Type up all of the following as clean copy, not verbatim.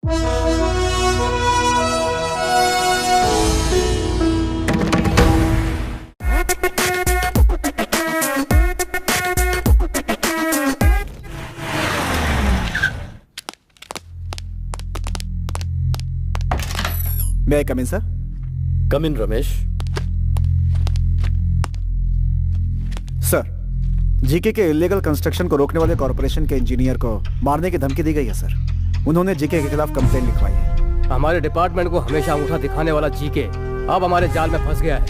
May I come in, sir? Come in, Ramesh. Sir, GK के illegal construction को रोकने वाले कॉर्पोरेशन के इंजीनियर को मारने की धमकी दी गई है सर। उन्होंने जीके के खिलाफ कंप्लेंट लिखवाई है। हमारे डिपार्टमेंट को हमेशा अंगूठा दिखाने वाला जीके अब हमारे जाल में फंस गया है।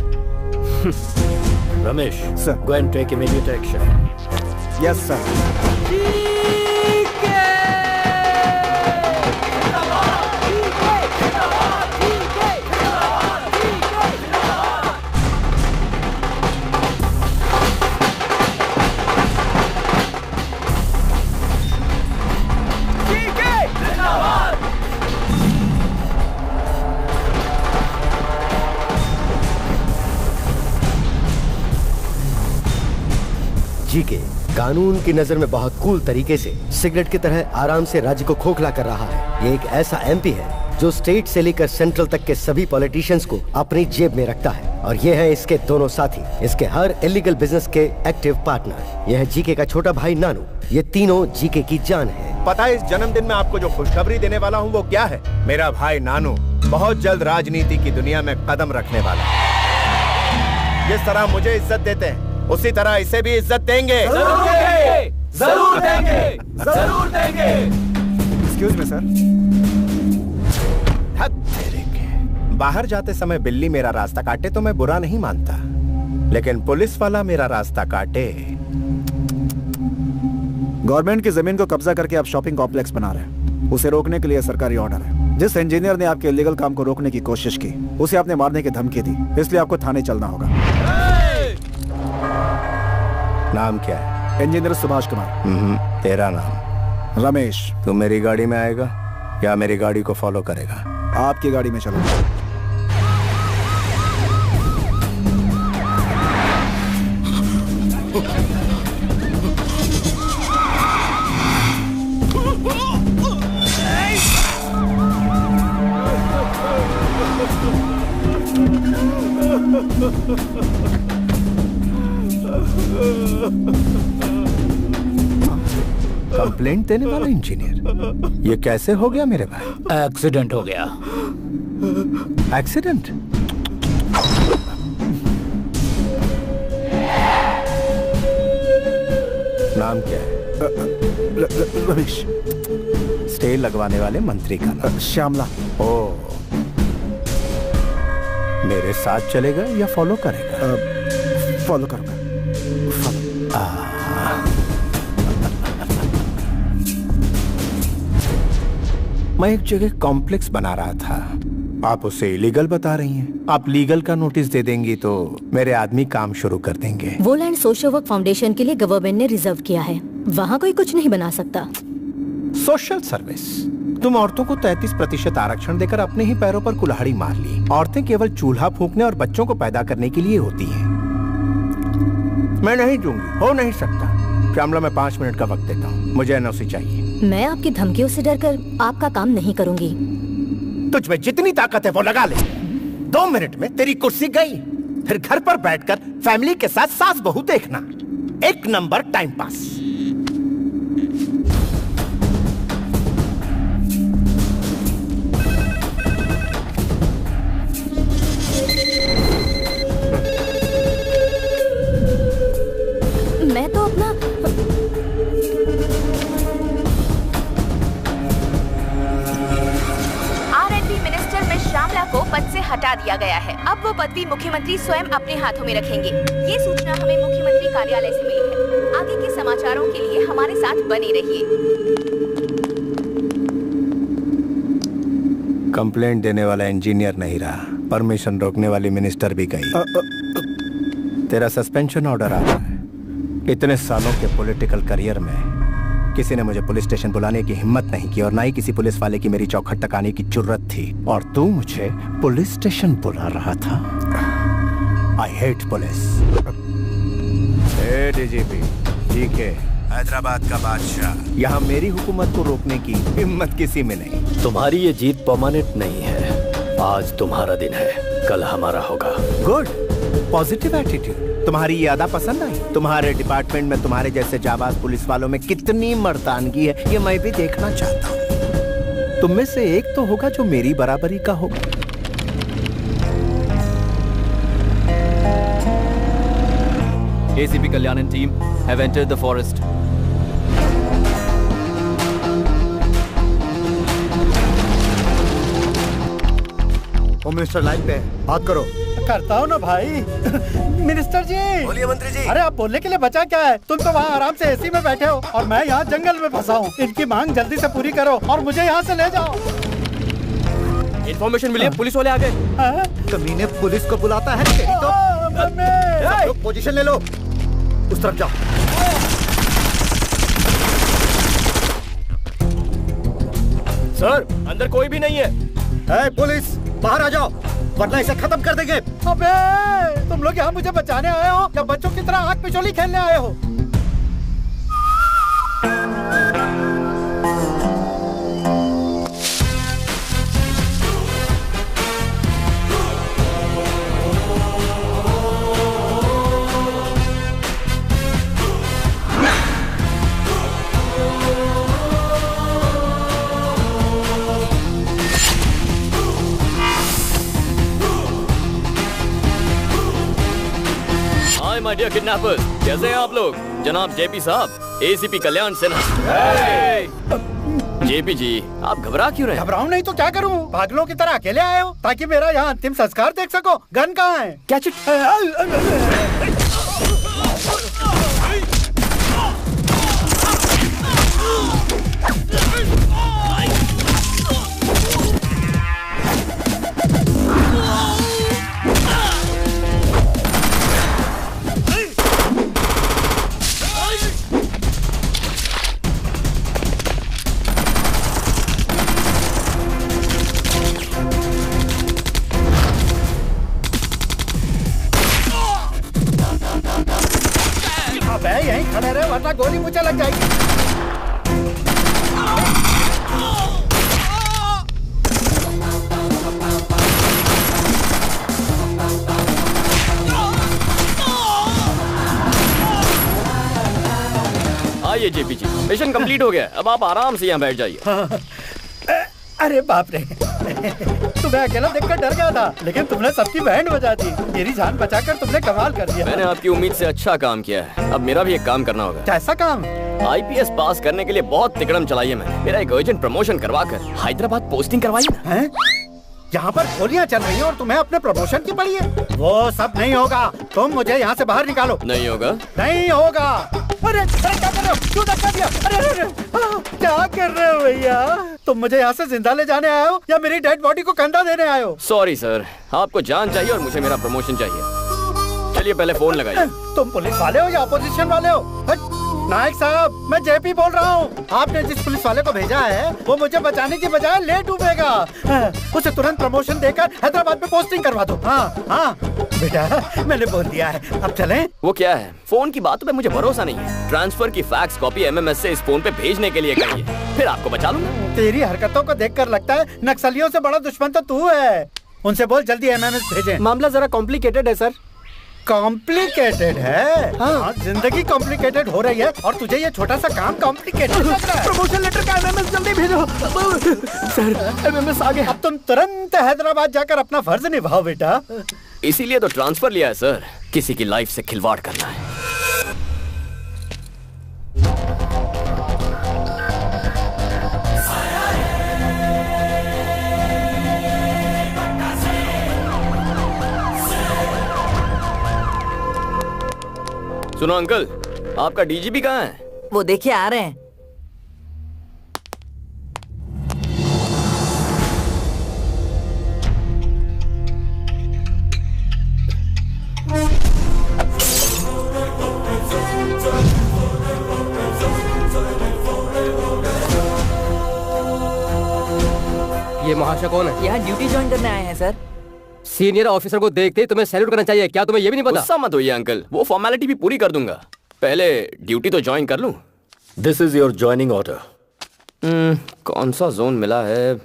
Ramesh, sir, go and take immediate action. Yes, sir. GK कानून की नजर में बहुत कूल तरीके से सिगरेट की तरह आराम से राज्य को खोखला कर रहा है। ये एक ऐसा एमपी है जो स्टेट से लेकर सेंट्रल तक के सभी पॉलिटिशियंस को अपनी जेब में रखता है, और ये है इसके दोनों साथी, इसके हर इलीगल बिजनेस के एक्टिव पार्टनर। यह है जीके का छोटा भाई नानू। ये तीनों जीके की जान है। पता है इस जन्मदिन में आपको जो खुशखबरी देने वाला हूँ वो क्या है? मेरा भाई नानू बहुत जल्द राजनीति की दुनिया में कदम रखने वाला है। जिस तरह मुझे इज्जत देते हैं उसी तरह इसे भी इज्जत देंगे। जरूर देंगे, जरूर देंगे, जरूर देंगे। Excuse me, sir. बाहर जाते समय बिल्ली मेरा रास्ता काटे तो मैं बुरा नहीं मानता, लेकिन पुलिस वाला मेरा रास्ता काटे। गवर्नमेंट की जमीन को कब्जा करके आप शॉपिंग कॉम्प्लेक्स बना रहे हैं, उसे रोकने के लिए सरकारी ऑर्डर है। जिस इंजीनियर ने आपके इलीगल काम को रोकने की कोशिश की उसे आपने मारने की धमकी दी, इसलिए आपको थाने चलना होगा। नाम क्या है? इंजीनियर सुभाष कुमार। तेरा नाम? रमेश। तू मेरी गाड़ी में आएगा या मेरी गाड़ी को फॉलो करेगा? आपकी गाड़ी में चलूंगा। कंप्लेंट देने वाला इंजीनियर, ये कैसे हो गया मेरे भाई? एक्सीडेंट हो गया। एक्सीडेंट? नाम क्या है? रमेश। स्टे लगवाने वाले मंत्री का नाम? श्यामला। ओ, मेरे साथ चलेगा या फॉलो करेगा? फॉलो करूंगा। मैं एक जगह कॉम्प्लेक्स बना रहा था, आप उसे इलीगल बता रही हैं। आप लीगल का नोटिस दे देंगी तो मेरे आदमी काम शुरू कर देंगे। वो लैंड सोशल वर्क फाउंडेशन के लिए गवर्नमेंट ने रिजर्व किया है, वहाँ कोई कुछ नहीं बना सकता। Social service? तुम औरतों को 33% आरक्षण देकर अपने ही पैरों पर कुल्हाड़ी मार ली। औरतें केवल चूल्हा फूंकने और बच्चों को पैदा करने के लिए होती हैं। मैं नहीं दूंगी, हो नहीं सकता। श्यामला, मैं 5 मिनट का वक्त देता हूँ, मुझे एनओसी चाहिए। मैं आपकी धमकियों से डरकर आपका काम नहीं करूंगी। तुझ में जितनी ताकत है वो लगा ले। 2 मिनट में तेरी कुर्सी गई, फिर घर पर बैठकर फैमिली के साथ सास बहू देखना, 1 नंबर टाइम पास। मैं तो अपना श्यामला को पद से हटा दिया गया है। अब वो पदवी मुख्यमंत्री स्वयं अपने हाथों में रखेंगे। ये सूचना हमें मुख्यमंत्री कार्यालय से मिली है। आगे के समाचारों के लिए हमारे साथ बने रहिए। कंप्लेंट देने वाला इंजीनियर नहीं रहा, परमिशन रोकने वाली मिनिस्टर भी गई। तेरा सस्पेंशन ऑर्डर आ रहा है। इतने सालों के पॉलिटिकल करियर में किसी ने मुझे पुलिस स्टेशन बुलाने की हिम्मत नहीं की, और ना ही किसी पुलिस वाले की मेरी चौखट तक आने की जुर्रत थी, और तू मुझे पुलिस स्टेशन बुला रहा था। I hate police. DGP, GK, Hyderabad का बादशाह। यहाँ मेरी हुकूमत को रोकने की हिम्मत किसी में नहीं। तुम्हारी ये जीत परमानेंट नहीं है। आज तुम्हारा दिन है, कल हमारा होगा। Good, positive attitude. तुम्हारी ये अदा पसंद आई? तुम्हारे डिपार्टमेंट में तुम्हारे जैसे जाबाज पुलिस वालों में कितनी मर्दानगी है, ये मैं भी देखना चाहता हूँ। तुम में से एक तो होगा जो मेरी बराबरी का होगा। ACP Kalyan and team have entered the forest. Home minister line पे है, बात करो। करता हूँ ना भाई। मिनिस्टर जी। बोलिए मंत्री जी। अरे आप बोलने के लिए बचा क्या है? तुम तो वहाँ आराम से एसी में बैठे हो और मैं यहाँ जंगल में फंसा हूँ। इनकी मांग जल्दी से पूरी करो और मुझे यहाँ से ले जाओ। इन्फॉर्मेशन मिली है, पुलिस वाले आ गए। कमीने पुलिस को बुलाता है तेरी तो। सब लोग पोजीशन ले लो, उस तरफ जाओ। सर, अंदर कोई भी नहीं है। पुलिस बाहर आ जाओ, वरना इसे खत्म कर देंगे। अबे तुम लोग यहाँ मुझे बचाने आए हो या बच्चों की तरह आग पे चोली खेलने आए हो? माय डियर किडनैपर्स, कैसे हैं आप लोग? जनाब जेपी साहब, एसीपी कल्याण सिन्हा। जेपी जी, आप घबरा क्यों रहे हैं? घबराऊं नहीं तो क्या करूं? पागलों की तरह अकेले आए हो ताकि मेरा यहाँ अंतिम संस्कार देख सको। गन कहाँ है? Catch it. यहीं खड़े रहे वरना गोली मुझे लग जाएगी। आइए जेपी जी, मिशन कंप्लीट हो गया। अब आप आराम से यहाँ बैठ जाइए। अरे बाप रे, तुम्हें अकेला देखकर डर गया था, लेकिन तुमने सबकी बैंड बजा दी। मेरी जान बचाकर तुमने कमाल कर दिया। मैंने आपकी उम्मीद से अच्छा काम किया है, अब मेरा भी एक काम करना होगा। कैसा काम? IPS पास करने के लिए बहुत तिकड़म चलाई है मैंने। मेरा एक अर्जेंट प्रमोशन करवाकर हैदराबाद पोस्टिंग करवाइए ना। यहाँ पर गोलियाँ चल रही हैं और तुम्हें अपने प्रमोशन की पड़ी है? वो सब नहीं होगा, तुम मुझे यहाँ से बाहर निकालो। नहीं होगा? नहीं होगा। अरे अरे क्या कर रहे हो? क्यों धक्का दिया? अरे अरे क्या कर रहे हो भैया? तुम मुझे यहाँ से जिंदा ले जाने आए हो या मेरी डेड बॉडी को कंधा देने आए हो? सॉरी सर, आपको जान चाहिए और मुझे मेरा प्रमोशन चाहिए। चलिए पहले फोन लगाइए। तुम पुलिस वाले हो या अपोजिशन वाले हो? नायक साहब, मैं जेपी बोल रहा हूँ। आपने जिस पुलिस वाले को भेजा है वो मुझे बचाने की बजाय ले डूबेगा। उसे तुरंत प्रमोशन देकर हैदराबाद में पोस्टिंग करवा दो। हाँ हाँ बेटा, मैंने बोल दिया है, अब चलें? वो क्या है, फोन की बातों पे मुझे भरोसा नहीं है। ट्रांसफर की फैक्स कॉपी MMS से इस फोन पे भेजने के लिए कहिए, फिर आपको बचा लूंगा। तेरी हरकतों को देखकर लगता है नक्सलियों से बड़ा दुश्मन तो तू है। उनसे बोल जल्दी MMS भेजें। मामला जरा कॉम्प्लिकेटेड है सर। कॉम्प्लिकेटेड है? हाँ, जिंदगी कॉम्प्लिकेटेड हो रही है और तुझे ये छोटा सा काम कॉम्प्लिकेटेड लग रहा है। प्रमोशन लेटर का MMS जल्दी भेजो। सर, MMS आ गया। अब तुम तुरंत हैदराबाद जाकर अपना फर्ज निभाओ बेटा। इसीलिए तो ट्रांसफर लिया है सर, किसी की लाइफ से खिलवाड़ करना है। सुनो अंकल, आपका DGP कहाँ है? वो देखिए आ रहे हैं। ये महाशय कौन है? यहाँ ड्यूटी ज्वाइन करने आए हैं सर। सीनियर ऑफिसर को देखते ही तुम्हें सैल्यूट करना चाहिए, क्या तुम्हें ये भी नहीं पता? गुस्सा मत होइए अंकल, वो फॉर्मेलिटी भी पूरी कर दूंगा। पहले ड्यूटी तो ज्वाइन कर लूं, this is your joining order. कौन सा जोन मिला है?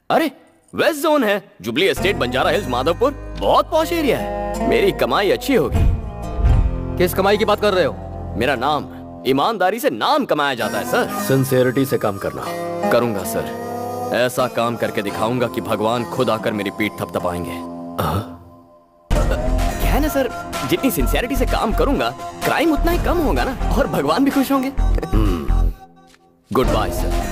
अरे वेस्ट जोन है, जुबली एस्टेट, बंजारा हिल्स, माधवपुर। बहुत पॉश एरिया है, मेरी कमाई अच्छी होगी। किस कमाई की बात कर रहे हो? मेरा नाम, ईमानदारी से नाम कमाया जाता है सर। सिंसियरिटी से काम करना। करूंगा सर, ऐसा काम करके दिखाऊंगा कि भगवान खुद आकर मेरी पीठ थपथपाएंगे। क्या है ना सर, जितनी सिंसियरिटी से काम करूंगा क्राइम उतना ही कम होगा ना, और भगवान भी खुश होंगे। Goodbye sir.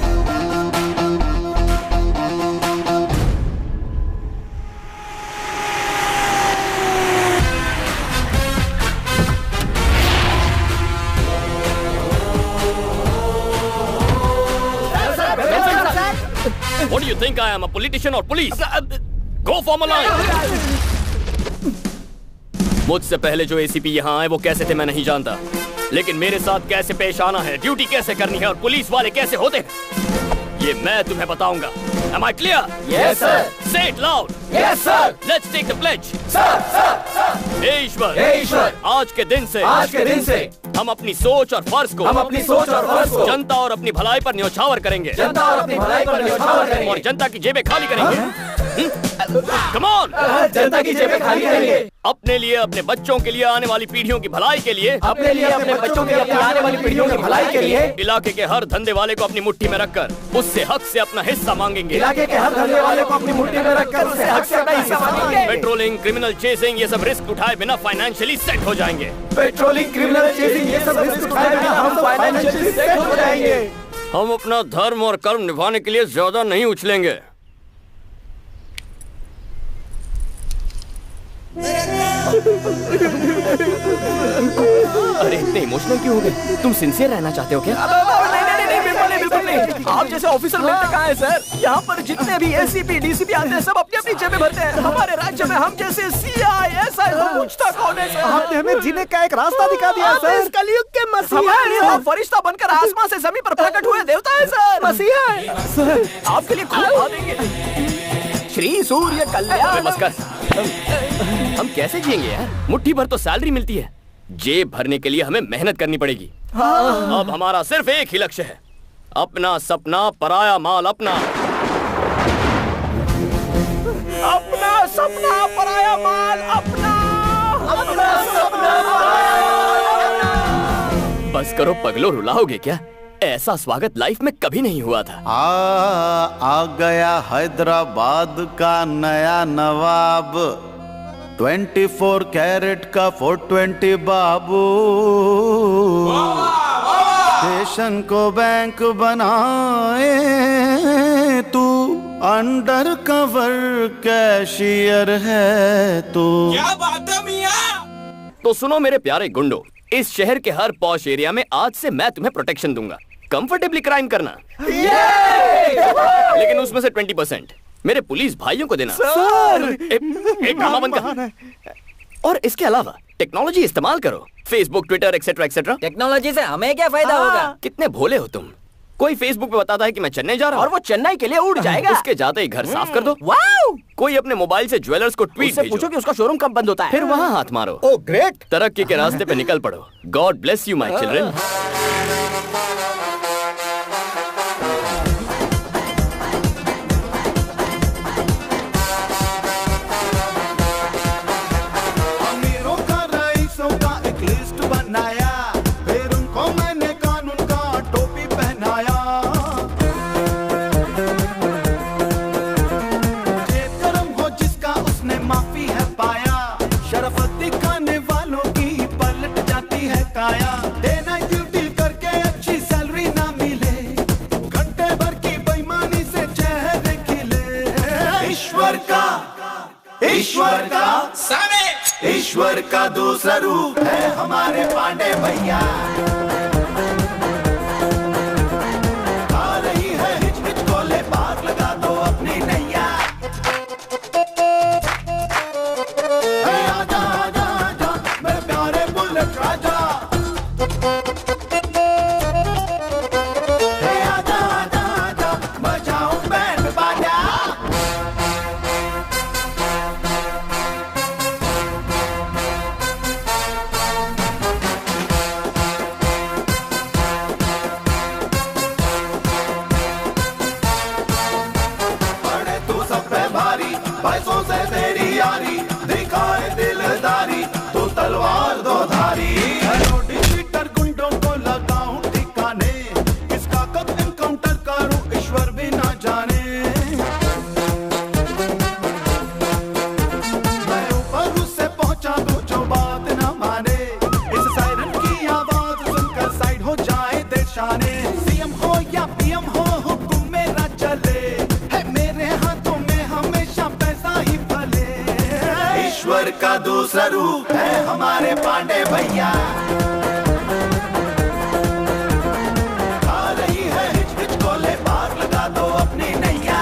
What do you think I am, a politician or police? Go form a line. मुझसे पहले जो एसीपी यहाँ आए वो कैसे थे मैं नहीं जानता, लेकिन मेरे साथ कैसे पेश आना है, ड्यूटी कैसे करनी है और पुलिस वाले कैसे होते हैं, ये मैं तुम्हें बताऊंगा। Am I clear? Yes, sir. Say it loud. Yes, sir. Let's take the pledge. Sir, sir, sir. हे ईश्वर, आज के दिन से हम अपनी सोच और फर्ज को जनता और अपनी भलाई पर न्योछावर करेंगे, और जनता की जेबें खाली करेंगे। Come on! जनता की जेबें खाली करेंगे। अपने लिए, अपने बच्चों के लिए, आने वाली पीढ़ियों की भलाई के लिए, अपने लिए, अपने बच्चों के लिए, आने वाली पीढ़ियों की भलाई के लिए, इलाके के हर धंधे वाले को अपनी मुट्ठी में रखकर उससे हक से अपना हिस्सा मांगेंगे। इलाके के हर धंधे वाले को अपनी मुट्ठी में रखकर उससे हक से अपना हिस्सा मांगेंगे। पेट्रोलिंग, क्रिमिनल चेसिंग, ये सब रिस्क उठाए बिना फाइनेंशियली सेट हो जाएंगे। पेट्रोलिंग, क्रिमिनल चेसिंग, ये सब रिस्क उठाए बिना हम फाइनेंशियली सेट हो जाएंगे। हम अपना धर्म और कर्म निभाने के लिए ज्यादा नहीं उछलेंगे। अरे इतने इमोशनल क्यों हो गए? तुम सिंसियर रहना चाहते हो क्या? नहीं, बिल्कुल नहीं। आप जैसे ऑफिसर मिलते कहाँ हैं सर? यहाँ पर जितने भी एसीपी, डीसीपी आते हैं सब अपनी अपनी जेबें भरते हैं। हमारे राज्य में हम जैसे सीआई, एसआई को पूछता कौन है सर? आपने हमें जीने का एक रास्ता दिखा दिया सर। इस कलयुग के मसीहा हमारे लिए आप फरिश्ता बनकर आसमान से जमीन पर प्रकट हुए देवता है सर। मसीहा है सर, आपके लिए खूब खा देंगे। श्री सूर्य कल्याण। हम कैसे जिएंगे यार? मुट्ठी भर तो सैलरी मिलती है, जेब भरने के लिए हमें मेहनत करनी पड़ेगी। अब हमारा सिर्फ एक ही लक्ष्य है, अपना सपना पराया माल अपना। अपना सपना पराया माल अपना। अपना सपना बस करो पगलो, रुलाओगे क्या? ऐसा स्वागत लाइफ में कभी नहीं हुआ था। आ गया हैदराबाद का नया नवाब, 24 कैरेट का 420 बाबू। स्टेशन को बैंक बनाए तू, अंडर कवर कैशियर है तू। क्या बात है मियां? तो सुनो मेरे प्यारे गुंडो, इस शहर के हर पॉश एरिया में आज से मैं तुम्हें प्रोटेक्शन दूंगा। कंफर्टेबली क्राइम करना, लेकिन उसमें से 20% मेरे पुलिस भाइयों को देना। सर! एक ड्रामा बंद कर। और इसके अलावा टेक्नोलॉजी इस्तेमाल करो, Facebook, Twitter, etcetera etcetera. Technology से हमें क्या फायदा होगा? कितने भोले हो तुम। कोई फेसबुक पे बताता है कि मैं चेन्नई जा रहा हूँ और वो चेन्नई के लिए उड़ जाएगा। उसके जाते ही घर साफ कर दो। वाओ! कोई अपने मोबाइल से ज्वेलर्स को ट्वीट भेजो, पूछो कि उसका शोरूम कब बंद होता है। फिर वहाँ हाथ मारो। Oh great! तरक्की के रास्ते पे निकल पड़ो। God bless you my children. ईश्वर का दूसरा रूप है हमारे पांडे भैया। आ रही है हिचकिच कोले, पार लगा दो अपनी नैया। आजा आजा आजा मेरे प्यारे बुलेट राजा। आजा आजा आजा बजाओ बैंड बाजा। नियम हो हुक्म मेरा चले, है मेरे हाथों में हमेशा पैसा ही फले। ईश्वर का दूसरा रूप है हमारे पांडे भैया। आ रही है हिच हिच कोले, पार लगा दो अपनी नैया।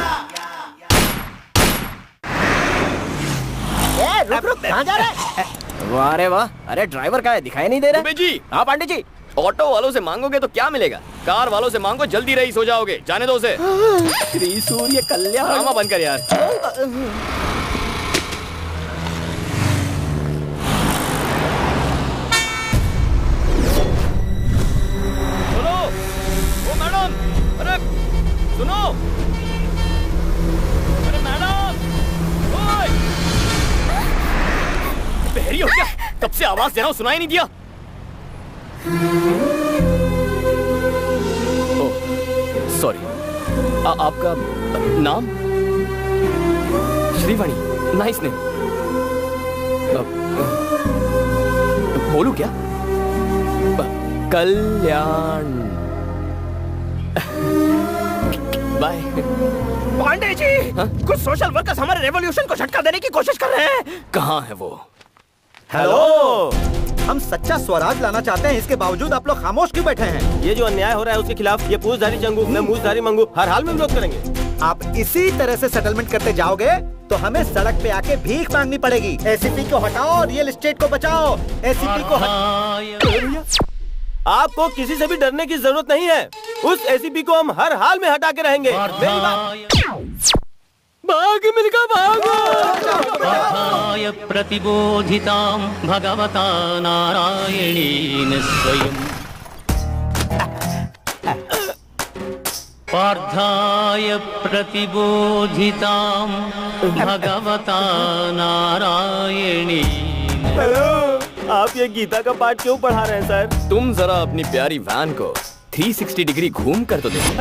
रुक रुक, कहाँ जा रहा है? वाह रे वाह, अरे ड्राइवर का है, दिखाई नहीं दे रहा। दुबे जी, हाँ पांडे जी। ऑटो वालों से मांगोगे तो क्या मिलेगा? कार वालों से मांगो, जल्दी रईस हो जाओगे। जाने दो उसे। श्री सूर्य कल्याण। ड्रामा बंद कर यार। बोलो, ओ मैडम, अरे सुनो, अरे मैडम, ओए, बहरी हो क्या? कब से आवाज दे रहा हूँ, सुनाई नहीं दिया? सॉरी, आपका नाम? Shrivani, nice name. बोलू क्या? कल्याण। बाय। पांडे जी, कुछ सोशल वर्कर्स हमारे रेवोल्यूशन को झटका देने की कोशिश कर रहे हैं। कहाँ है वो? हेलो, हम सच्चा स्वराज लाना चाहते हैं, इसके बावजूद आप लोग खामोश क्यों बैठे हैं? ये जो अन्याय हो रहा है उसके खिलाफ ये पूछधारी जंगू, मैं मूछधारी मंगू, हर हाल में विरोध करेंगे। आप इसी तरह से सेटलमेंट करते जाओगे तो हमें सड़क पे आके भीख मांगनी पड़ेगी। एसीपी को हटाओ, रियल एस्टेट को बचाओ। एसीपी को आपको किसी से भी डरने की जरूरत नहीं है। उस एसीपी को हम हर हाल में हटा के रहेंगे। मेरी बात। भाग मिलकर भागो। प्रतिबोधितां भगवता नारायणेन स्वयं पार्थाय प्रतिबोधितां भगवता नारायणेन। हेलो, आप ये गीता का पाठ क्यों पढ़ा रहे हैं सर? तुम जरा अपनी प्यारी वैन को 360 डिग्री घूम कर तो देखो।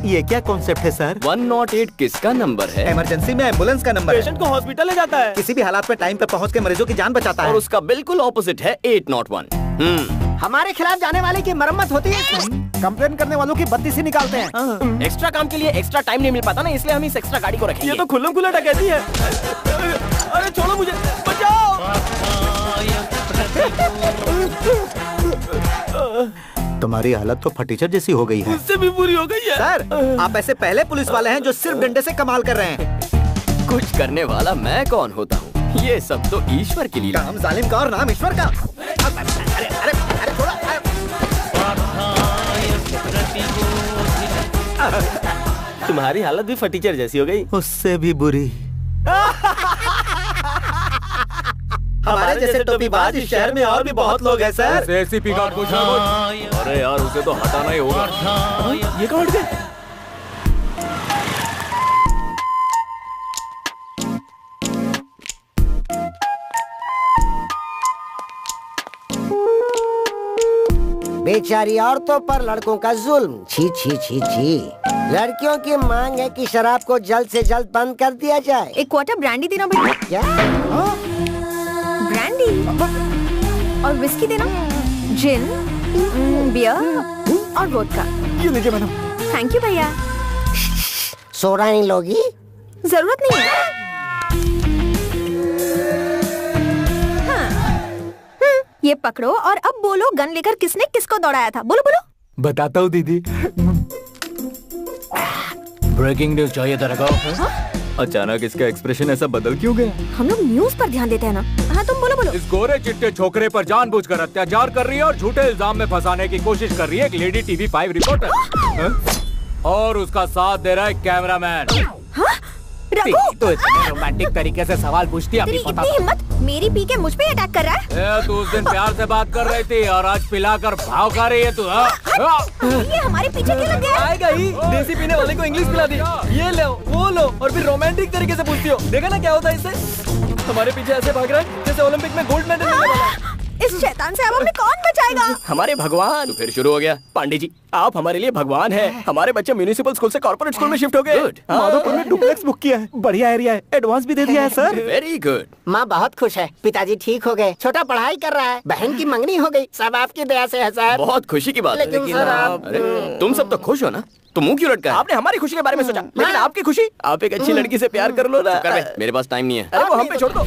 ये क्या कॉन्सेप्ट है सर? 108 किसका नंबर है? इमरजेंसी में एम्बुलेंस का नंबर है। पेशेंट को हॉस्पिटल ले जाता है, किसी भी हालात में टाइम पे पहुंच के मरीजों की जान बचाता है। और उसका बिल्कुल ऑपोजिट है 801। हमारे खिलाफ जाने वाले की मरम्मत होती है। कंप्लेन करने वालों की बत्ती से निकालते हैं। एक्स्ट्रा काम के लिए एक्स्ट्रा टाइम नहीं मिल पाता ना, इसलिए हम इस एक्स्ट्रा गाड़ी को रखेंगे। ये तो खुल्लम खुल्ला डकैती है। अरे छोड़ो मुझे, बचाओ। तुम्हारी हालत तो फटीचर जैसी हो गई है। उससे भी बुरी हो गई है। सर, आप ऐसे पहले पुलिस वाले हैं जो सिर्फ डंडे से कमाल कर रहे हैं। कुछ करने वाला मैं कौन होता हूँ? ये सब तो ईश्वर की लीला। काम जालिम का और नाम ईश्वर का। अरे अरे अरे थोड़ा। तुम्हारी हालत भी फटीचर जैसी हो गई। उससे भी बुरी। हमारे जैसे टोपीबाज इस शहर में और भी बहुत लोग हैं सर। एसीपी का कुछ ना कुछ। अरे यार, उसे तो हटाना ही होगा। ये कहाँ हट गए? बेचारी औरतों पर लड़कों का जुल्म। छी छी छी छी। लड़कियों की मांग है कि शराब को जल्द से जल्द बंद कर दिया जाए। एक क्वार्टर ब्रांडी देना भैया। क्या? ब्रांडी और विस्की देना, जिन, बियर और वोडका। ये लीजिए मैडम। थैंक यू भैया। सोडा नहीं लोगी? जरूरत नहीं है। ये पकड़ो और अब बोलो, गन लेकर किसने किसको दौड़ाया था? बोलो बोलो। बताता हूँ दीदी। ब्रेकिंग न्यूज चाहिए तेरे को? अचानक इसका एक्सप्रेशन ऐसा बदल क्यों गया? हम लोग न्यूज पर ध्यान देते हैं ना। हाँ तुम बोलो बोलो। इस गोरे चिट्टे छोकरे पर जानबूझकर अत्याचार कर रही है और झूठे इल्जाम में फंसाने की कोशिश कर रही है एक लेडी टीवी 5 रिपोर्टर। और उसका साथ दे रहा है कैमरामैन। तो इतने रोमांटिक तरीके से सवाल पूछती है, तेरी इतनी हिम्मत, मेरी पी के मुझ पे अटैक कर रहा है? तू उस दिन प्यार से बात कर रही थी और आज पिलाकर भाव खा रही है तू। ये हमारे पीछे क्यों लग गया? आएगा ही। देसी पीने वाले को इंग्लिश पिला दी। ये लो वो लो और फिर रोमांटिक तरीके से पूछती हो। देखा ना क्या होता है इससे? हमारे पीछे ऐसे भाग रहा है जैसे ओलंपिक में गोल्ड मेडल मिलने वाला है। इस शैतान से अब हमें कौन बचाएगा? जाएगा। हमारे भगवान। तो फिर शुरू हो गया। पांडे जी आप हमारे लिए भगवान हैं। हमारे बच्चे म्यूनिसिपल स्कूल से कॉर्पोरेट स्कूल में शिफ्ट हो गए। माधोपुर में डुप्लेक्स बुक किया है, बढ़िया एरिया है, एडवांस भी दे दिया है सर। Very good. माँ बहुत खुश है, पिताजी ठीक हो गए, छोटा पढ़ाई कर रहा है, बहन की मंगनी हो गई, सब आपकी दया से है सर। बहुत खुशी की बात है। लेकिन सर आप अरे तुम सब तो खुश हो ना, तो मुंह क्यों लटका है? आपने हमारी खुशी के बारे में सोचा, लेकिन आपकी खुशी, आप एक अच्छी लड़की से प्यार कर लो ना। कर बे, मेरे पास टाइम नहीं है। अरे वो हम पे छोड़ दो।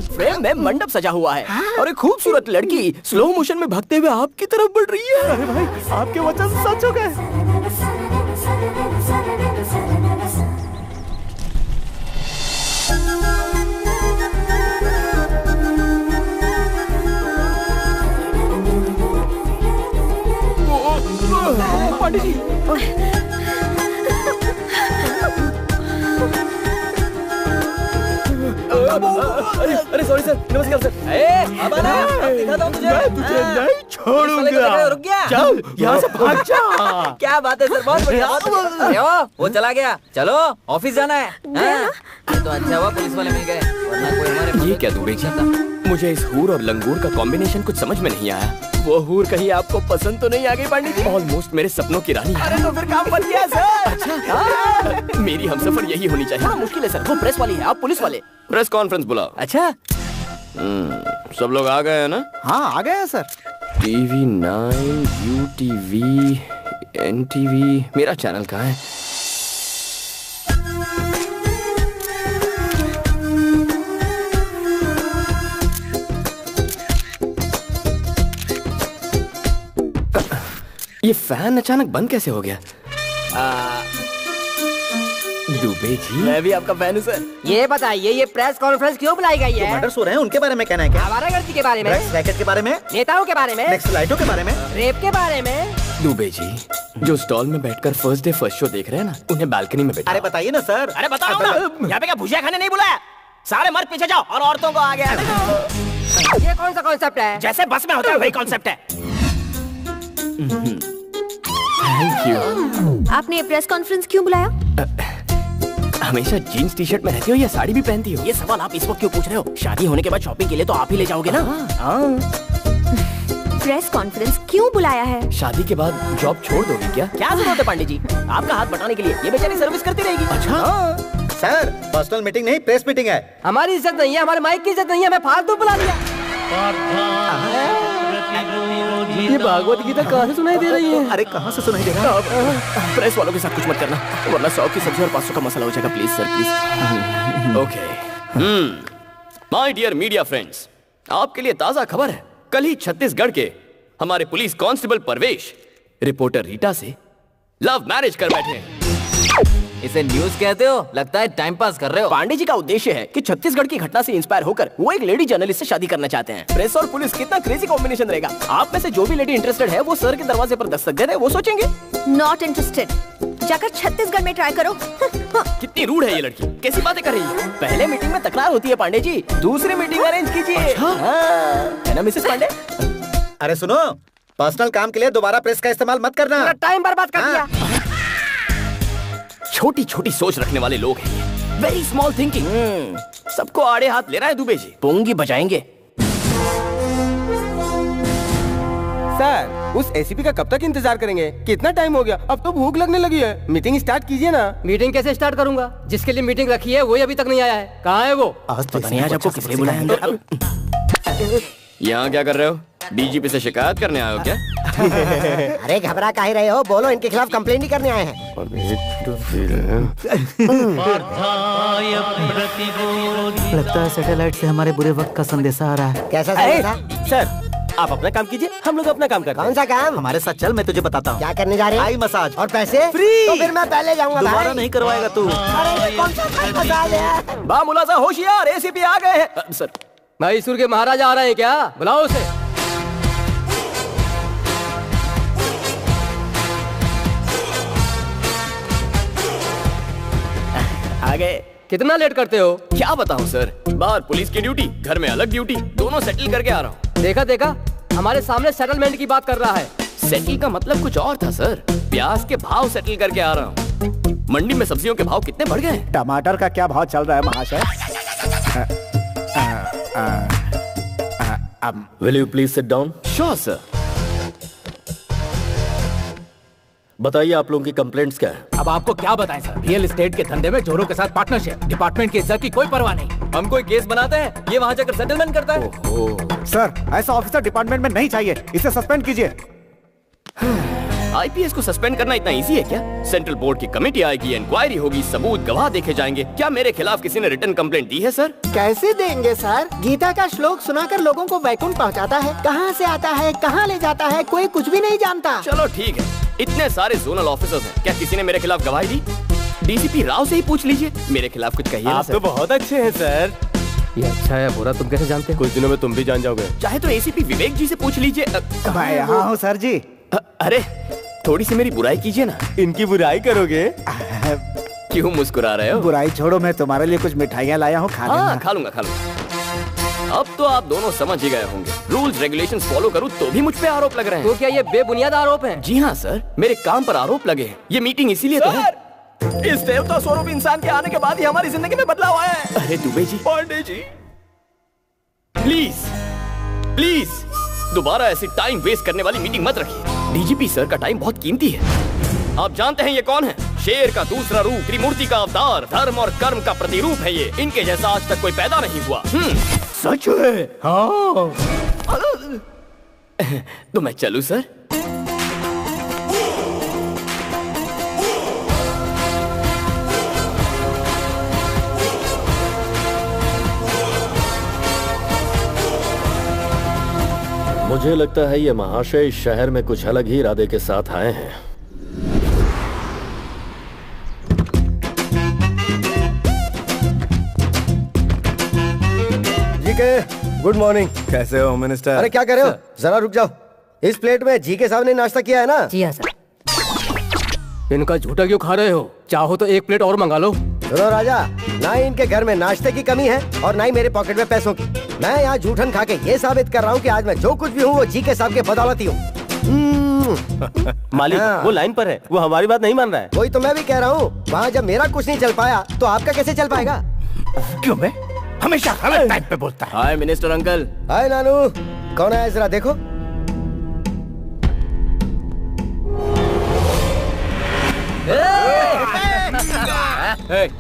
फ्रेम में मंडप सजा हुआ है और एक खूबसूरत लड़की स्लो मोशन में भागते हुए आपकी तरफ बढ़ रही है। अरे भाई आपके वचन सच हो गए। पांडे जी अरे सॉरी सर, नमस्कार सर। अब आना, दिखाता हूँ तुझे। मैं तुझे नहीं छोड़ूंगा। रुक गया। चल यहाँ से भाग जा। क्या बात है सर, बहुत बढ़िया। अरे वो चला गया। चलो ऑफिस जाना है। ये तो अच्छा हुआ पुलिस वाले मिल गए, वरना कोई हमारे। ये क्या दुबे जी? मुझे इस हूर और लंगूर का कॉम्बिनेशन कुछ समझ में नहीं आया। वो हूर कहीं आपको पसंद तो नहीं आ गई पांडे जी? ऑलमोस्ट मेरे सपनों की रानी। अरे तो फिर काम बन गया सर। अच्छा मेरी हमसफर यही होनी चाहिए। थोड़ा मुश्किल है सर, वो प्रेस वाली है, आप पुलिस वाले। प्रेस कॉन्फ्रेंस बुलाओ। अच्छा सब लोग आ गए हैं ना? हाँ आ गए हैं सर। TV 9, UTV, NTV, मेरा चैनल कहाँ है? ये फैन अचानक बंद कैसे हो गया? दुबे जी मैं भी आपका फैन हूँ सर। ये बताइए ये प्रेस कॉन्फ्रेंस क्यों बुलाई गई है? मर्डर्स हो रहे हैं उनके बारे में कहना है क्या? आवारागर्दी के बारे में, रैकेट के बारे में, नेताओं के बारे में, नक्सलाइटों के बारे में, रेप के बारे में। दुबे जी जो स्टॉल में बैठकर फर्स्ट डे फर्स्ट शो देख रहे हैं ना, उन्हें बालकनी में बैठा। अरे बताइए ना सर। अरे बताओ ना, यहाँ पे क्या भुजिया खाने नहीं बुलाया? सारे मर्द पीछे जाओ और औरतों को आगे आने दो। ये कौन सा कॉन्सेप्ट है? जैसे बस में होता है वही कॉन्सेप्ट है। Thank you. आपने प्रेस कॉन्फ्रेंस क्यों बुलाया? हमेशा जीन्स टी शर्ट में रहती हो या साड़ी भी पहनती हो? ये सवाल आप इस वक्त क्यों पूछ रहे हो? शादी होने के बाद शॉपिंग के लिए तो आप ही ले जाओगे ना। प्रेस कॉन्फ्रेंस क्यों बुलाया है? शादी के बाद जॉब छोड़ दोगी क्या? क्या जरूरत है पांडे जी आपका हाथ बटाने के लिए? ये बेचारी सर्विस करती रहेगी। अच्छा सर पर्सनल मीटिंग नहीं प्रेस मीटिंग है। हमारी इज्जत नहीं है, हमारे माइक की इज्जत नहीं है, हमें फालतू बुला लिया। ये भागवत गीता कहाँ से सुनाई दे रही है? अरे कहाँ से सुनाई दे रहा है? प्रेस वालों के साथ कुछ मत करना, वरना 100 की सब्जी और 500 का मसाला हो जाएगा। Please sir please. Okay my dear media friends, आपके लिए ताजा खबर है। कल ही छत्तीसगढ़ के हमारे पुलिस कांस्टेबल परवेश रिपोर्टर रीटा से लव मैरिज कर बैठे। इसे न्यूज कहते हो? लगता है टाइम पास कर रहे हो। पांडे जी का उद्देश्य है कि छत्तीसगढ़ की घटना से इंस्पायर होकर वो एक लेडी जर्नलिस्ट से शादी करना चाहते हैं। प्रेस और पुलिस कितना क्रेजी कॉम्बिनेशन रहेगा। आप में से जो भी लेडी इंटरेस्टेड है वो सर के दरवाजे पर दस्तक दे दे, वो सोचेंगे। नॉट इंटरेस्टेड, जाकर छत्तीसगढ़ में ट्राई करो। कितनी रूड है ये लड़की, कैसी बातें कर रही है? पहले मीटिंग में तकरार होती है पांडे जी, दूसरी मीटिंग अरेंज कीजिए। है ना मिसेस पांडे? अरे सुनो, पर्सनल काम के लिए दोबारा प्रेस का इस्तेमाल मत करना। टाइम बर्बाद कर दिया। छोटी छोटी सोच रखने वाले लोग हैं, वेरी स्मॉल थिंकिंग। सबको आड़े हाथ ले रहा है दुबे जी, पोंगी बजाएंगे। सर उस एसीपी का कब तक इंतजार करेंगे? कितना टाइम हो गया, अब तो भूख लगने लगी है। मीटिंग स्टार्ट कीजिए ना। मीटिंग कैसे स्टार्ट करूंगा? जिसके लिए मीटिंग रखी है वही अभी तक नहीं आया है। कहाँ है वो? पता नहीं आज आपको किस लिए बुलाया अंदर। यहाँ क्या कर रहे हो? डीजीपी से शिकायत करने आए हो क्या? अरे घबरा काहे रहे हो? बोलो, इनके खिलाफ कंप्लेंट ही करने आए हैं। लगता है सैटेलाइट से हमारे बुरे वक्त का संदेशा आ रहा है। कैसा संदेशा? सर आप अपना काम कीजिए, हम लोग अपना काम करते हैं। कौन सा काम? हमारे साथ चल, मैं तुझे बताता हूँ। क्या करने जा रहे हैं? आई मसाज और पैसे फ्री। तो फिर मैं पहले जाऊंगा। दोबारा नहीं करवाएगा तू। अरे कौन सा मसाज है? बा मुलाजा होशियार, एसीपी आ गए हैं। सर मैसूर के महाराजा आ रहे हैं क्या? बुलाओ उसे। आ गए। कितना लेट करते हो? क्या बताऊं सर, बाहर पुलिस की ड्यूटी, घर में अलग ड्यूटी, दोनों सेटल करके आ रहा हूँ। देखा देखा, हमारे सामने सेटलमेंट की बात कर रहा है। सेटल का मतलब कुछ और था सर, प्याज के भाव सेटल करके आ रहा हूँ। मंडी में सब्जियों के भाव कितने बढ़ गए? टमाटर का क्या भाव चल रहा है महाशय? Will you please sit down? Sure sir. बताइए आप लोगों की कंप्लेंट्स क्या है? अब आपको क्या बताएं सर, रियल एस्टेट के धंधे में चोरों के साथ पार्टनरशिप, डिपार्टमेंट की इज्जत की कोई परवाह नहीं। हम कोई केस बनाते हैं, ये वहाँ जाकर सेटलमेंट करता है। सर, ऐसा ऑफिसर डिपार्टमेंट में नहीं चाहिए, इसे सस्पेंड कीजिए। आईपीएस को सस्पेंड करना इतना इजी है क्या? सेंट्रल बोर्ड की कमेटी आएगी, इंक्वायरी होगी, सबूत गवाह देखे जाएंगे। क्या मेरे खिलाफ किसी ने रिटर्न कंप्लेंट दी है सर? कैसे देंगे सर? गीता का श्लोक सुनाकर लोगों को वैकुंठ पहुंचाता है, कहां से आता है कहां ले जाता है कोई कुछ भी नहीं जानता। चलो ठीक है, इतने सारे जोनल ऑफिसर्स हैं, क्या किसी ने मेरे खिलाफ गवाही दी? डीसीपी राव से ही पूछ लीजिए, मेरे खिलाफ कुछ कहिए। आप तो बहुत अच्छे हैं सर। ये अच्छा है बुरा तुम कैसे जानते हो? कुछ दिनों में तुम भी जान जाओगे। चाहे तो एसीपी विवेक जी से पूछ लीजिए। मैं यहाँ हूँ सर जी। अरे थोड़ी सी मेरी बुराई कीजिए ना। इनकी बुराई करोगे? क्यों मुस्कुरा रहे हो? बुराई छोड़ो, मैं तुम्हारे लिए कुछ मिठाइयाँ लाया हूँ, खा लेना। खा लूंगा। अब तो आप दोनों समझ ही गए होंगे, रूल्स रेगुलेशंस फॉलो करूँ तो भी मुझ पे आरोप लग रहे हैं। तो क्या ये बेबुनियाद आरोप हैं? जी हाँ सर, मेरे काम पर आरोप लगे हैं। ये मीटिंग इसीलिए तो है। इस देवता स्वरूप इंसान के आने के बाद ही हमारी जिंदगी में बदलाव आया है। अरे दुबे जी, पांडे जी, प्लीज दोबारा ऐसी टाइम वेस्ट करने वाली मीटिंग मत रखिए। डीजीपी सर का टाइम बहुत कीमती है। आप जानते हैं ये कौन है? शेर का दूसरा रूप, त्रिमूर्ति का अवतार, धर्म और कर्म का प्रतिरूप है ये। इनके जैसा आज तक कोई पैदा नहीं हुआ। सच है? हाँ। तो मैं चलूं सर? मुझे लगता है ये महाशय इस शहर में कुछ अलग ही इरादे के साथ आए हैं। जी के गुड मॉर्निंग। कैसे हो मिनिस्टर? अरे क्या कर रहे हो? जरा रुक जाओ। इस प्लेट में जी के साहब ने नाश्ता किया है ना? जी हाँ सर। इनका झूठा क्यों खा रहे हो? चाहो तो एक प्लेट और मंगा लो। सुनो राजा, ना ही इनके घर में नाश्ते की कमी है और ना ही मेरे पॉकेट में पैसों की। मैं यहाँ झूठन खा के ये साबित कर रहा हूँ कि आज मैं जो कुछ भी हूँ वो जी के साहब के बदौलत ही हूँ। मालिक वो लाइन पर है, वो हमारी बात नहीं मान रहा है। वही तो मैं भी कह रहा हूँ, वहाँ जब मेरा कुछ नहीं चल पाया तो आपका कैसे चल पाएगा? क्यों मैं हमेशा गलत टाइम पे बोलता है। हाय मिनिस्टर अंकल। हाय नानू, कौन है जरा देखो।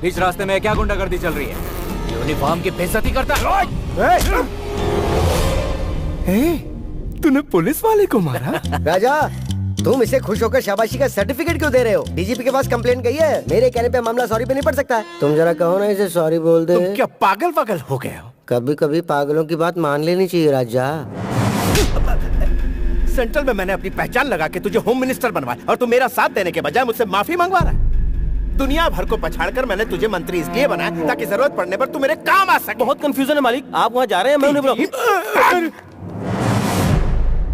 बीच रास्ते में क्या गुंडागर्दी चल रही है? यूनिफॉर्म की बेइज्जती करता है। तूने पुलिस वाले को मारा? राजा, तुम इसे खुश होकर शाबाशी का सर्टिफिकेट क्यों दे रहे हो? डीजीपी के पास कंप्लेंट गई है, मेरे कहने पे मामला सॉरी पे नहीं पड़ सकता है। तुम जरा कहो ना इसे सॉरी बोल दे। तुम क्या पागल हो गए हो? कभी कभी पागलों की बात मान लेनी चाहिए राजा। सेंट्रल में मैंने अपनी पहचान लगा के तुझे होम मिनिस्टर बनवाया और तू मेरा साथ देने के बजाय मुझसे माफी मंगवा रहा है। दुनिया भर को पछाड़कर मैंने तुझे मंत्री इसलिए बनाया ताकि जरूरत पड़ने पर तू मेरे काम आ सके। बहुत कंफ्यूजन है मालिक, आप वहाँ जा रहे हैं, मैं उन्हें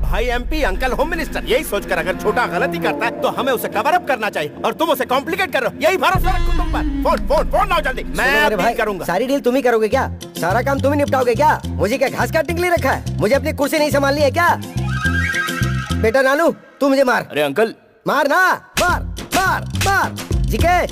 भाई एमपी अंकल होम मिनिस्टर यही सोचकर अगर छोटा गलती करता है तो हमें उसे कवर अप करना चाहिए और तुम उसे कॉम्प्लिकेट कर रहे हो। यही भरोसा रखो तुम पर। फोन लाओ जल्दी, मैं डील करूंगा। सारी डील तुम ही करोगे क्या? सारा काम तुम ही निपटाओगे क्या? मुझे क्या घास काटने के लिए रखा है? मुझे अपनी कुर्सी नहीं संभालनी है क्या? बेटा नानू, तू मुझे मार। अरे अंकल, मार ना, मार मार मार। जीके,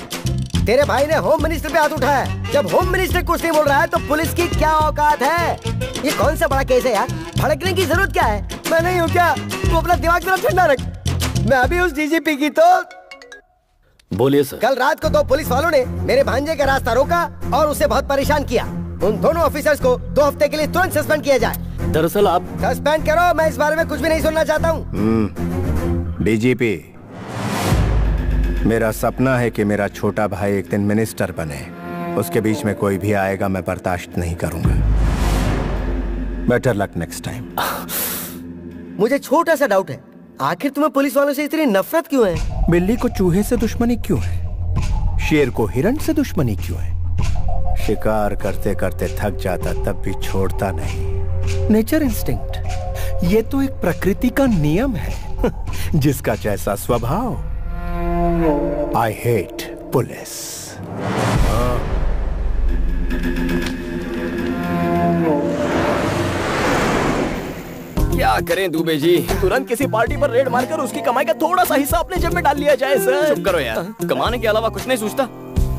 तेरे भाई ने होम मिनिस्टर पे हाथ उठाया है। जब होम मिनिस्टर कुछ नहीं बोल रहा है तो पुलिस की क्या औकात है? ये कौन सा बड़ा केस है यार? भड़कने की जरूरत क्या है? मैं नहीं हूँ क्या? तू अपना दिमाग जरा ठंडा रख। मैं अभी उस डीजीपी की तो बोलिए सर। कल रात को दो पुलिस वालों ने मेरे भांजे का रास्ता रोका और उसे बहुत परेशान किया। उन दोनों ऑफिसर्स को 2 हफ्ते के लिए तुरंत सस्पेंड किया जाए। दरअसल आप सस्पेंड करो, मैं इस बारे में कुछ भी नहीं सुनना चाहता हूँ। डीजीपी, मेरा सपना है कि मेरा छोटा भाई एक दिन मिनिस्टर बने। उसके बीच में कोई भी आएगा मैं बर्दाश्त नहीं करूंगा। Better luck next time. मुझे छोटा सा डाउट है, आखिर तुम्हें पुलिस वालों से इतनी नफरत क्यों है? बिल्ली को चूहे से दुश्मनी क्यों है? शेर को हिरण से दुश्मनी क्यों है? शिकार करते करते थक जाता तब भी छोड़ता नहीं। नेचर इंस्टिंक्ट, ये तो एक प्रकृति का नियम है। जिसका जैसा स्वभाव। I hate police. क्या करें दुबे जी? तुरंत किसी पार्टी पर रेड मारकर उसकी कमाई का थोड़ा सा हिस्सा अपने जेब में डाल लिया जाए सर। चुप करो यार, कमाने के अलावा कुछ नहीं सोचता।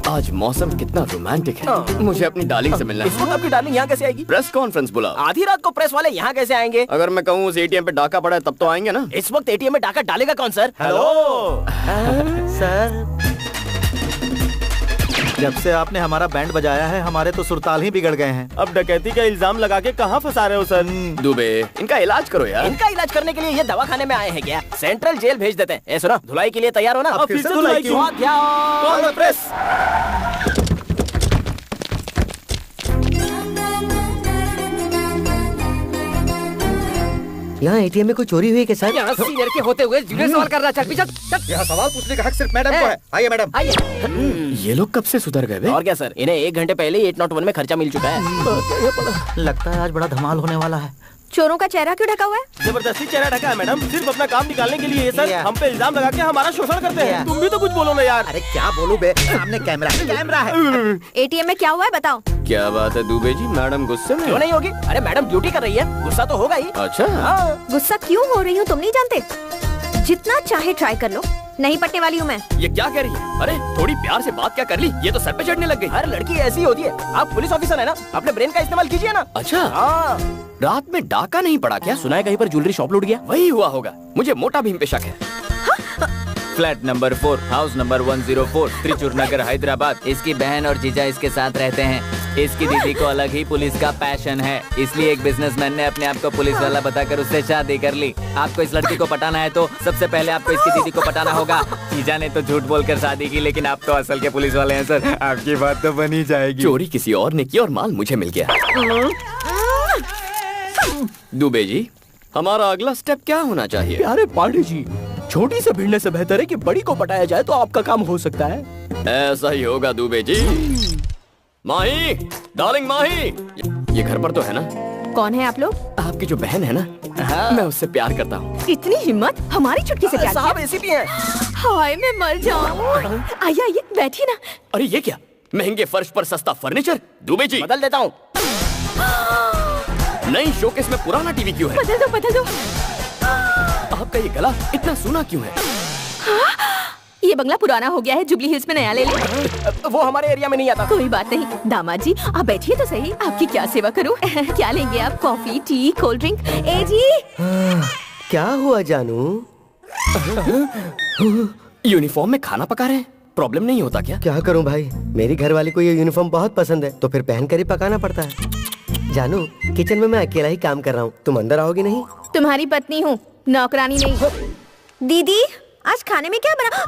आज मौसम कितना रोमांटिक है। मुझे अपनी डार्लिंग से मिलना है। इस वक्त आपकी डार्लिंग यहाँ कैसे आएगी? प्रेस कॉन्फ्रेंस बुला। आधी रात को प्रेस वाले यहाँ कैसे आएंगे? अगर मैं कहूँ उस एटीएम पे डाका पड़ा है तब तो आएंगे ना। इस वक्त एटीएम में डाका डालेगा कौन सर? हेलो सर, जब से आपने हमारा बैंड बजाया है हमारे तो सुरताल ही बिगड़ गए हैं। अब डकैती का इल्जाम लगा के कहाँ फंसा रहे हो सर? दुबे, इनका इलाज करो यार। इनका इलाज करने के लिए ये दवाखाने में आए हैं क्या? सेंट्रल जेल भेज देते हैं। ए सुनो, धुलाई के लिए तैयार हो ना? अब फिर से धुलाई क्यों? Call the press. यहाँ एटीएम में कोई चोरी हुई है क्या सर? यहाँ सीनियर के होते हुए जूनियर सवाल कर रहा है। चल पीछे चल। यहाँ सवाल पूछने का हक सिर्फ मैडम को है। आइए मैडम। आइए। ये लोग कब से सुधर गए? और क्या सर, इन्हें 1 घंटे पहले ही 801 में खर्चा मिल चुका है। लगता है आज बड़ा धमाल होने वाला है। चोरों का चेहरा क्यों ढका हुआ है? जबरदस्ती चेहरा ढका है मैडम, सिर्फ अपना काम निकालने के लिए। सर हम पे इल्जाम लगा के हमारा शोषण करते हैं। तुम भी तो कुछ बोलो ना यार। अरे क्या बोलूं बे, सामने कैमरा है। एटीएम में क्या हुआ है बताओ। क्या बात है दुबे जी, मैडम गुस्से में? क्यों नहीं होगी? अरे मैडम ड्यूटी कर रही है, गुस्सा तो होगा ही। अच्छा, गुस्सा क्यों हो रही हूँ तुम नहीं जानते? जितना चाहे ट्राई कर लो, नहीं पटने वाली हूँ मैं। ये क्या कह रही है? अरे थोड़ी प्यार से बात क्या कर ली, ये तो सर पे चढ़ने लग गई। हर लड़की ऐसी होती है। आप पुलिस ऑफिसर है ना, अपने ब्रेन का इस्तेमाल कीजिए ना। अच्छा, रात में डाका नहीं पड़ा क्या? सुना है कहीं पर ज्वेलरी शॉप लूट गया। वही हुआ होगा, मुझे मोटा भीम पे शक है। Flat number 4, house number 104, Trichur Nagar, Hyderabad. इसकी बहन और जीजा इसके साथ रहते हैं। इसकी दीदी को अलग ही पुलिस का पैशन है, इसलिए एक बिजनेसमैन ने अपने आप को पुलिस वाला बताकर उससे शादी कर ली। आपको इस लड़की को पटाना है तो सबसे पहले आपको इसकी दीदी को पटाना होगा। जीजा ने तो झूठ बोलकर शादी की, लेकिन आप तो असल के पुलिस वाले हैं सर, आपकी बात तो बनी जाएगी। चोरी किसी और ने की और माल मुझे मिल गया। दुबे जी, हमारा अगला स्टेप क्या होना चाहिए? प्यारे पांडे जी, छोटी से भिड़ने से बेहतर है कि बड़ी को पटाया जाए तो आपका काम हो सकता है। ऐसा ही होगा दुबे जी। माही, डार्लिंग माही, ये घर पर तो है ना? कौन है आप लोग? आपकी जो बहन है ना, मैं उससे प्यार करता हूँ। इतनी हिम्मत, हमारी चुटकी से प्यार? साहब एसीपी हैं। हाय मैं मर जाऊँ। आइए आइए बैठिए ना। अरे ये क्या, महंगे फर्श पर सस्ता फर्नीचर? दुबे जी बदल देता हूँ। नई शोकेस में पुराना टीवी क्यों है? बदल दो बदल दो। आपका ये गला इतना सूना क्यों है? ये बंगला पुराना हो गया है, जुबली हिल्स में नया ले ले। वो हमारे एरिया में नहीं आता। कोई बात नहीं दामाद जी, आप बैठिए तो सही, आपकी क्या सेवा करूं? क्या लेंगे आप? Coffee, tea, cold drink? ए जी क्या हुआ जानू? यूनिफॉर्म में खाना पका रहे हैं, प्रॉब्लम नहीं होता क्या? क्या करूं भाई, मेरी घरवाली को ये यूनिफॉर्म बहुत पसंद है तो फिर पहन कर ही पकाना पड़ता है। जानू, किचन में मैं अकेला ही काम कर रहा हूँ, तुम अंदर आओगी नहीं? तुम्हारी पत्नी हूँ, नौकरानी नहीं। दीदी आज खाने में क्या बना?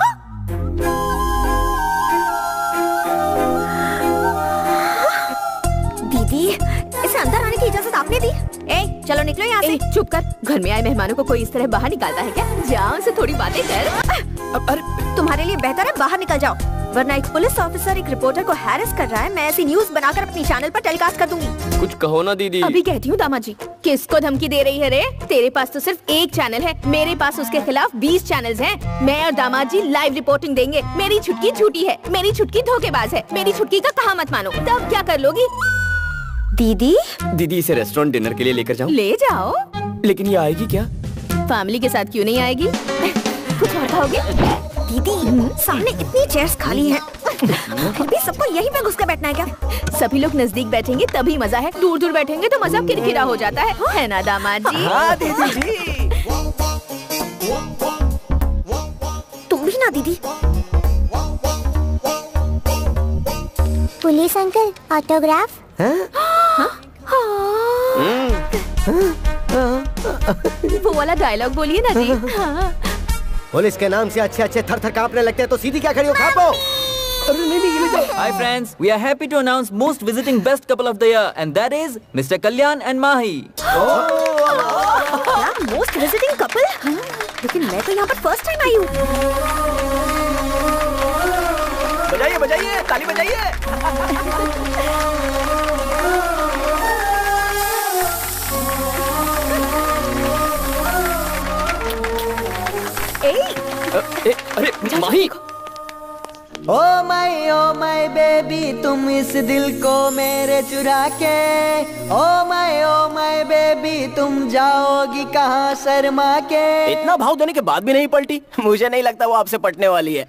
दीदी इसे अंदर आने की इजाजत आपने दी? ए चलो निकलो यहाँ से। चुप कर, घर में आए मेहमानों को कोई इस तरह बाहर निकालता है क्या? जाओ से थोड़ी बातें कर। अरे तुम्हारे लिए बेहतर है बाहर निकल जाओ, वरना एक पुलिस ऑफिसर एक रिपोर्टर को हैरेस कर रहा है। मैं ऐसी न्यूज बनाकर अपनी चैनल पर टेलीकास्ट कर दूंगी। कुछ कहो ना दीदी। अभी कहती हूँ दामाद जी। किसको धमकी दे रही है रे? तेरे पास तो सिर्फ एक चैनल है, मेरे पास उसके खिलाफ 20 चैनल्स हैं। मैं और दामाद जी लाइव रिपोर्टिंग देंगे। मेरी छुटकी झूठी है, मेरी छुटकी धोखेबाज है, मेरी छुटकी का कहा मत मानो। तब क्या कर लोगी? दीदी दीदी इसे रेस्टोरेंट डिनर के लिए लेकर जाऊं? ले जाओ। लेकिन ये आएगी क्या? फैमिली के साथ क्यों नहीं आएगी? कुछ और खाओगे? दीदी सामने इतनी चेयर्स खाली हैं, फिर भी सबको यहीं पे घुस कर बैठना है क्या? सभी लोग नजदीक बैठेंगे तभी मजा है, दूर दूर बैठेंगे तो मजा किरकिरा हो जाता है ना दामाद जी? हाँ दीदी जी। तुम भी ना दीदी। Police uncle autograph? वो वाला डायलॉग बोलिए ना जी। पुलिस के नाम से अच्छे अच्छे थर थर कांपने लगते हैं तो सीधी क्या खड़ी हो खापो? Hi friends, we are happy to announce most visiting best couple of the year and that is Mr. Kalyan and Mahi. क्या मोस्ट विजिटिंग कपल? लेकिन मैं तो यहाँ पर फर्स्ट टाइम आई हूँ। बजाइए बजाइए, ताली बजाइए। अरे माही। ओ माय बेबी, तुम इस दिल को मेरे चुरा के। ओ माय बेबी, तुम जाओगी कहाँ शर्मा के। इतना भाव देने के बाद भी नहीं पलटी? मुझे नहीं लगता वो आपसे पटने वाली है।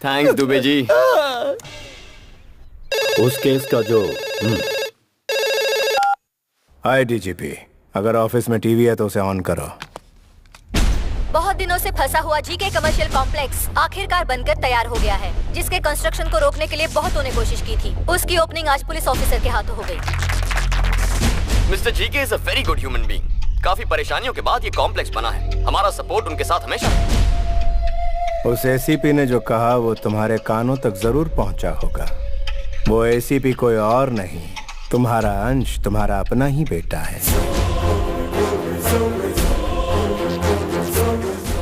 थैंक्स दुबे जी। उस केस का जो हाय डीजीपी, अगर ऑफिस में टीवी है तो उसे ऑन करो। बहुत दिनों से फंसा हुआ जीके कमर्शियल कॉम्प्लेक्स आखिरकार बनकर तैयार हो गया है, जिसके कंस्ट्रक्शन को रोकने के लिए बहुतों ने कोशिश की थी। उसकी ओपनिंग आज पुलिस ऑफिसर के हाथों हो गई। Mister GK is a very good human being. काफी परेशानियों के बाद ये कॉम्प्लेक्स बना है। हमारा सपोर्ट उनके साथ हमेशा। उस एसीपी ने जो कहा वो तुम्हारे कानों तक जरूर पहुंचा होगा। वो एसीपी कोई और नहीं, तुम्हारा अंश, तुम्हारा अपना ही बेटा है।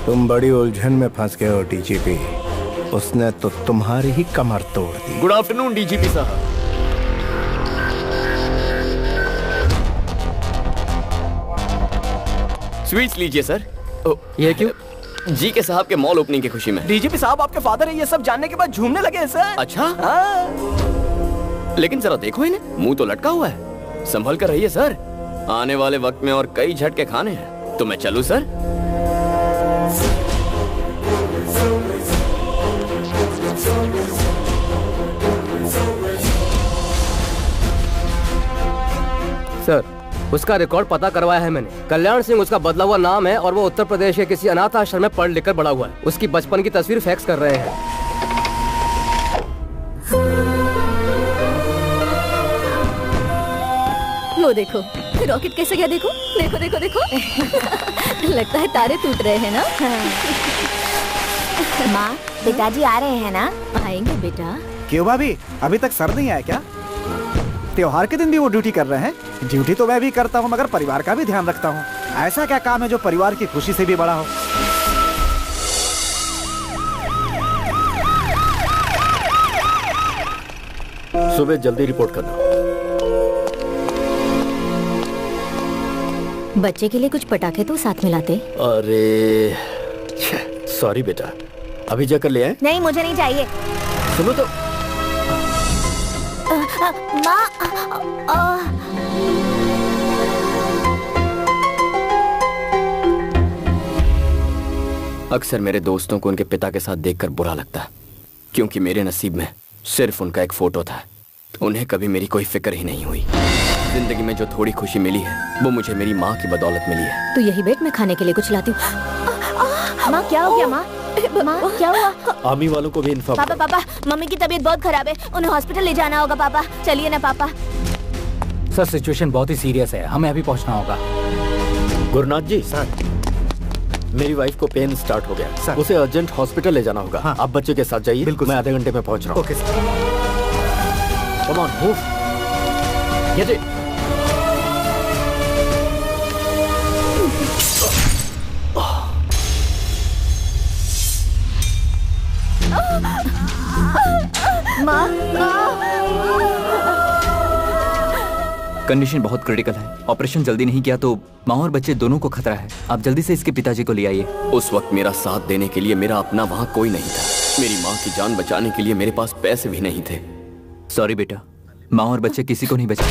तुम बड़ी उलझन में फंस गए हो डीजीपी। उसने तो तुम्हारी ही कमर तोड़ दी। गुड आफ्टरनून डीजीपी साहब। स्वीट्स लीजिए सर। ये क्यों? जी के साहब के मॉल ओपनिंग की खुशी में। डीजीपी साहब आपके फादर है, ये सब जानने के बाद झूमने लगे हैं सर। अच्छा लेकिन जरा देखो इन्हें, मुंह तो लटका हुआ है। संभल कर रहिए सर, आने वाले वक्त में और कई झटके खाने हैं। तो मैं चलूं सर? सर उसका रिकॉर्ड पता करवाया है मैंने। कल्याण सिंह उसका बदला हुआ नाम है और वो उत्तर प्रदेश के किसी अनाथ आश्रम में पढ़ लिख कर बड़ा हुआ है। उसकी बचपन की तस्वीर फैक्स कर रहे हैं। वो देखो रॉकेट कैसे गया, देखो देखो देखो देखो। लगता है तारे टूट रहे हैं ना। माँ पिताजी आ रहे हैं ना? आएंगे बेटा। क्यों भाभी, अभी तक सर नहीं आया क्या? त्योहार के दिन भी वो ड्यूटी कर रहे हैं? ड्यूटी तो मैं भी करता हूँ, मगर परिवार का भी ध्यान रखता हूँ। ऐसा क्या काम है जो परिवार की खुशी से भी बड़ा हो? सुबह जल्दी रिपोर्ट करना। बच्चे के लिए कुछ पटाखे तो साथ में लाते। अरे सॉरी बेटा, अभी जाकर ले आए। नहीं मुझे नहीं चाहिए। सुनो तो। माँ अक्सर मेरे दोस्तों को उनके पिता के साथ देखकर बुरा लगता है, क्योंकि मेरे नसीब में सिर्फ उनका एक फोटो था। उन्हें कभी मेरी कोई फिक्र ही नहीं हुई। जिंदगी में जो थोड़ी खुशी मिली है वो मुझे मेरी माँ की बदौलत मिली है। तो यही बैठ मैं खाने के लिए कुछ लाती हूँ। माँ क्या हो गया? माँ माँ क्या हुआ? आर्मी वालों को भी इन्फॉर्म। पापा पापा मम्मी की तबीयत बहुत खराब है, उन्हें हॉस्पिटल ले जाना होगा। पापा चलिए ना पापा। सर सिचुएशन बहुत ही सीरियस है, हमें अभी पहुंचना होगा। गुरुनाथ जी सर, मेरी वाइफ को पेन स्टार्ट हो गया सर। उसे अर्जेंट हॉस्पिटल ले जाना होगा। हाँ। आप बच्चे के साथ जाइए। बिल्कुल, मैं आधे घंटे में पहुंच रहा हूँ। Okay sir. Come on move. Get it. Condition बहुत क्रिटिकल है। ऑपरेशन जल्दी नहीं किया तो माँ और बच्चे दोनों को खतरा है। आप जल्दी से इसके पिताजी को ले आइए। उस वक्त मेरा साथ देने के लिए मेरा अपना वहाँ कोई नहीं था। मेरी माँ की जान बचाने के लिए मेरे पास पैसे भी नहीं थे। सॉरी बेटा, माँ और बच्चे किसी को नहीं बचा।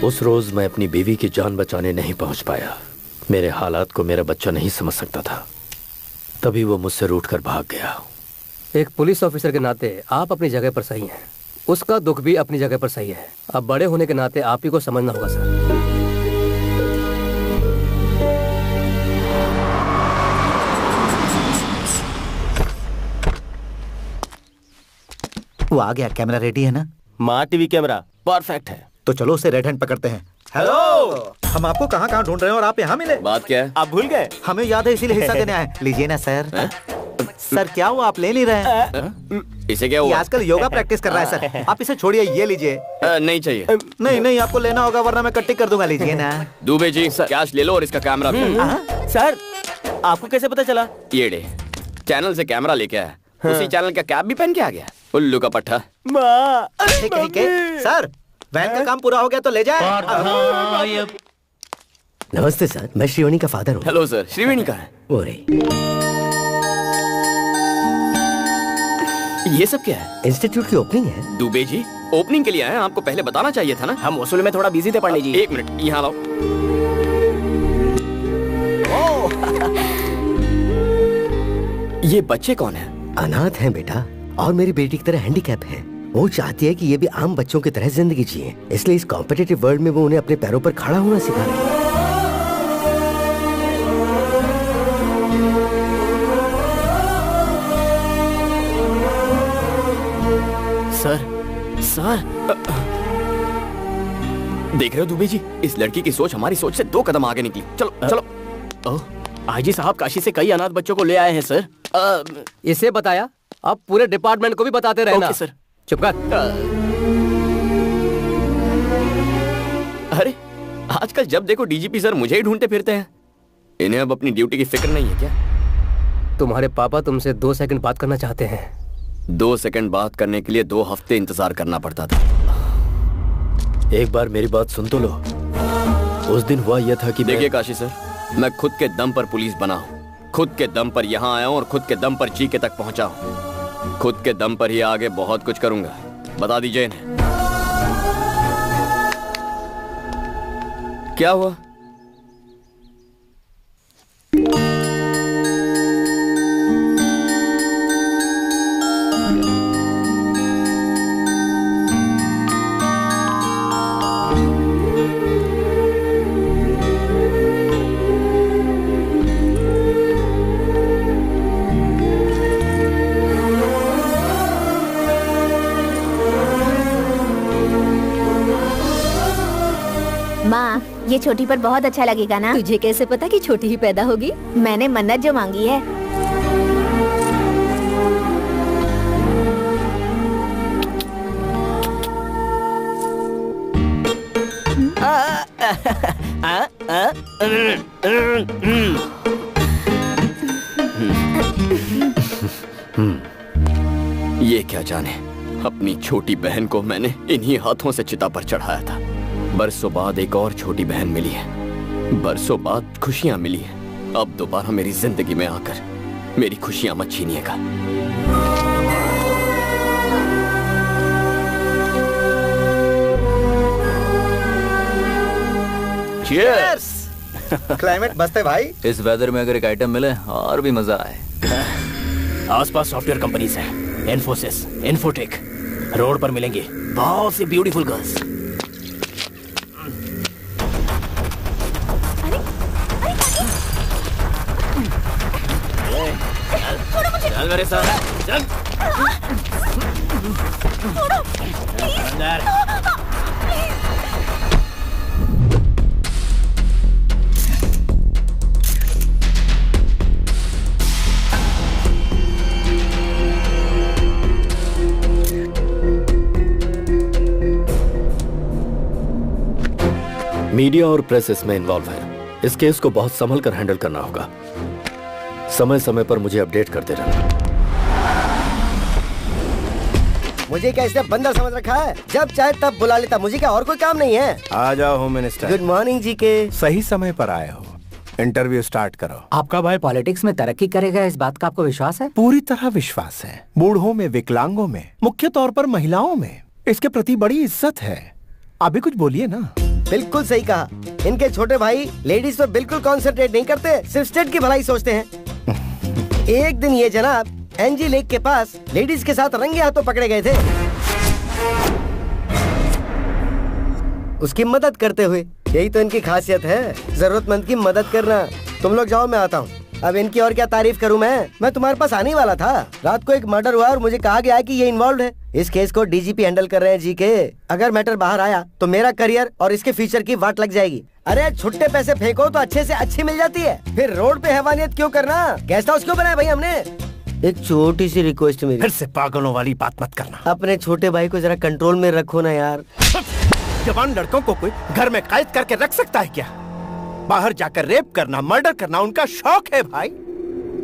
उस रोज मैं अपनी बीवी की जान बचाने नहीं पहुंच पाया। मेरे हालात को मेरा बच्चा नहीं समझ सकता था, तभी वो मुझसे रूठकर भाग गया। एक पुलिस ऑफिसर के नाते आप अपनी जगह पर सही हैं। उसका दुख भी अपनी जगह पर सही है। अब बड़े होने के नाते आप ही को समझना होगा सर। वो आ गया। कैमरा रेडी है ना? माँ टीवी कैमरा परफेक्ट है। तो चलो उसे रेड हैंड पकड़ते हैं। हेलो, हम आपको कहाँ कहाँ ढूंढ रहे हैं और आप यहाँ मिले। बात क्या है? आप भूल गए? हमें याद है, इसीलिए हिस्सा देने आए। लीजिए ना सर। सर क्या हुआ, आप ले नहीं रहे हैं? इसे क्या हुआ? आजकल योगा प्रैक्टिस कर रहा है सर। आप इसे छोड़िए, ये लीजिए। नहीं चाहिए। नहीं नहीं, आपको लेना होगा वरना मैं कट्टी कर दूंगा। लीजिए ना। दुबे जी कैश ले लो और इसका कैमरा भी। सर आपको कैसे पता चला? ये डे चैनल से कैमरा लेके आया। उसी चैनल का कैप भी पहन के आ गया। उल्लू का पट्टा। ठीक है सर, वैन का काम पूरा हो गया तो ले जाए। नमस्ते सर, मैं श्रीवाणी का फादर हूँ। हेलो सर, श्रीवाणी का है वो रही। ये सब क्या है? इंस्टीट्यूट की ओपनिंग है। दुबे जी ओपनिंग के लिए आए हैं, आपको पहले बताना चाहिए था ना। हम वसूल में थोड़ा बिजी थे पंडित जी। एक मिनट यहाँ लाओ। ये बच्चे कौन है? अनाथ हैं बेटा, और मेरी बेटी की तरह हैंडीकैप है। वो चाहती है कि ये भी आम बच्चों की तरह जिंदगी जिए, इसलिए इस कॉम्पिटिटिव वर्ल्ड में वो उन्हें अपने पैरों पर खड़ा होना सिखा रही है। सर देख रहे हो दुबे जी, इस लड़की की सोच हमारी सोच से 2 कदम आगे निकली। चलो चलो। आईजी साहब काशी से कई अनाथ बच्चों को ले आए हैं सर। इसे बताया, अब पूरे डिपार्टमेंट को भी बताते रहना। Okay sir. चुप कर। अरे आजकल जब देखो डीजीपी सर मुझे ही ढूंढते फिरते हैं। इन्हें अब अपनी ड्यूटी की फिक्र नहीं है क्या? तुम्हारे पापा तुमसे 2 सेकंड बात करना चाहते हैं। 2 सेकंड बात करने के लिए 2 हफ्ते इंतजार करना पड़ता था। एक बार मेरी बात सुन तो लो। उस दिन हुआ यह था कि देखिए काशी सर, मैं खुद के दम पर पुलिस बना हूँ, खुद के दम पर यहाँ आया हूँ और खुद के दम पर जीके तक पहुँचा हूँ। खुद के दम पर ही आगे बहुत कुछ करूंगा। बता दीजिए इन्हें। क्या हुआ? माँ, ये छोटी पर बहुत अच्छा लगेगा ना? तुझे कैसे पता कि छोटी ही पैदा होगी? मैंने मन्नत जो मांगी है। ये क्या जाने, अपनी छोटी बहन को मैंने इन्हीं हाथों से चिता पर चढ़ाया था। बरसों बाद एक और छोटी बहन मिली है, बरसों बाद खुशियां मिली है। अब दोबारा मेरी जिंदगी में आकर मेरी खुशियां मत छीनिएगा। चीयर्स। क्लाइमेट मस्त है भाई। इस वेदर में अगर एक आइटम मिले और भी मजा आए। आसपास सॉफ्टवेयर कंपनीज हैं, इन्फोसिस, इन्फोटेक। रोड पर मिलेंगे बहुत सी ब्यूटीफुल गर्ल्स। चल मेरे साथ, चल। मीडिया और प्रेस इसमें इन्वॉल्व है। इस केस को बहुत संभल कर हैंडल करना होगा। समय समय पर मुझे अपडेट करते रहना। मुझे क्या इसने बंदर समझ रखा है? जब चाहे तब बुला लेता। मुझे क्या और कोई काम नहीं है? आ जाओ होम मिनिस्टर। गुड मॉर्निंग जी के। सही समय पर आए हो। इंटरव्यू स्टार्ट करो। आपका भाई पॉलिटिक्स में तरक्की करेगा, इस बात का आपको विश्वास है? पूरी तरह विश्वास है। बूढ़ों में, विकलांगों में, मुख्य तौर पर महिलाओं में इसके प्रति बड़ी इज्जत है। अभी कुछ बोलिए ना। बिल्कुल सही कहा। इनके छोटे भाई लेडीज पर बिल्कुल कॉन्सेंट्रेट नहीं करते, सिर्फ स्टेट की भलाई सोचते हैं। एक दिन ये जनाब एनजी लेक के पास लेडीज के साथ रंगे हाथों पकड़े गए थे, उसकी मदद करते हुए। यही तो इनकी खासियत है, जरूरतमंद की मदद करना। तुम लोग जाओ, मैं आता हूँ। अब इनकी और क्या तारीफ करूं मैं तुम्हारे पास आने वाला था। रात को एक मर्डर हुआ और मुझे कहा गया कि ये इन्वॉल्व है। इस केस को डीजीपी हैंडल कर रहे हैं जी के। अगर मैटर बाहर आया तो मेरा करियर और इसके फ्यूचर की वाट लग जाएगी। अरे छुट्टे पैसे फेंको तो अच्छे से अच्छी मिल जाती है, फिर रोड पे हैवानियत क्यों करना? गेस्ट हाउस क्यों बनाया भाई हमने? एक छोटी सी रिक्वेस्ट मेरी, फिर से पागलों वाली बात मत करना। अपने छोटे भाई को जरा कंट्रोल में रखो ना यार। जवान लड़कों को कोई घर में कैद करके रख सकता है क्या? बाहर जाकर रेप करना, मर्डर करना उनका शौक है भाई।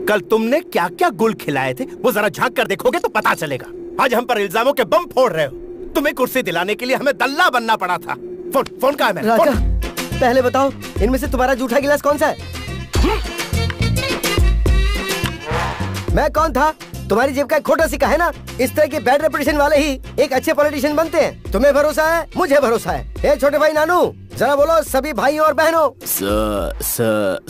कल तुमने क्या क्या गुल खिलाए थे वो जरा झांक कर देखोगे तो पता चलेगा। आज हम पर इल्जामों के बम फोड़ रहे हो। तुम्हें कुर्सी दिलाने के लिए हमें दल्ला बनना पड़ा था। फोन कहाँ है मेरा? पहले बताओ इनमें से तुम्हारा जूठा गिलास कौन सा है? मैं कौन था? तुम्हारी जेब का एक खोटा सिक्का है ना। इस तरह के बैड रेपुटेशन वाले ही एक अच्छे पॉलिटिशियन बनते हैं। तुम्हें भरोसा है, मुझे भरोसा है। ए छोटे भाई नानू, जरा बोलो सभी भाइयों और बहनों।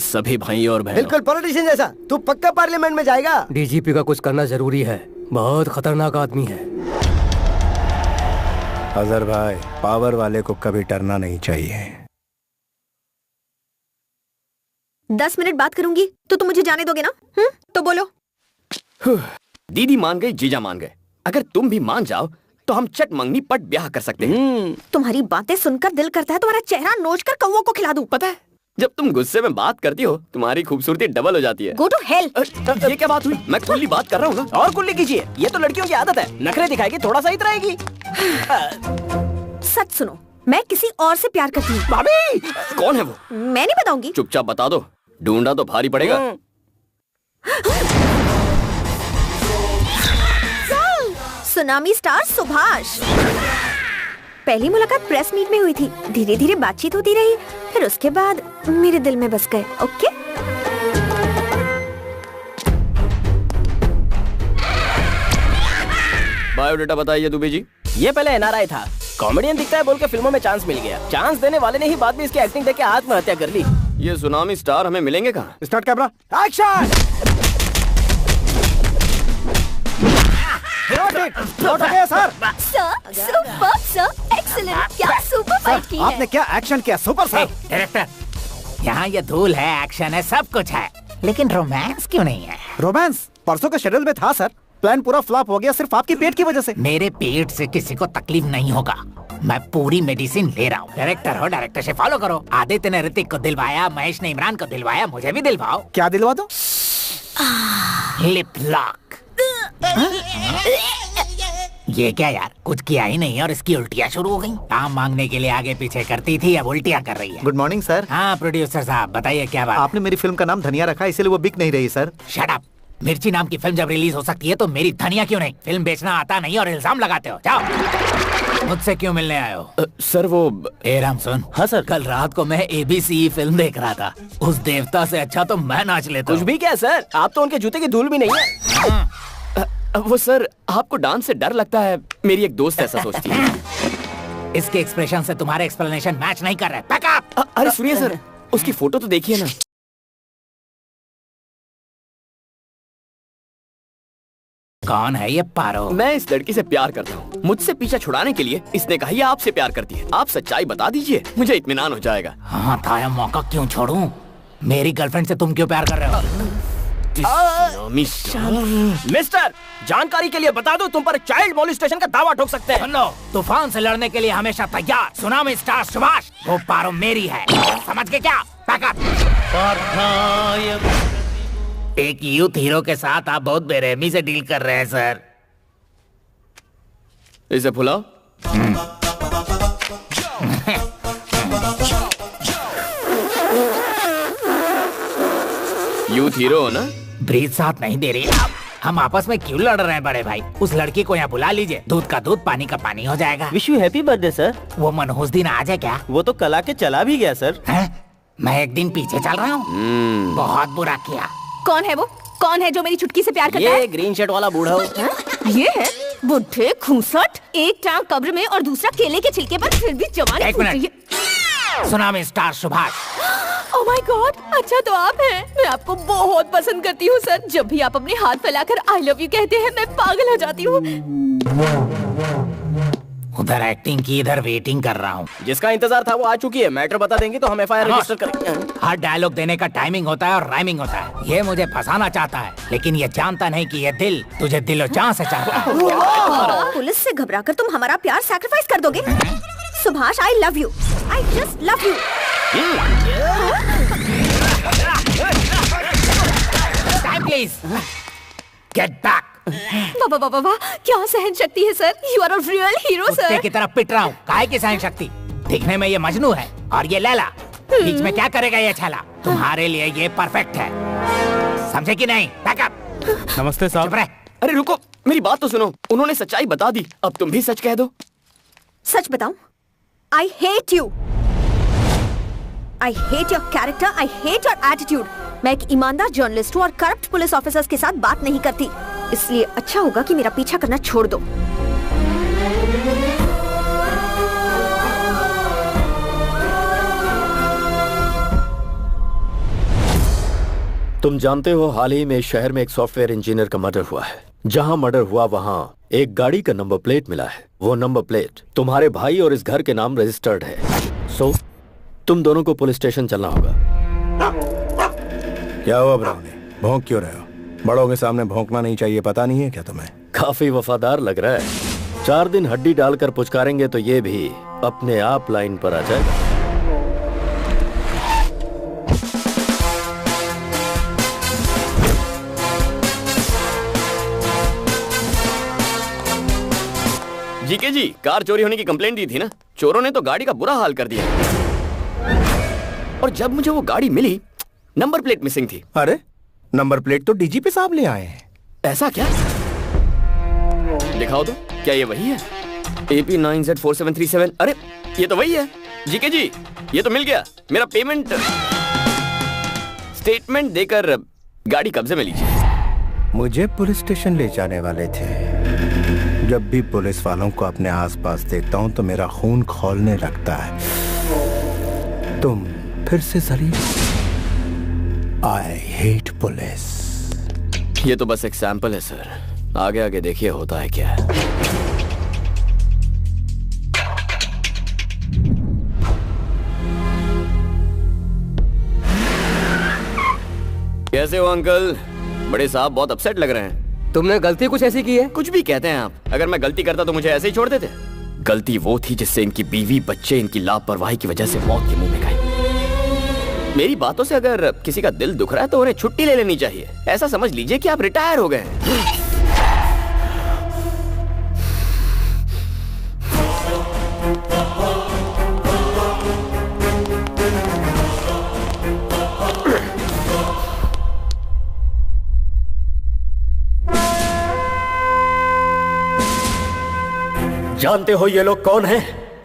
सभी भाइयों और बहनों। बिल्कुल पॉलिटिशियन जैसा। तू पक्का पार्लियामेंट में जाएगा। डीजीपी का कुछ करना जरूरी है, बहुत खतरनाक आदमी है। अजहर भाई, पावर वाले को कभी डरना नहीं चाहिए। 10 मिनट बात करूंगी तो तुम मुझे जाने दोगे ना? तो बोलो। दीदी मान गई, जीजा मान गए। अगर तुम भी मान जाओ तो हम चट मंगनी पट ब्याह कर सकते हैं। तुम्हारी बातें सुनकर दिल करता है तुम्हारा चेहरा नोच कर कौवों को खिला दूं। पता है, जब तुम गुस्से में बात करती हो तुम्हारी खूबसूरती डबल हो जाती है। Go to hell. ये क्या बात हुई? मैं खुली बात कर रहा हूँ ना। और कुल्ली कीजिए, ये तो लड़कियों की आदत है। नखरे दिखाएगी, थोड़ा सा इतराएगी। सच सुनो, मैं किसी और से प्यार करती हूँ। भाभी, कौन है वो? मैं नहीं बताऊंगी। चुपचाप बता दो, ढूंढा तो भारी पड़ेगा। Tsunami star Subhash. पहली मुलाकात प्रेस मीट में हुई थी। धीरे धीरे बातचीत होती रही, फिर उसके बाद मेरे दिल में बस गए। ओके। बायोडेटा बताइए दुबे जी। ये पहले एनआरआई था, कॉमेडियन दिखता है बोल के फिल्मों में चांस मिल गया। चांस देने वाले ने ही बाद में इसकी एक्टिंग देख के आत्महत्या कर ली। ये सुनामी स्टार हमें मिलेंगे कहाँ? Start camera, action. Sir, super sir, excellent. क्या सुपर फाइट की है। आपने क्या एक्शन किया सुपर सर। डायरेक्टर, यहाँ ये धूल है, एक्शन है, सब कुछ है, लेकिन रोमांस क्यों नहीं है? रोमांस परसों के शेड्यूल में था सर। प्लान पूरा फ्लॉप हो गया सिर्फ आपकी पेट की वजह से। मेरे पेट से किसी को तकलीफ नहीं होगा, मैं पूरी मेडिसिन ले रहा हूँ। डायरेक्टर हो, डायरेक्टर से फॉलो करो। आदित्य ने ऋतिक को दिलवाया, महेश ने इमरान को दिलवाया, मुझे भी दिलवाओ। क्या दिलवा दो? Lip lock. ये क्या यार, कुछ किया ही नहीं और इसकी उल्टियाँ शुरू हो गई। काम मांगने के लिए आगे पीछे करती थी, अब उल्टियाँ कर रही है। Good morning sir. हाँ प्रोड्यूसर साहब बताइए क्या बात। आपने मेरी फिल्म का नाम धनिया रखा, इसलिए वो बिक नहीं रही सर। Shut up. मिर्ची नाम की फिल्म जब रिलीज हो सकती है तो मेरी धनिया क्यों नहीं? फिल्म बेचना आता नहीं और इल्जाम लगाते हो। जाओ। मुझसे क्यों मिलने आए हो? सर वो राम सुन। हाँ सर। कल रात को मैं ABC फिल्म देख रहा था। उस देवता से अच्छा तो मैं नाच लेता। कुछ भी क्या सर, आप तो उनके जूते की धूल भी नहीं है। वो सर, आपको डांस से डर लगता है, मेरी एक दोस्त ऐसा सोचती है। इसके एक्सप्रेशन से तुम्हारे एक्सप्लेनेशन मैच नहीं कर रहे। Pack up. अरे सुनिए सर, उसकी फोटो तो देखिए ना। कौन है ये पारो? मैं इस लड़की से प्यार करता हूँ। मुझसे पीछा छुड़ाने के लिए इसने कहा ये आपसे प्यार करती है। आप सच्चाई बता दीजिए, मुझे इत्मीनान हो जाएगा। हाँ था, मौका क्यों छोड़ूं? मेरी गर्लफ्रेंड से तुम क्यों प्यार कर रहे हो? मिस्टर, जानकारी के लिए बता दो, तुम पर चाइल्ड मॉलेस्टेशन का दावा ठोक सकते हैं। सुन लो, तूफान से लड़ने के लिए हमेशा तैयार सुनामी स्टार सुभाष। वो पारो मेरी है, समझ के क्या? एक यूथ हीरो के साथ आप बहुत बेरहमी से डील कर रहे हैं सर। इसे फुलाओ। यूथ हीरो हो ना? ब्रीथ साथ नहीं दे रही। हम आपस में क्यों लड़ रहे हैं बड़े भाई? उस लड़की को यहाँ बुला लीजिए, दूध का दूध पानी का पानी हो जाएगा। Wish you happy birthday sir. वो मनहूस दिन आ जाए क्या? वो तो कल आके चला भी गया सर। मैं एक दिन पीछे चल रहा हूँ। बहुत बुरा किया। कौन है वो? कौन है जो मेरी चुटकी से प्यार करता है? ये ग्रीन शर्ट वाला बूढ़ा हो। ये है बुढ़े खूंसट, एक टांग कब्र में और दूसरा केले के छिलके पर, फिर भी जवानी। एक minute. Tsunami star Subhash. Oh my God, अच्छा तो आप हैं। मैं आपको बहुत पसंद करती हूँ सर। जब भी आप अपने हाथ फैलाकर आई लव यू कहते हैं मैं पागल हो जाती हूँ। उधर एक्टिंग की, इधर वेटिंग कर रहा हूँ। जिसका इंतजार था वो आ चुकी है। मैटर बता देंगे तो हम FIR रजिस्टर करेंगे। हर डायलॉग देने का टाइमिंग होता है और राइमिंग होता है। ये मुझे फंसाना चाहता है, लेकिन ये जानता नहीं कि ये दिल तुझे दिलो जान से चाहता है। पुलिस से घबराकर तुम हमारा प्यार सैक्रिफाइस कर दोगे? Subhash, I love you, I just love you. Time please, get back. वाह वाह वाह, क्या सहन शक्ति है sir. You are a real hero sir. की तरफ पिट रहा हूँ, काहे की सहन शक्ति? दिखने में ये मजनू है और ये लैला, बीच में क्या करेगा ये छाला? तुम्हारे लिए ये परफेक्ट है, समझे कि नहीं? बैकअप। नमस्ते साहब। अरे रुको, मेरी बात तो सुनो। उन्होंने सच्चाई बता दी, अब तुम भी सच कह दो। सच बताऊं? I hate you. I hate your character, I hate your attitude. मैं एक ईमानदार जर्नलिस्ट हूँ और करप्ट पुलिस ऑफिसर्स के साथ बात नहीं करती, इसलिए अच्छा होगा कि मेरा पीछा करना छोड़ दो। तुम जानते हो हाल ही में इस शहर में एक सॉफ्टवेयर इंजीनियर का मर्डर हुआ है। जहां मर्डर हुआ वहां एक गाड़ी का नंबर प्लेट मिला है। वो नंबर प्लेट तुम्हारे भाई और इस घर के नाम रजिस्टर्ड है। सो तुम दोनों को पुलिस स्टेशन चलना होगा। क्या हुआ ब्राउनी, भौंक क्यों रहे हो? बड़ों के सामने भौंकना नहीं चाहिए, पता नहीं है क्या तुम्हें? काफी वफादार लग रहा है। 4 दिन हड्डी डालकर पुचकारेंगे तो ये भी अपने आप लाइन पर आ जाएगा। जीके जी, कार चोरी होने की कंप्लेंट दी थी ना, चोरों ने तो गाड़ी का बुरा हाल कर दिया और जब मुझे वो गाड़ी मिली नंबर प्लेट मिसिंग थी। अरे नंबर प्लेट तो डीजीपी साहब ले आए हैं। ऐसा क्या? दिखाओ तो, क्या ये वही है? AP9Z4737। अरे ये तो वही है। जीके जी, ये तो मिल गया। मेरा पेमेंट स्टेटमेंट देकर गाड़ी कब्जे में लीजिए। मुझे पुलिस स्टेशन ले जाने वाले थे। जब भी पुलिस वालों को अपने आसपास देखता हूं तो मेरा खून खौलने लगता है। तुम फिर से जलील। I hate police. ये तो बस एक सैंपल है सर, आगे आगे देखिए होता है क्या। कैसे हो अंकल? बड़े साहब बहुत अपसेट लग रहे हैं। तुमने गलती कुछ ऐसी की है? कुछ भी कहते हैं आप। अगर मैं गलती करता तो मुझे ऐसे ही छोड़ देते? गलती वो थी जिससे इनकी बीवी बच्चे इनकी लापरवाही की वजह से मौत के मुंह में गए। मेरी बातों से अगर किसी का दिल दुख रहा है तो उन्हें छुट्टी ले लेनी चाहिए। ऐसा समझ लीजिए कि आप रिटायर हो गए हैं। जानते हो ये लोग कौन हैं?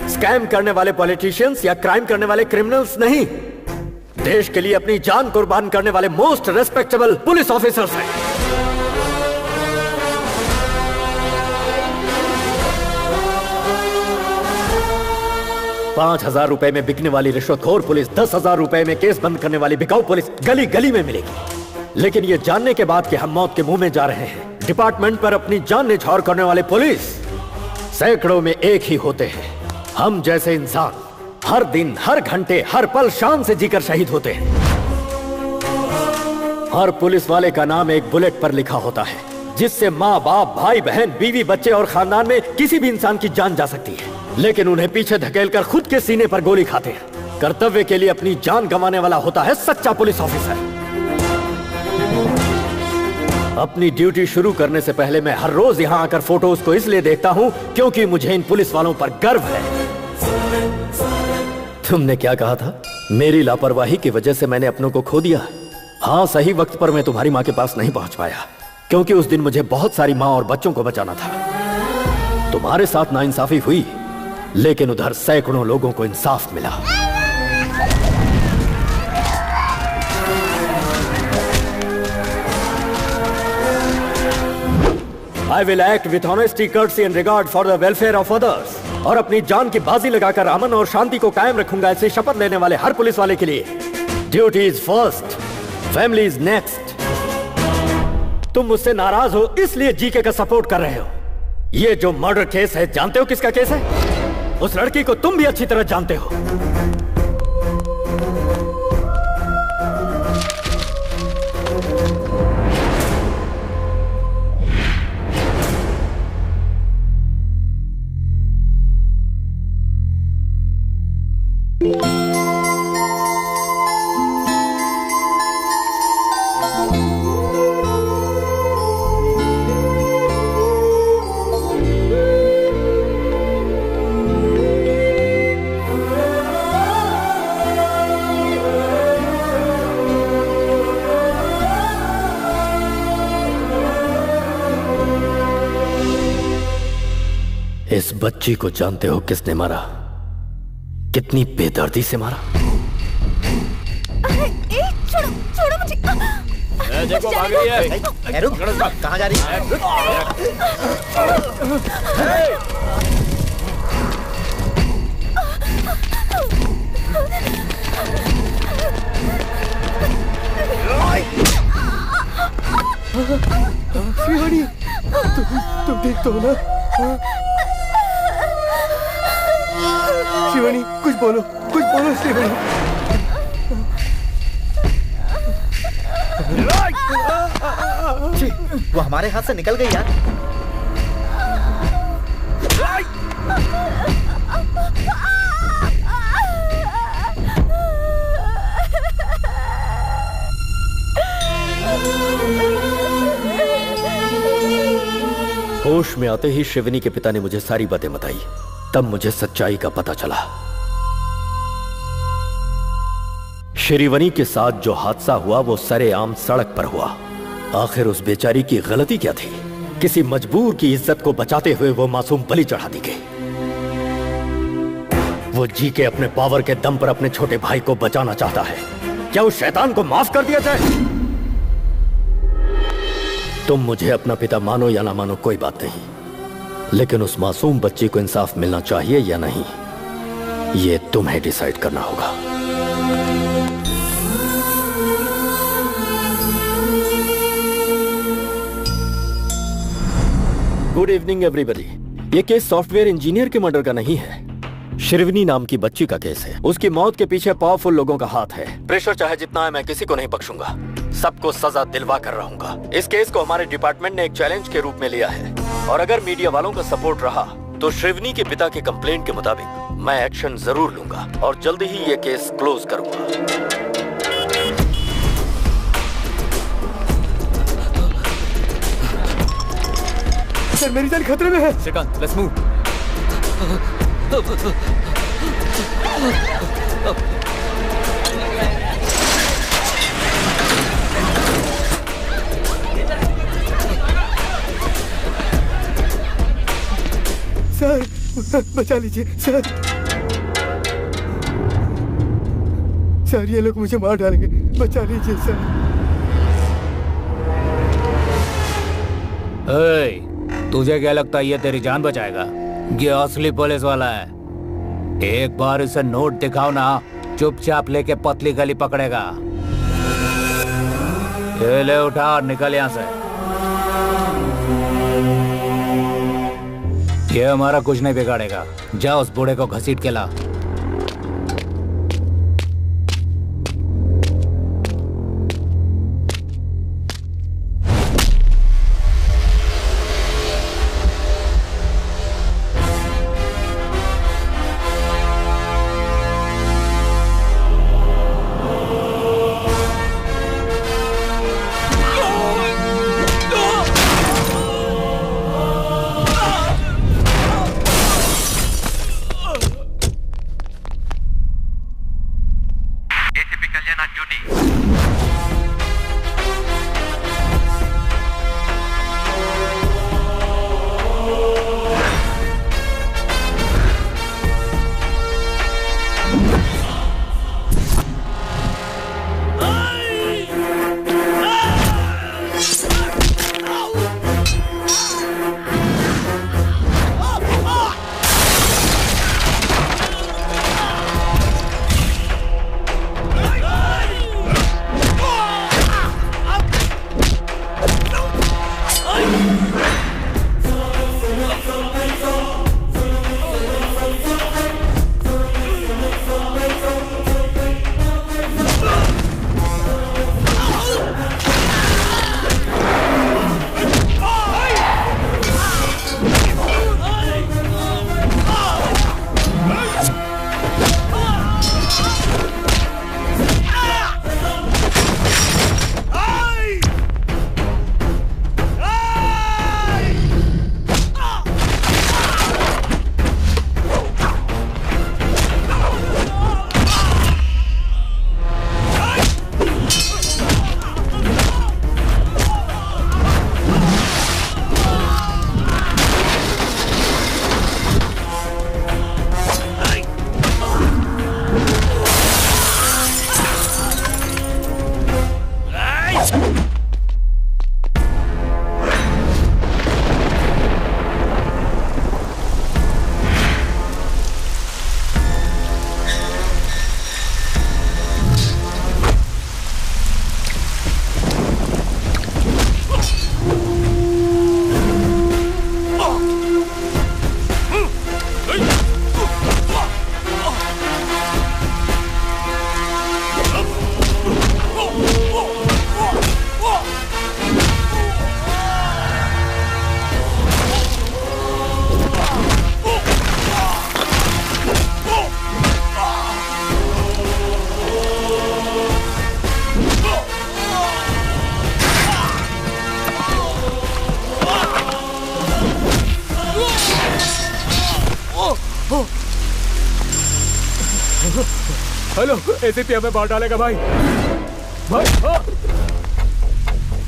स्कैम करने वाले पॉलिटिशियंस या क्राइम करने वाले क्रिमिनल्स नहीं, देश के लिए अपनी जान कुर्बान करने वाले मोस्ट रेस्पेक्टेबल पुलिस ऑफिसर्स हैं। ₹5,000 में बिकने वाली रिश्वतखोर पुलिस 10,000 रुपए में केस बंद करने वाली बिकाऊ पुलिस गली गली में मिलेगी। लेकिन ये जानने के बाद कि हम मौत के मुंह में जा रहे हैं, डिपार्टमेंट पर अपनी जान न्यौछावर करने वाले पुलिस सैकड़ों में एक ही होते हैं। हम जैसे इंसान हर दिन, हर घंटे, हर पल शान से जीकर शहीद होते हैं। हर पुलिस वाले का नाम एक बुलेट पर लिखा होता है, जिससे माँ बाप, भाई बहन, बीवी बच्चे और खानदान में किसी भी इंसान की जान जा सकती है। लेकिन उन्हें पीछे धकेलकर खुद के सीने पर गोली खाते हैं। कर्तव्य के लिए अपनी जान गंवाने वाला होता है सच्चा पुलिस ऑफिसर। अपनी ड्यूटी शुरू करने से पहले मैं हर रोज यहाँ आकर फोटोज को इसलिए देखता हूँ क्योंकि मुझे इन पुलिस वालों पर गर्व है। तुमने क्या कहा था? मेरी लापरवाही की वजह से मैंने अपनों को खो दिया। हाँ, सही वक्त पर मैं तुम्हारी माँ के पास नहीं पहुंच पाया क्योंकि उस दिन मुझे बहुत सारी माँ और बच्चों को बचाना था। तुम्हारे साथ नाइंसाफी हुई, लेकिन उधर सैकड़ों लोगों को इंसाफ मिला। I will act with honesty, courtesy and regard for the welfare of others. और अपनी जान की बाजी लगाकर अमन और शांति को कायम रखूंगा, ऐसे शपथ लेने वाले हर पुलिस वाले के लिए duty is first, family is next. तुम मुझसे नाराज हो इसलिए जीके का सपोर्ट कर रहे हो। ये जो मर्डर केस है, जानते हो किसका केस है? उस लड़की को तुम भी अच्छी तरह जानते हो। इस बच्ची को जानते हो किसने मारा? कितनी बेदर्दी से मारा? छोड़ो छोड़ो मुझे। देखो भाग रही है। रुक, कहाँ जा रही है? शिवानी, तुम ठीक तो हो ना? शिवानी, कुछ बोलो शिवानी। वो हमारे हाथ से निकल गई यार। होश में आते ही शिवनी के पिता ने मुझे सारी बातें बताई। तब मुझे सच्चाई का पता चला। श्रीवनी के साथ जो हादसा हुआ वो सरेआम सड़क पर हुआ। आखिर उस बेचारी की गलती क्या थी? किसी मजबूर की इज्जत को बचाते हुए वो मासूम बलि चढ़ा दी गई। वो जी के अपने पावर के दम पर अपने छोटे भाई को बचाना चाहता है। क्या उस शैतान को माफ कर दिया जाए? तुम मुझे अपना पिता मानो या ना मानो कोई बात नहीं, लेकिन उस मासूम बच्ची को इंसाफ मिलना चाहिए या नहीं, ये तुम्हें डिसाइड करना होगा। Good evening everybody. ये केस सॉफ्टवेयर इंजीनियर के मर्डर का नहीं है, श्रीवनी नाम की बच्ची का केस है। उसकी मौत के पीछे पावरफुल लोगों का हाथ है। प्रेशर चाहे जितना है, मैं किसी को नहीं बख्शूंगा। सबको सजा दिलवा कर रहूंगा। इस केस को हमारे डिपार्टमेंट ने एक चैलेंज के रूप में लिया है, और अगर मीडिया वालों का सपोर्ट रहा तो श्रीवनी के पिता के कंप्लेंट के मुताबिक मैं एक्शन जरूर लूंगा और जल्दी ही ये केस क्लोज करूंगा। सर, मेरी जान खतरे में है। Shrikant, let's move. सर, बचा लीजिए सर। सर, ये लोग मुझे मार डालेंगे, बचा लीजिए सर। तुझे क्या लगता है ये तेरी जान बचाएगा? ये असली पुलिस वाला है। एक बार इसे नोट दिखाओ ना, चुपचाप लेके पतली गली पकड़ेगा। ये ले, उठा और निकल यहाँ से। ये हमारा कुछ नहीं बिगाड़ेगा। जा उस बूढ़े को घसीट के ला। हेलो, एसीपी हमें मार डालेगा भाई।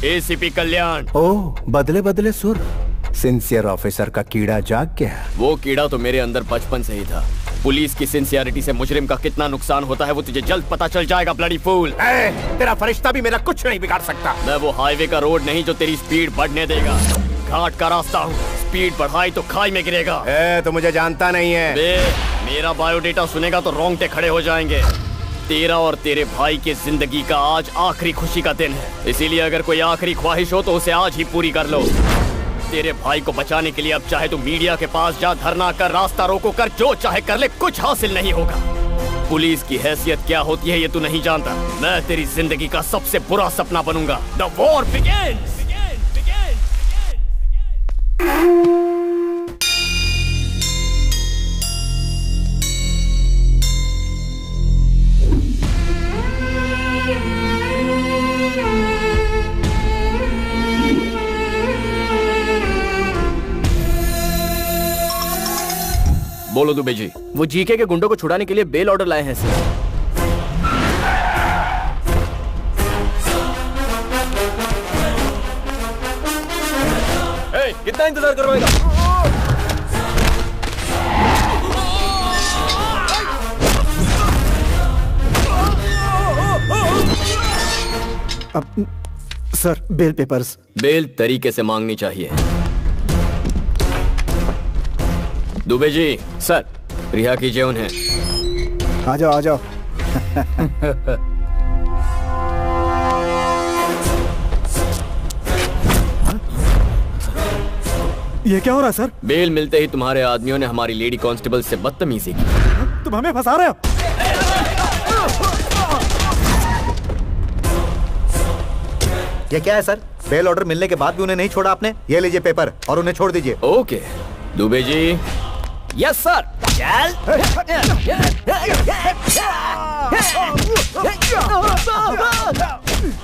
एसीपी कल्याण। ओह, बदले बदले सुर। सिंसियर ऑफिसर का कीड़ा जाग गया। वो कीड़ा तो मेरे अंदर बचपन से ही था। पुलिस की सिंसियरिटी से मुजरिम का कितना नुकसान होता है वो तुझे जल्द पता चल जाएगा, ब्लडी फूल। तेरा फरिश्ता भी मेरा कुछ नहीं बिगाड़ सकता। मैं वो हाईवे का रोड नहीं जो तेरी स्पीड बढ़ने देगा। घाट का रास्ता हूँ, स्पीड बढ़ाई तो खाई में गिरेगा। तो मुझे जानता नहीं है। मेरा बायोडेटा सुनेगा तो रोंगटे खड़े हो जाएंगे। तेरा और तेरे भाई की जिंदगी का आज आखिरी खुशी का दिन है, इसीलिए अगर कोई आखिरी ख्वाहिश हो तो उसे आज ही पूरी कर लो। तेरे भाई को बचाने के लिए अब चाहे तू मीडिया के पास जा, धरना कर, रास्ता रोको कर, जो चाहे कर ले, कुछ हासिल नहीं होगा। पुलिस की हैसियत क्या होती है ये तू नहीं जानता। मैं तेरी जिंदगी का सबसे बुरा सपना बनूंगा। The war begins. बोलो दुबे जी। वो जीके के गुंडों को छुड़ाने के लिए बेल ऑर्डर लाए हैं सर। कितना इंतजार करवाएगा? अब सर, बेल पेपर्स। बेल तरीके से मांगनी चाहिए। दुबे जी। सर। रिहा कीजिए उन्हें। आ जाओ आ जाओ। ये क्या हो रहा है सर? बेल मिलते ही तुम्हारे आदमियों ने हमारी लेडी कांस्टेबल से बदतमीजी की। तुम हमें फंसा रहे हो। ये क्या है सर? बेल ऑर्डर मिलने के बाद भी उन्हें नहीं छोड़ा आपने? ये लीजिए पेपर और उन्हें छोड़ दीजिए। Okay Dubey ji. Yes sir.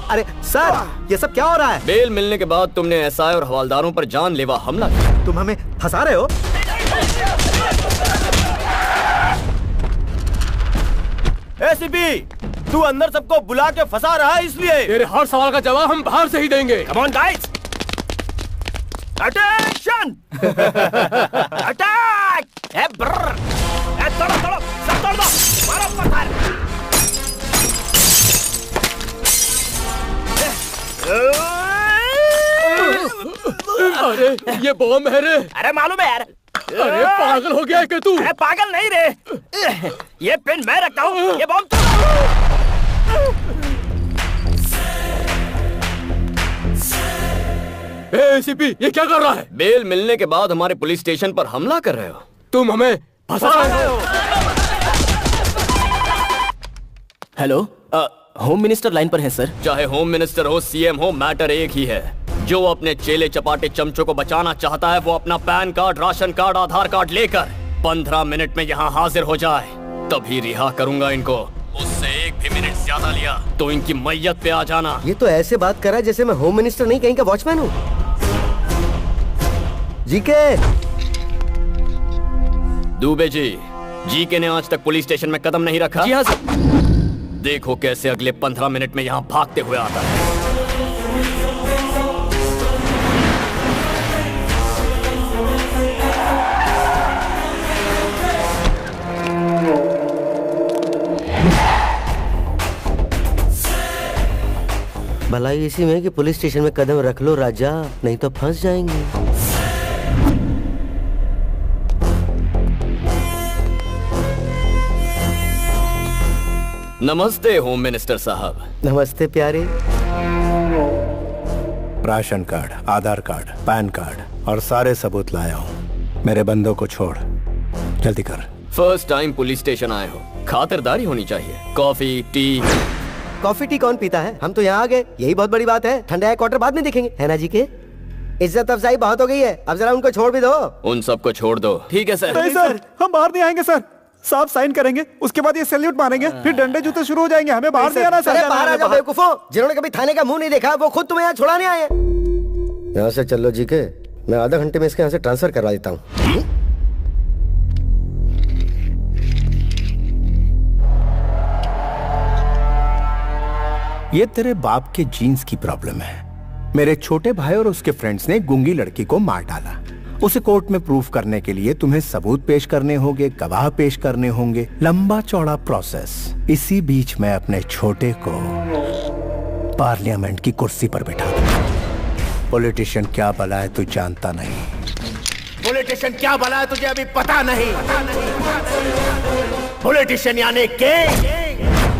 अरे सर, ये सब क्या हो रहा है? बेल मिलने के बाद तुमने एसआई और हवालदारों पर जानलेवा हमला किया। तुम हमें फंसा रहे हो? एसीपी, तू अंदर सबको बुला के फंसा रहा है इसलिए। तेरे हर सवाल का जवाब हम बाहर से ही देंगे। Come on guys, attention, attack! तोड़ो तोड़ो, सब तोड़ दो, मारो पत्थर। अरे ये बॉम्ब है रे। अरे मालूम है यार। अरे पागल हो गया है क्या तू? अरे पागल नहीं रे, ये पेन मैं रखता हूँ, ये बॉम्ब तू। एसीपी, ये क्या कर रहा है? बेल मिलने के बाद हमारे पुलिस स्टेशन पर हमला कर रहे हो। तुम हमें फंसा रहे हो। हेलो, होम मिनिस्टर लाइन पर है सर। चाहे होम मिनिस्टर हो, सीएम हो, मैटर एक ही है। जो अपने चेले चपाटे चमचों को बचाना चाहता है वो अपना पैन कार्ड, राशन कार्ड, आधार कार्ड लेकर 15 मिनट में यहाँ हाजिर हो जाए, तभी रिहा करूंगा इनको। उससे एक भी मिनट ज्यादा लिया तो इनकी मैयत पे आ जाना। ये तो ऐसे बात कर रहा है जैसे मैं होम मिनिस्टर नहीं कहीं का वॉचमैन हूँ। जीके। दुबे जी, जीके ने आज तक पुलिस स्टेशन में कदम नहीं रखा। जी हाँ सर। देखो कैसे अगले 15 मिनट में यहाँ भागते हुए आता है। भलाई इसी में कि पुलिस स्टेशन में कदम रख लो राजा, नहीं तो फंस जाएंगे। नमस्ते होम मिनिस्टर साहब। नमस्ते प्यारे। राशन कार्ड, आधार कार्ड, पैन कार्ड और सारे सबूत लाया हूँ। मेरे बंदों को छोड़, जल्दी कर। फर्स्ट टाइम पुलिस स्टेशन आए हो, खातिरदारी होनी चाहिए। Coffee tea. कॉफी टी कौन पीता है? हम तो यहाँ आ गए, यही बहुत बड़ी बात है। ठंडा क्वार्टर बाद में देखेंगे, है ना जी के? इज्जत अफजाई बहुत हो गई है, अब जरा उनको छोड़ भी दो। उन सबको छोड़ दो। ठीक है सर। नहीं सर, हम बाहर नहीं आएंगे सर। साहब साइन करेंगे, उसके बाद ये सैल्यूट मारेंगे, फिर डंडे जूते शुरू हो जाएंगे। हमें बाहर नहीं आना सर। बाहर आ जाओ बेवकूफों, जिन्होंने कभी थाने का मुंह नहीं देखा वो खुद तुम्हें यहाँ छुड़ाने आए हैं। यहाँ से चलो जी के, मैं आधा घंटे में इसके यहाँ से ट्रांसफर करवा देता हूँ। ये तेरे बाप के जीन्स की प्रॉब्लम है। मेरे छोटे भाई और उसके फ्रेंड्स ने गूंगी लड़की को मार डाला। उसे कोर्ट में प्रूफ करने के लिए तुम्हें सबूत पेश करने होंगे, गवाह पेश करने होंगे, लंबा चौड़ा प्रोसेस। इसी बीच मैं अपने छोटे को पार्लियामेंट की कुर्सी पर बिठा दूं। पॉलिटिशियन क्या भला है तू जानता नहीं। पॉलिटिशियन क्या भला है तुझे अभी पता नहीं। पॉलिटिशियन यानी किंग।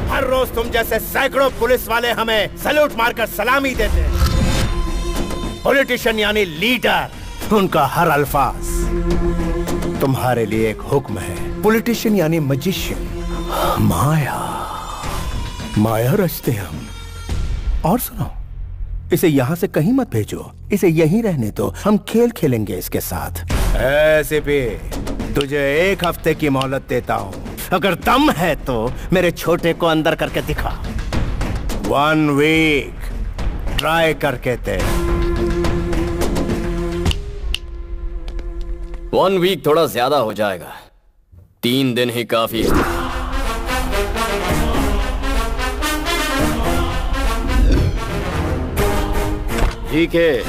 हर रोज तुम जैसे सैकड़ों पुलिस वाले हमें सैल्यूट मारकर सलामी देते हैं। पॉलिटिशियन यानी लीडर। उनका हर अल्फाज तुम्हारे लिए एक हुक्म है। पॉलिटिशियन यानी मजिशियन, माया। माया रचते हम। और सुनो, इसे यहाँ से कहीं मत भेजो, इसे यहीं रहने दो। हम खेल खेलेंगे इसके साथ। ऐसे भी तुझे एक हफ्ते की मोहलत देता हूँ। अगर दम है तो मेरे छोटे को अंदर करके दिखा। 1 वीक ट्राई करके दे। 1 वीक थोड़ा ज्यादा हो जाएगा, 3 दिन ही काफी है। ठीक है,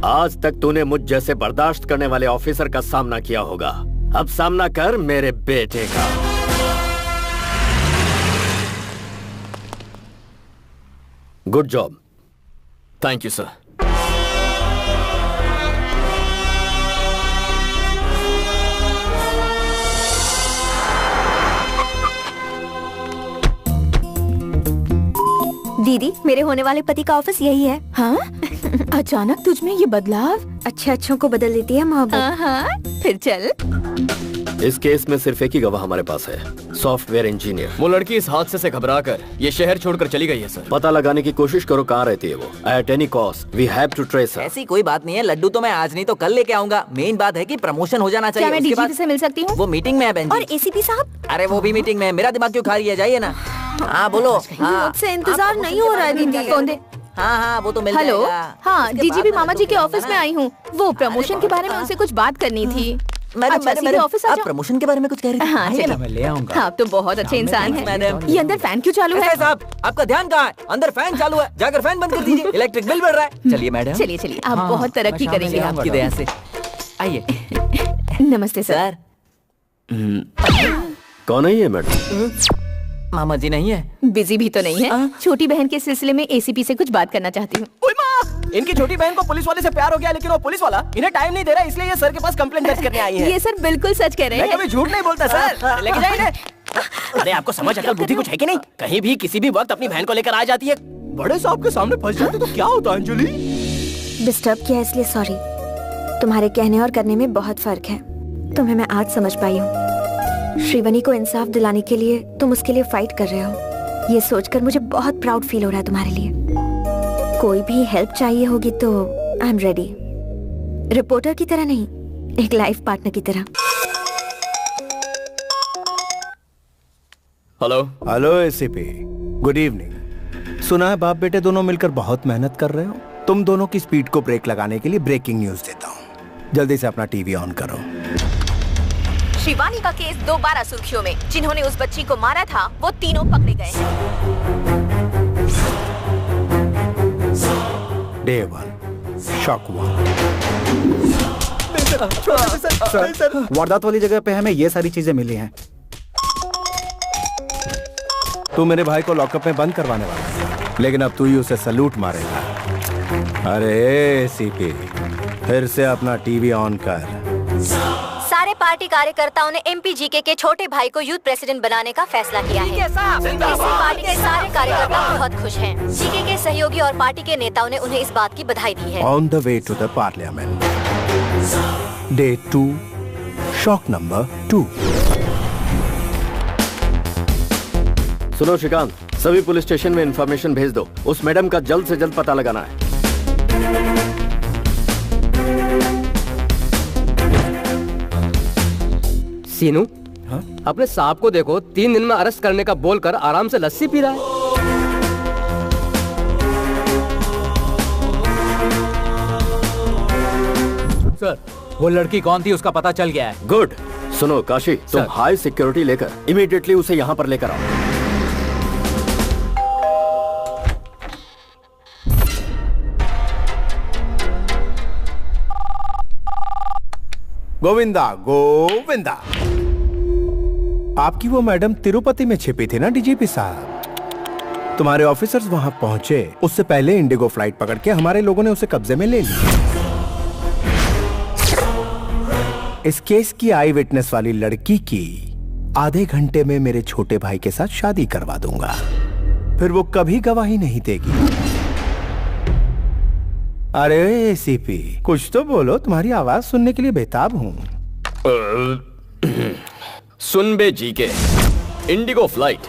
आज तक तूने मुझ जैसे बर्दाश्त करने वाले ऑफिसर का सामना किया होगा। अब सामना कर मेरे बेटे का। Good job. Thank you sir. दीदी, मेरे होने वाले पति का ऑफिस यही है। हाँ? अचानक तुझ में ये बदलाव? अच्छों को बदल देती है मोहब्बत। हाँ, फिर चल। इस केस में सिर्फ एक ही गवाह हमारे पास है, सॉफ्टवेयर इंजीनियर। वो लड़की इस हादसे से घबराकर ये शहर छोड़कर चली गई है सर। पता लगाने की कोशिश करो कहाँ रहती है वो। At any cost we have to trace her. ऐसी कोई बात नहीं है, लड्डू तो मैं आज नहीं तो कल लेके आऊंगा। मेन बात है कि प्रमोशन हो जाना चाहिए। क्या मैं डीजीपी से मिल सकती हूँ? वो मीटिंग में है बहन जी। और एसीपी साहब? अरे वो भी मीटिंग में है। मेरा दिमाग क्यों खा रही है, जाइए ना। हाँ बोलो। मुझसे इंतजार नहीं हो रहा है दीदी। कौन दे? हाँ वो तो मिल हेलो। जाएगा। हाँ, डीजीपी मामा जी के ऑफिस में आई हूँ। वो प्रमोशन के बारे में उनसे कुछ बात करनी थी। अच्छा, सीधे ऑफिस आ आप जाओ। प्रमोशन के बारे में कुछ कह रही थी? हाँ, चलिए। मैं ले आऊंगा। आप तो बहुत अच्छे इंसान हैं। मैडम, ये अंदर फैन क्यों चालू है? साहब, आपका ध्यान कहाँ है? अंदर फैन चालू है, जाकर फैन बंद कर दीजिए। इलेक्ट्रिक बिल बढ़ रहा है। चलिए मैडम। चलिए, आप बहुत तरक्की करेंगे। आपकी दया से। आइए। नमस्ते सर। कौन है ये मैडम? मामा जी नहीं है? बिजी भी तो नहीं है। छोटी बहन के सिलसिले में एसीपी से कुछ बात करना चाहती हूँ। इनकी छोटी बहन को पुलिस वाले से प्यार हो गया, लेकिन वो पुलिस वाला इन्हें टाइम नहीं दे रहा, इसलिए ये सर के पास कंप्लेंट दर्ज करने आई है। ये सर बिल्कुल सच कह रहे हैं। मैं कभी झूठ नहीं बोलता सर। लेके जाइए। अरे आपको समझ अकल बुद्धि कुछ है कि नहीं? कहीं भी किसी भी वक्त अपनी बहन को लेकर आ जाती है। बड़े साहब के सामने फंस जाते तो क्या होता है अंजलि? डिस्टर्ब किया इसलिए सॉरी। तुम्हारे कहने और करने में बहुत फर्क है। तुम्हें मैं आज समझ पाई हूँ। श्रीवनी को इंसाफ दिलाने के लिए तुम उसके लिए फाइट कर रहे हो। ये सोचकर मुझे बहुत प्राउड फील हो रहा है तुम्हारे लिए। कोई भी हेल्प चाहिए होगी तो आई एम रेडी। रिपोर्टर की तरह नहीं, एक लाइफ पार्टनर की तरह। Hello. Hello ACP, good evening. सुना है बाप बेटे दोनों मिलकर बहुत मेहनत कर रहे हो। तुम दोनों की स्पीड को ब्रेक लगाने के लिए ब्रेकिंग न्यूज देता हूँ। जल्दी से अपना टीवी ऑन करो। शिवानी का केस दोबारा सुर्खियों में। जिन्होंने उस बच्ची को मारा था वो तीनों पकड़े गए हैं। Day 1, shock 1। सर, वारदात वाली जगह पे हमें ये सारी चीजें मिली हैं। तू मेरे भाई को लॉकअप में बंद करवाने वाला है, लेकिन अब तू ही उसे सलूट मारेगा। अरे सीपी, फिर से अपना टीवी ऑन कर। सारे पार्टी कार्यकर्ताओं ने एमपी जीके के छोटे भाई को यूथ प्रेसिडेंट बनाने का फैसला किया है। इससे पार्टी के सारे कार्यकर्ता बहुत खुश हैं। जीके के सहयोगी और पार्टी के नेताओं ने उन्हें इस बात की बधाई दी है। On the way to the parliament. Day 2, shock number 2। सुनो श्रीकांत, सभी पुलिस स्टेशन में इंफॉर्मेशन भेज दो। उस मैडम का जल्द से जल्द पता लगाना है। सीनू, अपने साहब को देखो, 3 दिन में अरेस्ट करने का बोलकर आराम से लस्सी पी रहा है। सर, वो लड़की कौन थी उसका पता चल गया है। गुड। सुनो काशी, तुम हाई सिक्योरिटी लेकर इमीडिएटली उसे यहाँ पर लेकर आओ। गोविंदा गोविंदा। आपकी वो मैडम तिरुपति में छिपी थी ना डीजीपी साहब। तुम्हारे ऑफिसर्स वहां पहुंचे उससे पहले इंडिगो फ्लाइट पकड़ के हमारे लोगों ने उसे कब्जे में ले लिया। इस केस की आई विटनेस वाली लड़की की आधे घंटे में मेरे छोटे भाई के साथ शादी करवा दूंगा, फिर वो कभी गवाही नहीं देगी। अरे एसीपी कुछ तो बोलो, तुम्हारी आवाज सुनने के लिए बेताब हूं। सुन बे जीके, इंडिगो फ्लाइट।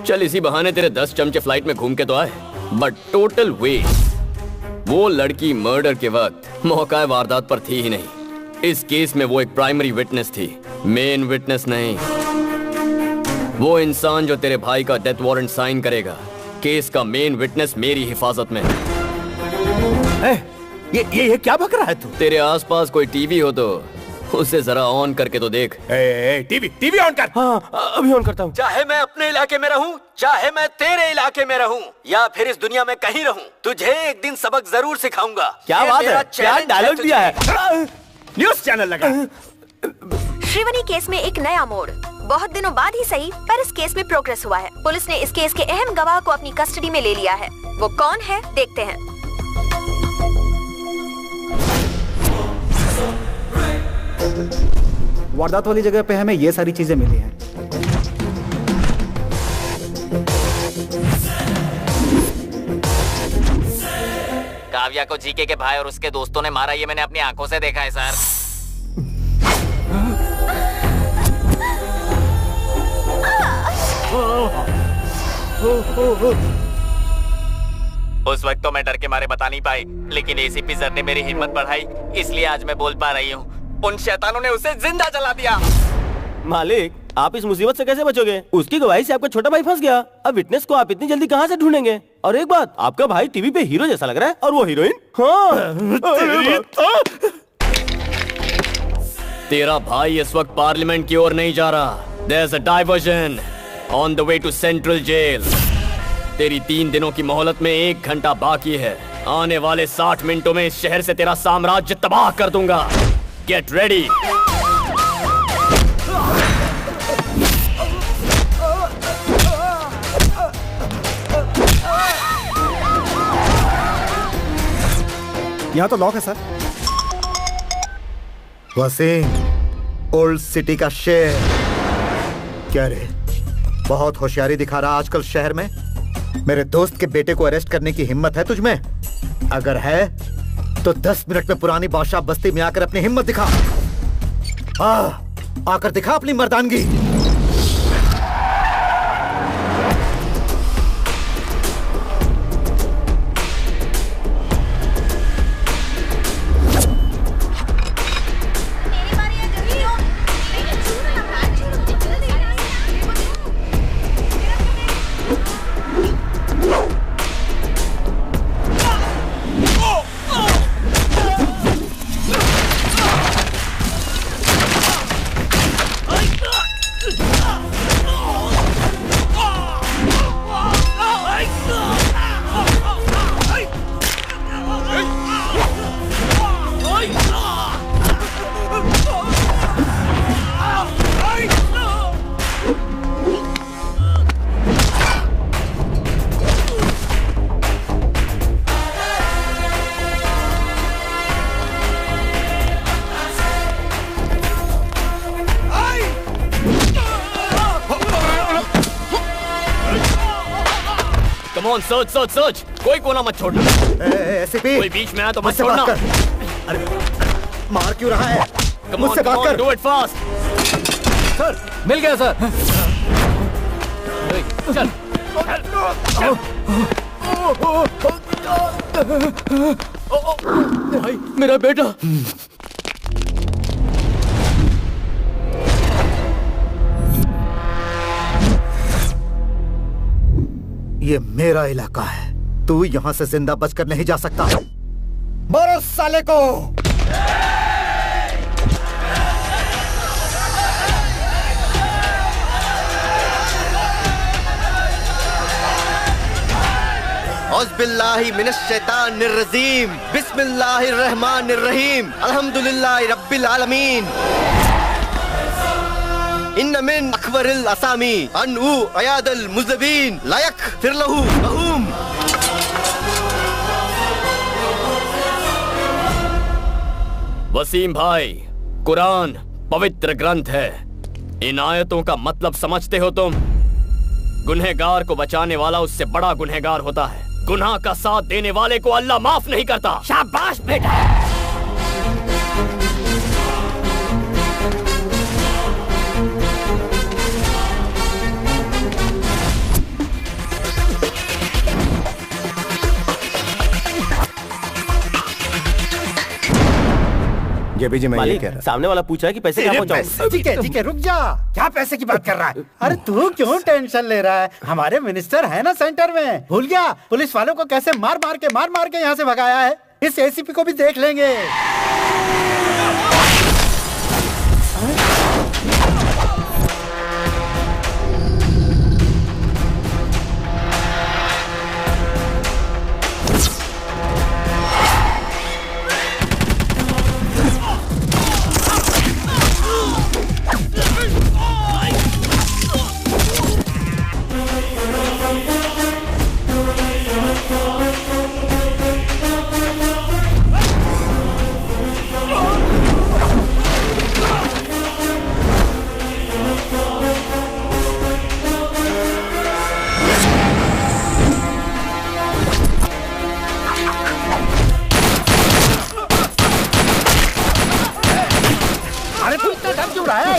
चल इसी बहाने तेरे 10 चमचे फ्लाइट में घूम के तो आए, बट टोटल वेस्ट। वो लड़की मर्डर के वक्त मौका वारदात पर थी ही नहीं। इस केस में वो एक प्राइमरी विटनेस थी, मेन विटनेस नहीं। वो इंसान जो तेरे भाई का डेथ वारंट साइन करेगा, केस का मेन विटनेस मेरी हिफाजत में। ये क्या बक रहा है तू? तेरे आसपास कोई टीवी हो तो उसे जरा ऑन करके तो देख। टीवी ऑन कर। हाँ, अभी ऑन करता हूँ। चाहे मैं अपने इलाके में रहूं, चाहे मैं तेरे इलाके में रहूं, या फिर इस दुनिया में कहीं रहूं, तुझे एक दिन सबक जरूर सिखाऊंगा। क्या बात है? क्या डायलॉग दिया है? न्यूज़ चैनल लगा। श्रीवनी केस में एक नया मोड़। बहुत दिनों बाद ही सही, पर इस केस में प्रोग्रेस हुआ है। पुलिस ने इस केस के अहम गवाह को अपनी कस्टडी में ले लिया है। वो कौन है देखते हैं। वारदात वाली जगह पे हमें ये सारी चीजें मिली हैं। काव्या को जीके के भाई और उसके दोस्तों ने मारा, ये मैंने अपनी आंखों से देखा है सर। उस वक्त तो मैं डर के मारे बता नहीं पाई, लेकिन एसीपी सर ने मेरी हिम्मत बढ़ाई, इसलिए आज मैं बोल पा रही हूँ। उन शैतानों ने उसे जिंदा जला दिया। मालिक, आप इस मुसीबत से कैसे बचोगे? उसकी गवाही से आपका छोटा भाई फंस गया। अब विटनेस को आप इतनी जल्दी कहाँ से ढूंढेंगे? और एक बात, आपका भाई टीवी पे हीरो जैसा लग रहा है और वो हीरोइन। हाँ। तेरा भाई इस वक्त पार्लियामेंट की ओर नहीं जा रहा। There's a diversion on the way to Central Jail. तेरी 3 दिनों की मोहलत में 1 घंटा बाकी है। आने वाले 60 मिनटों में इस शहर से तेरा साम्राज्य तबाह कर दूंगा। Get ready. यहाँ तो लॉक है सर। वसीम, ओल्ड सिटी का शेर। क्या रे, बहुत होशियारी दिखा रहा आजकल शहर में। मेरे दोस्त के बेटे को अरेस्ट करने की हिम्मत है तुझमें? अगर है तो 10 मिनट में पुरानी बादशाह बस्ती में आकर अपनी हिम्मत दिखा। आकर दिखा अपनी मर्दानगी। सोच सोच सोच, कोई कोना मत छोड़ना। एसीपी, कोई बीच में आया तो मत छोड़ना। अरे मार क्यों रहा है? मुझसे बात कर। Do it fast. सर मिल गया सर। चल। भाई मेरा बेटा। ये मेरा इलाका है, तू यहाँ से जिंदा बचकर नहीं जा सकता। मारो साले को। औज़ुबिल्लाहि मिनश शैतानिर रजीम, बिस्मिल्लाहिर रहमानिर रहीम, अल्हम्दुलिल्लाहि रब्बिल आलमीन। इन्न मिन अखबरिल असामी अनु अयादल मुज़बिन लायक फिरलहु बहूम। वसीम भाई, कुरान पवित्र ग्रंथ है। इन आयतों का मतलब समझते हो तुम? गुनहगार को बचाने वाला उससे बड़ा गुनहगार होता है। गुनाह का साथ देने वाले को अल्लाह माफ नहीं करता। शाबाश बेटा। जेबी जी, मैं ये मालिक, कह रहा सामने वाला पूछा है कि पैसे कहाँ पहुँचाऊं? ठीक है रुक जा। क्या पैसे की बात कर रहा है? अरे तू क्यों टेंशन ले रहा है? हमारे मिनिस्टर है ना सेंटर में। भूल गया पुलिस वालों को कैसे मार मार के यहाँ से भगाया है? इस एसीपी को भी देख लेंगे।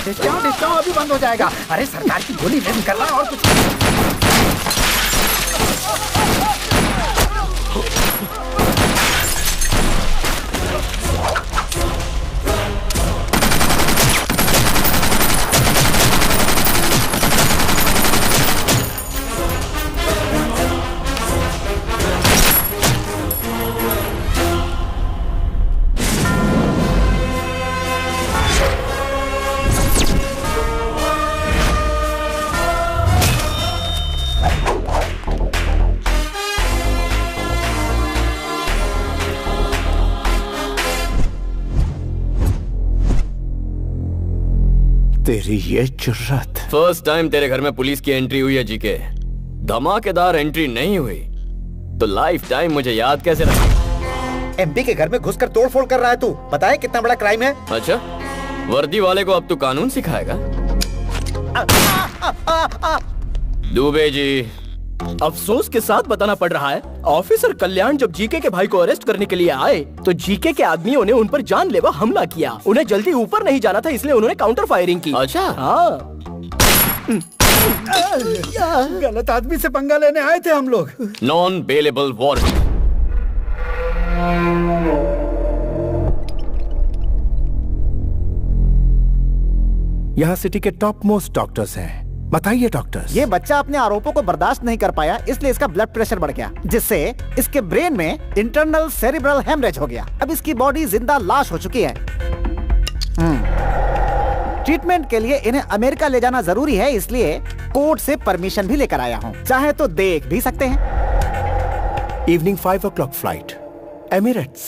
डिस्काउंट अभी बंद हो जाएगा। अरे सरकार की गोली नहीं निकलना और कुछ। तेरी ये जुर्रत। फर्स्ट टाइम तेरे घर में पुलिस की एंट्री हुई है जीके। धमाकेदार एंट्री नहीं हुई तो लाइफ टाइम मुझे याद कैसे रखेगा? एमपी के घर में घुसकर तोड़फोड़ कर रहा है तू। बताए कितना बड़ा क्राइम है? अच्छा, वर्दी वाले को अब तू कानून सिखाएगा? दुबे जी, अफसोस के साथ बताना पड़ रहा है, ऑफिसर कल्याण जब जीके के भाई को अरेस्ट करने के लिए आए तो जीके के आदमियों ने उन पर जानलेवा हमला किया। उन्हें जल्दी ऊपर नहीं जाना था, इसलिए उन्होंने काउंटर फायरिंग की। अच्छा, हाँ। गलत आदमी से पंगा लेने आए थे हम लोग। Non bailable warrant. यहाँ सिटी के टॉप मोस्ट डॉक्टर्स हैं। बताइए डॉक्टर्स। ये बच्चा अपने आरोपों को बर्दाश्त नहीं कर पाया, इसलिए इसका ब्लड प्रेशर बढ़ गया, जिससे इसके ब्रेन में इंटरनल सेरिब्रल हेमरेज हो गया। अब इसकी बॉडी जिंदा लाश हो चुकी है। ट्रीटमेंट के लिए इन्हें अमेरिका ले जाना जरूरी है, इसलिए कोर्ट से परमिशन भी लेकर आया हूँ। चाहे तो देख भी सकते हैं। Evening 5 o'clock flight, Emirates.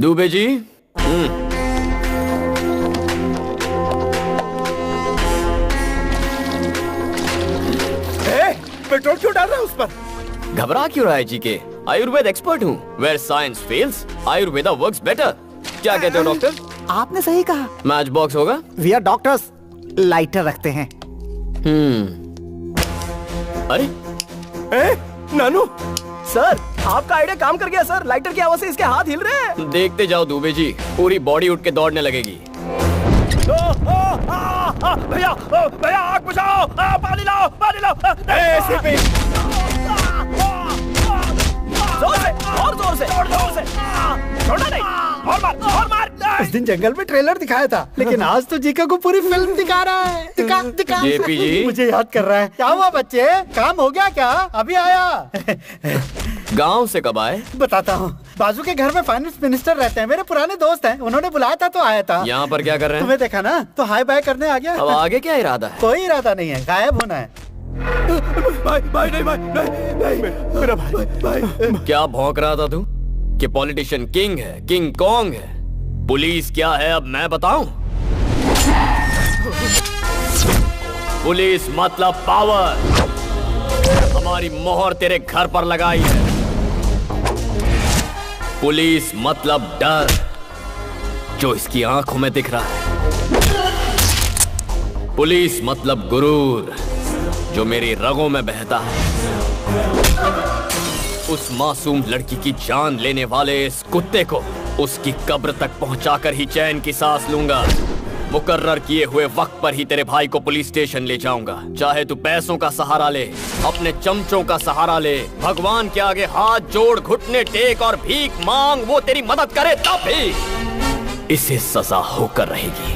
Dubey ji, petrol क्यों डाल रहा है उस पर? घबरा क्यों रहा है जीके? आयुर्वेद एक्सपर्ट हूँ। Where science fails, Ayurveda works better. क्या कहते हो डॉक्टर? आपने सही कहा। मैच बॉक्स होगा? वी आर डॉक्टर्स, लाइटर रखते हैं। अरे नानू सर, आपका आइडिया काम कर गया सर। लाइटर की आवाज से इसके हाथ हिल रहे हैं। देखते जाओ दुबे जी, पूरी बॉडी उठ के दौड़ने लगेगी। भैया भैया, आग बुझाओ, पानी लाओ, पानी लाओ। जोर से, और जोर से, जोर से। छोड़ना नहीं, और मार, और मार। उस दिन जंगल में ट्रेलर दिखाया था, लेकिन आज तो जीका को पूरी फिल्म दिखा रहा है। दिखा। जेपी जी, मुझे याद कर रहा है। क्या हुआ बच्चे, काम हो गया क्या? अभी आया। गांव से कब आए? बताता हूँ। बाजू के घर में फाइनेंस मिनिस्टर रहते हैं, मेरे पुराने दोस्त हैं। उन्होंने बुलाया था तो आया था। यहाँ पर क्या कर रहे हैं? तुम्हें देखा ना तो हाय बाय करने आ गया। अब आगे क्या इरादा है? कोई इरादा नहीं है, गायब होना है। भाई भाई नहीं भाई नहीं मेरा भाई क्या भौंक रहा था तू कि पॉलिटिशियन किंग है, किंग कॉन्ग है? पुलिस क्या है अब मैं बताऊं? पुलिस मतलब पावर। हमारी मोहर तेरे घर पर लगाई है। पुलिस मतलब डर जो इसकी आंखों में दिख रहा है। पुलिस मतलब गुरूर जो मेरी रगों में बहता है। उस मासूम लड़की की जान लेने वाले इस कुत्ते को उसकी कब्र तक पहुंचाकर ही चैन की सांस लूंगा। मुकर्रर किए हुए वक्त पर ही तेरे भाई को पुलिस स्टेशन ले जाऊंगा। चाहे तू पैसों का सहारा ले, अपने चमचों का सहारा ले, भगवान के आगे हाथ जोड़, घुटने टेक और भीख मांग, वो तेरी मदद करे तब भी इसे सजा होकर रहेगी।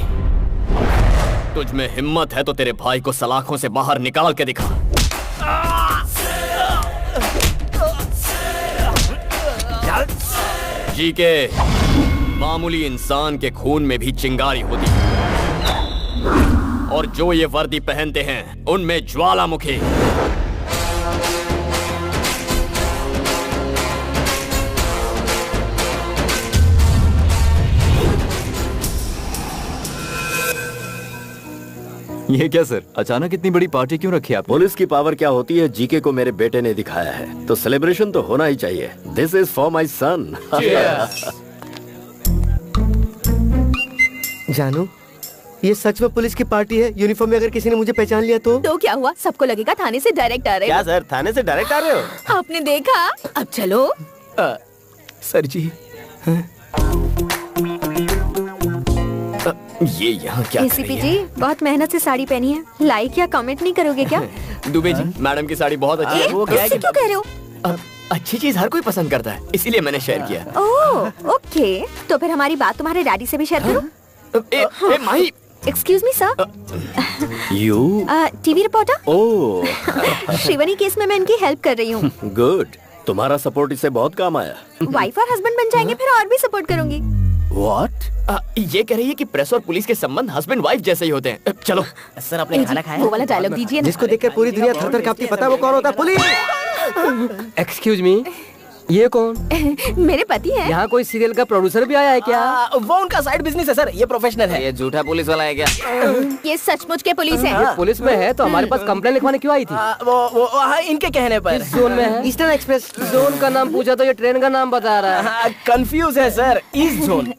तुझ में हिम्मत है तो तेरे भाई को सलाखों से बाहर निकाल के दिखा। जी के मामूली इंसान के खून में भी चिंगारी होती है और जो ये वर्दी पहनते हैं उनमें ज्वालामुखी। ये क्या सर, अचानक इतनी बड़ी पार्टी क्यों रखी आपने? पुलिस की पावर क्या होती है जीके को मेरे बेटे ने दिखाया है, तो सेलिब्रेशन तो होना ही चाहिए। दिस इज फॉर माई सन। जानू, ये सच में पुलिस की पार्टी है? यूनिफॉर्म में अगर किसी ने मुझे पहचान लिया तो क्या हुआ? सबको लगेगा थाने से डायरेक्ट आ रहे हो। क्या सर, थाने से डायरेक्ट आ रहे हो? आपने देखा? अब चलो। सर जी ये यहाँ क्या कर एसीपी रही जी, बहुत मेहनत से साड़ी पहनी है, लाइक या कमेंट नहीं करोगे क्या? दुबे जी, मैडम की साड़ी बहुत अच्छी है। वो क्या है? क्यों कह रहे हो? अच्छी चीज हर कोई पसंद करता है, इसीलिए मैंने शेयर किया। ओह ओके, तो फिर हमारी बात तुम्हारे डैडी से भी शेयर करो। Mahi, excuse me sir. U TV reporter. Oh Shrivani case में मैं इनकी हेल्प कर रही हूँ। गुड, तुम्हारा सपोर्ट इससे बहुत काम आया। वाइफ और हस्बैंड बन जाएंगे फिर और भी सपोर्ट करूंगी। What? ये कह रही है कि प्रेस और पुलिस के संबंध हस्बैंड वाइफ जैसे ही होते हैं। चलो सर, आपने खाना खाया? वो वाला डायलॉग दीजिए ना। जिसको देखकर पूरी दुनिया थर-थर कांपती, पता है वो कौन होता है? पुलिस। एक्सक्यूज मी, ये कौन? मेरे पति हैं। यहाँ कोई सीरियल का प्रोड्यूसर भी आया है क्या? वो उनका साइड बिजनेस है सर, ये प्रोफेशनल है। ये झूठा पुलिस वाला है क्या? ये सचमुच के पुलिस है। ये पुलिस में है तो हमारे पास कंप्लेन लिखवाने क्यों आई थी? वो इनके कहने पर। किस जोन में है? ईस्टर्न एक्सप्रेस जोन का नाम पूछा तो ये ट्रेन का नाम बता रहा है। कंफ्यूज है सर, ईस्ट जोन।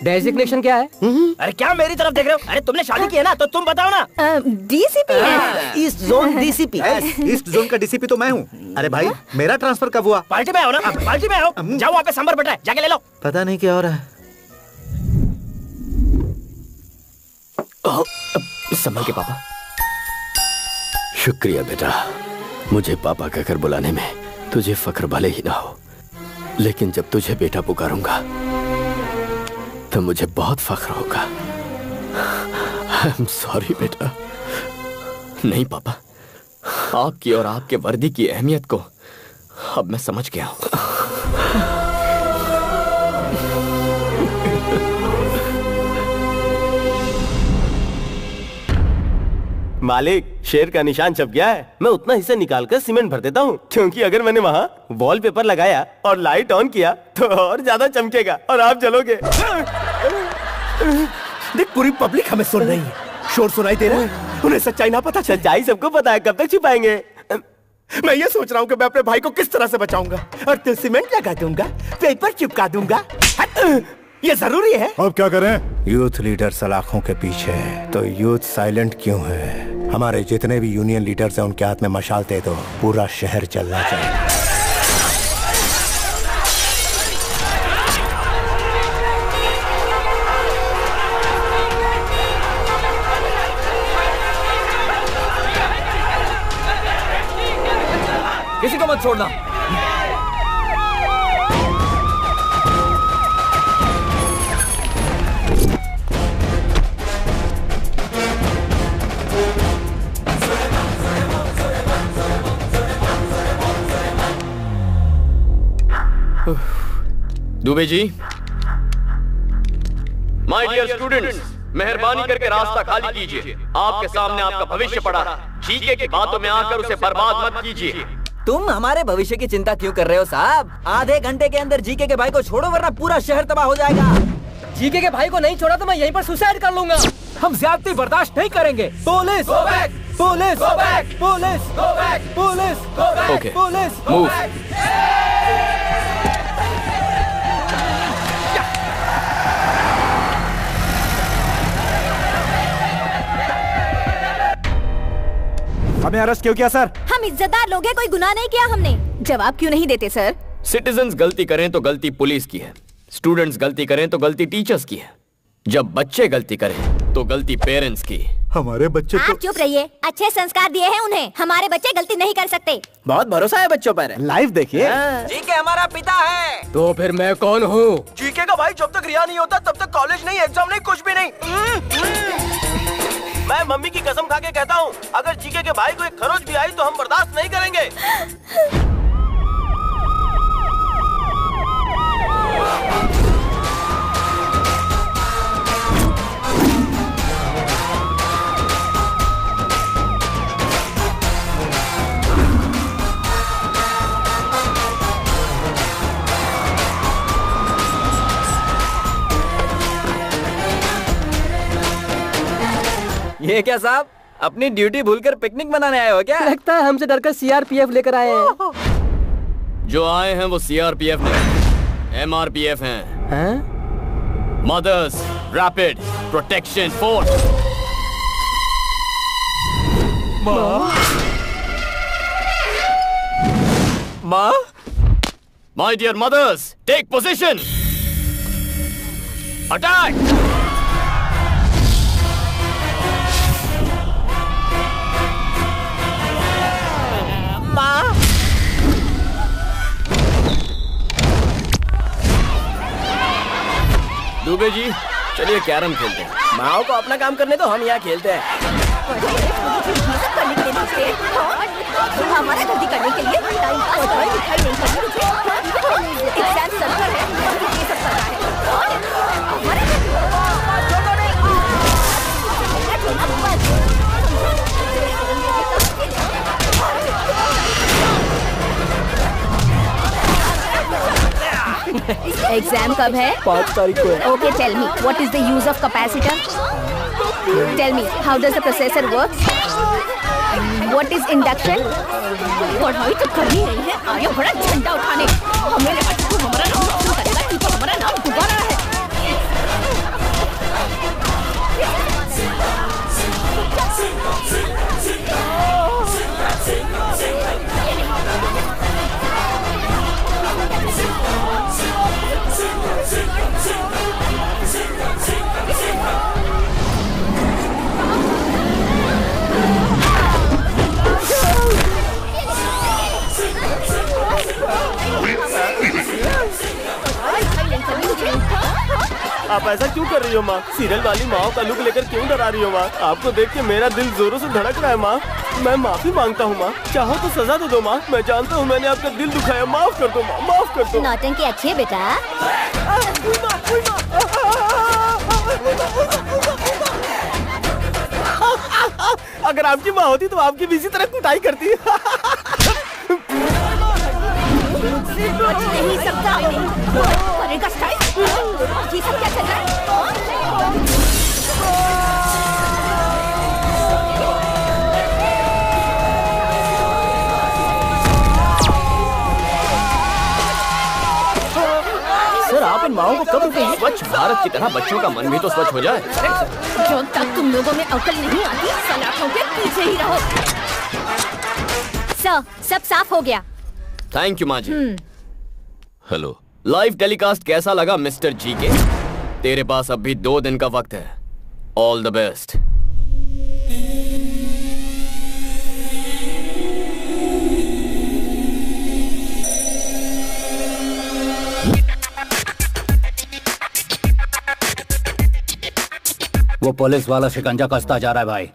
डेजिग्नेशन क्या है? अरे क्या मेरी तरफ देख रहे हो? अरे तुमने शादी की है ना, तो तुम बताओ ना। डीसीपी है। East zone DCP. East zone का डीसीपी तो मैं हूँ। अरे भाई, मेरा ट्रांसफर कब हुआ? पार्टी में आओ ना, पार्टी में आओ। जाओ, वहाँ पे सांभर बटा है, जाके ले लो। पता नहीं क्या हो रहा है। संभल के पापा। शुक्रिया बेटा, मुझे पापा कहकर बुलाने में तुझे फख्र भले ही ना हो, लेकिन जब तुझे बेटा पुकारूंगा तो मुझे बहुत फख्र होगा। आई एम सॉरी बेटा। नहीं पापा, आपकी और आपके वर्दी की अहमियत को अब मैं समझ गया हूँ। मालिक, शेर का निशान छप गया है। मैं उतना हिस्सा निकाल कर सीमेंट भर देता हूँ, क्योंकि अगर मैंने वहाँ वॉलपेपर लगाया और लाइट ऑन किया तो और ज्यादा चमकेगा और आप जलोगे। देख, पूरी पब्लिक हमें सुन रही है, शोर सुनाई दे रहा है। उन्हें सच्चाई ना पता। सच्चाई सबको पता है, कब तक छिपाएंगे? मैं ये सोच रहा हूँ कि मैं अपने भाई को किस तरह से बचाऊंगा। और तो सीमेंट लगा दूंगा, पेपर चिपका दूंगा। ये जरूरी है। अब क्या करें? यूथ लीडर सलाखों के पीछे है तो यूथ साइलेंट क्यों है? हमारे जितने भी यूनियन लीडर्स हैं उनके हाथ में मशाल दे दो, पूरा शहर चलना चाहिए। किसी को मत छोड़ना। Dubey ji, my dear students, मेहरबानी करके रास्ता खाली कीजिए। आपके सामने आपका भविष्य पड़ा है। जीके की बातों में आकर उसे बर्बाद मत कीजिए। तुम हमारे भविष्य की चिंता क्यों कर रहे हो साहब? आधे घंटे के अंदर जीके के भाई को छोड़ो वरना पूरा शहर तबाह हो जाएगा। जीके के भाई को नहीं छोड़ा तो मैं यहीं पर सुसाइड कर लूंगा। हम ज्यादती बर्दाश्त नहीं करेंगे। Police police police police okay, police move. हमें अरेस्ट क्यों किया सर? हम इज्जतदार लोग हैं, कोई गुनाह नहीं किया हमने। जवाब क्यों नहीं देते सर? सिटीजन्स गलती करें तो गलती पुलिस की है, स्टूडेंट्स गलती करें तो गलती टीचर्स की है, जब बच्चे गलती करें तो गलती पेरेंट्स की। हमारे बच्चे आप चुप रहिए, अच्छे संस्कार दिए हैं उन्हें। हमारे बच्चे गलती नहीं कर सकते। बहुत भरोसा है बच्चों पर। लाइव देखिए। जीके हमारा पिता है। तो फिर मैं कौन हूँ? जीके का भाई जब तक रिहा नहीं होता तब तक कॉलेज नहीं, एग्जाम नहीं, कुछ भी नहीं। मैं मम्मी की कसम खा के कहता हूँ, अगर जीके के भाई को एक खरोच भी आई तो हम बर्दाश्त नहीं करेंगे। ये क्या साहब, अपनी ड्यूटी भूलकर पिकनिक मनाने आए हो क्या? लगता है हमसे डरकर सीआरपीएफ लेकर आए हैं। जो आए हैं वो सीआरपीएफ नहीं, एमआरपीएफ हैं। Mothers rapid protection force. माँ, my dear mothers, take position, attack. Dubey ji, चलिए कैरम खेलते हैं। माओ को अपना काम करने दो, हम यहाँ खेलते हैं। हमारा गलती करने के लिए टाइम पास करने दिखाई नहीं करती मुझे। एग्जाम सर्वर है, ये सब कर रहा है। एग्जाम कब है? 5 तारीख को है। Okay, tell me, what is the use of capacitor? Tell me, how does the processor work? What is induction? पढ़ाई तो करनी नहीं है, आया बड़ा झंडा उठाने। हमारे बच्चों को हमारा नाम रोशन करेगा, तू तो हमारा नाम डुबा रहा है। आप ऐसा क्यों कर रही हो माँ? सीरियल वाली माँ का लुक लेकर क्यों डरा रही हो माँ? आपको देख के मेरा दिल जोरों से धड़क रहा है माँ। मैं माफी मांगता हूँ माँ, चाहो तो सजा दे दो माँ। मैं जानता हूँ मैंने आपका दिल दुखाया, माफ कर दो माँ, माफ कर दो। नौटंकी अच्छी है बेटा। अगर आपकी माँ होती तो आपकी भी इसी तरह कुटाई करती। बच नहीं सकता। करेगा स्टाइल। ये सब क्या चल रहा है? सर, आप इन माओं को कब रुकेंगे? स्वच्छ भारत की तरह बच्चों का मन भी तो स्वच्छ हो जाए। जब तक तुम लोगों में अकल नहीं आती, सलाखों के पीछे ही रहो। सर, सब साफ हो गया। थैंक यू माँ जी। हेलो, लाइव टेलीकास्ट कैसा लगा मिस्टर जी के? तेरे पास अब भी 2 दिन का वक्त है। All the best. वो पुलिस वाला शिकंजा कसता जा रहा है भाई।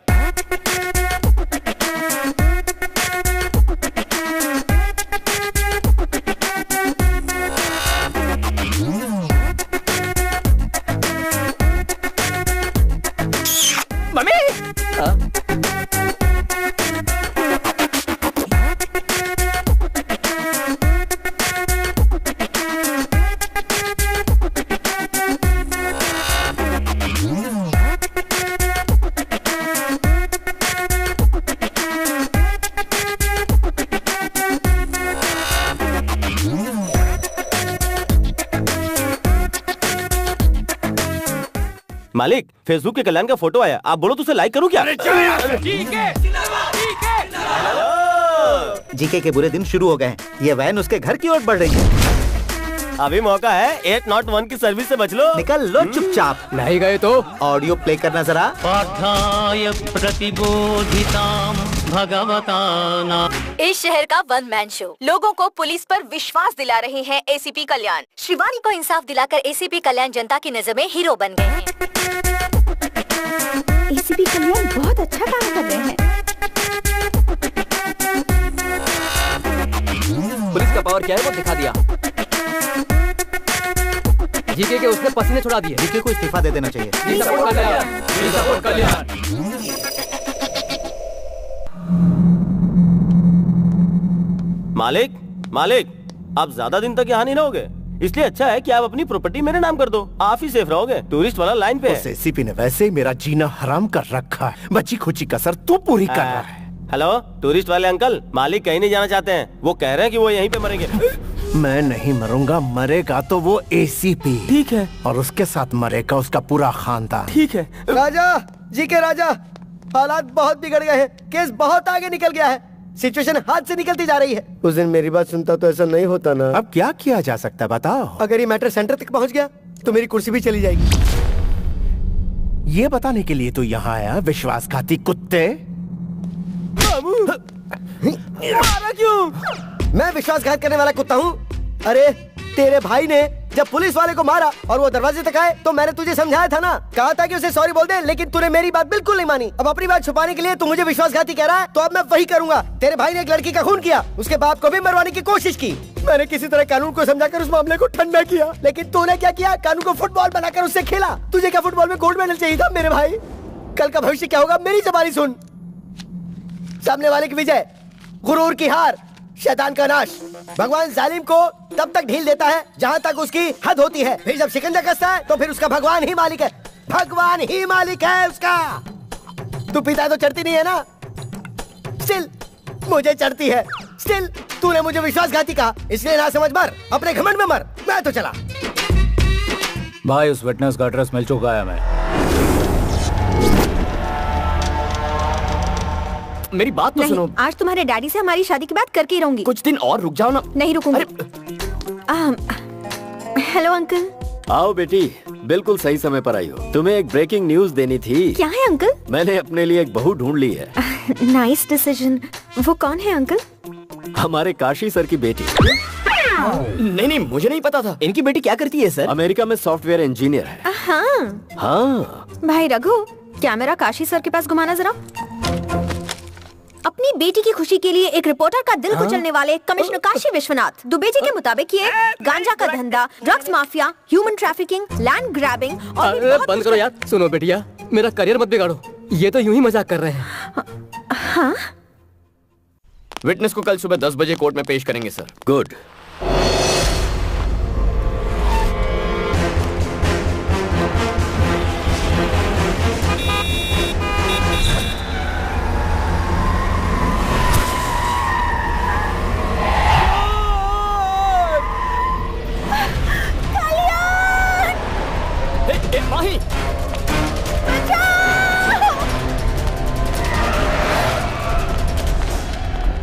मालिक फेसबुक के कल्याण का फोटो आया, आप बोलो तो उसे लाइक करूं क्या? जीके के बुरे दिन शुरू हो गए हैं। ये वैन उसके घर की ओर बढ़ रही है। अभी मौका है, 801 की सर्विस से बच लो। निकल लो चुपचाप। नहीं गए तो ऑडियो प्ले करना जरा। पाठाय प्रतिबोधितां भगवता नाम। इस शहर का वन मैन शो। लोगों को पुलिस पर विश्वास दिला रहे हैं एसीपी कल्याण। शिवानी को इंसाफ दिलाकर एसीपी कल्याण जनता की नजर में हीरो बन गए हैं। एसीपी कल्याण बहुत अच्छा काम कर रहे हैं। पुलिस का पावर क्या है वो दिखा दिया। जीके के उसने पसीने छुड़ा दिए। जीके को इस्तीफा दे देना चाहिए। मालिक मालिक, आप ज्यादा दिन तक यहाँ नहीं रहोगे, इसलिए अच्छा है कि आप अपनी प्रॉपर्टी मेरे नाम कर दो, आप ही सेफ रहोगे। टूरिस्ट वाला लाइन पे है। एसीपी ने वैसे ही मेरा जीना हराम कर रखा है, बची खुची कसर तू पूरी कर रहा है। हेलो टूरिस्ट वाले अंकल, मालिक कहीं नहीं जाना चाहते हैं, वो कह रहे हैं कि वो यहीं पे मरेंगे। मैं नहीं मरूंगा, मरेगा तो वो एसीपी। ठीक है। और उसके साथ मरेगा उसका पूरा खानदान। ठीक है। राजा, जीके राजा, हालात बहुत बिगड़ गए हैं, केस बहुत आगे निकल गया है, सिचुएशन हाथ से निकलती जा रही है। उस दिन मेरी बात सुनता तो ऐसा नहीं होता ना। अब क्या किया जा सकता है बताओ? अगर ये मैटर सेंटर तक पहुंच गया तो मेरी कुर्सी भी चली जाएगी। ये बताने के लिए तो यहाँ आया विश्वासघाती कुत्ते। मारा क्यों? मैं विश्वासघात करने वाला कुत्ता हूँ? अरे तेरे भाई ने जब पुलिस वाले को मारा और वो दरवाजे तक आए तो मैंने तुझे समझाया था ना, कहा था कि उसे सॉरी बोल दे, लेकिन तूने मेरी बात बिल्कुल नहीं मानी। अब अपनी बात छुपाने के लिए तू मुझे विश्वासघाती कह रहा है, तो अब मैं वही करूंगा। तेरे भाई ने एक लड़की का खून किया, उसके बाप को भी मरवाने की कोशिश की। मैंने किसी तरह कानून को समझाकर उस मामले को ठंडा किया, लेकिन तूने क्या किया? कानून को फुटबॉल बनाकर उससे खेला। तुझे क्या फुटबॉल में गोल्ड मेडल चाहिए था मेरे भाई? कल का भविष्य क्या होगा मेरी जबानी सुन। सामने वाले की विजय, गुरूर की हार, शैतान का नाश। भगवान जालिम को तब तक ढील देता है जहाँ तक उसकी हद होती है, फिर जब शिकंजा कसता है तो फिर उसका भगवान ही मालिक है। भगवान ही मालिक है उसका। तू पिता तो चढ़ती नहीं है ना, स्टिल मुझे चढ़ती है। स्टिल तूने मुझे विश्वासघाती कहा, इसलिए ना समझ मर, अपने घमंड में मर। मैं तो चला। भाई उस विटनेस का एड्रेस मिल चुका है। मैं मेरी बात तो सुनो। आज तुम्हारे डैडी से हमारी शादी की बात करके ही रहूंगी। कुछ दिन और रुक जाओ ना। नहीं रुकूंगी। Hello uncle. आओ बेटी, बिल्कुल सही समय पर आई हो। तुम्हें एक ब्रेकिंग न्यूज देनी थी। क्या है अंकल? मैंने अपने लिए एक बहू ढूंढ ली है। Nice decision. वो कौन है अंकल? हमारे काशी सर की बेटी। नहीं, मुझे नहीं पता था। इनकी बेटी क्या करती है सर? अमेरिका में सॉफ्टवेयर इंजीनियर है। हाँ। भाई रघु, कैमरा काशी सर के पास घुमाना जरा। अपनी बेटी की खुशी के लिए एक रिपोर्टर का दिल कुचलने वाले कमिश्नर काशी विश्वनाथ दुबे जी के मुताबिक ये गांजा का धंधा, drugs mafia, human trafficking, land grabbing और बंद करो यार। सुनो बेटिया, मेरा करियर मत बिगाड़ो। ये तो यूं ही मजाक कर रहे हैं। हाँ? विटनेस को कल सुबह 10 बजे कोर्ट में पेश करेंगे सर। गुड। माही,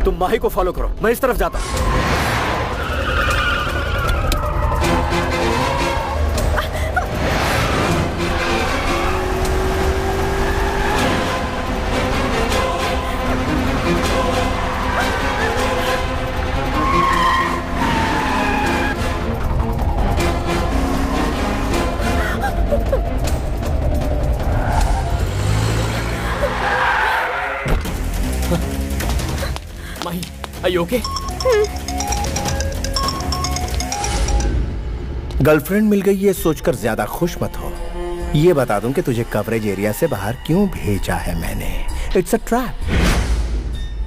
तुम माही को फॉलो करो, मैं इस तरफ जाता हूँ। Are you okay? गर्लफ्रेंड मिल गई ये सोचकर ज्यादा खुश मत हो। ये बता दूं कि तुझे कवरेज एरिया से बाहर क्यों भेजा है मैंने। It's a trap.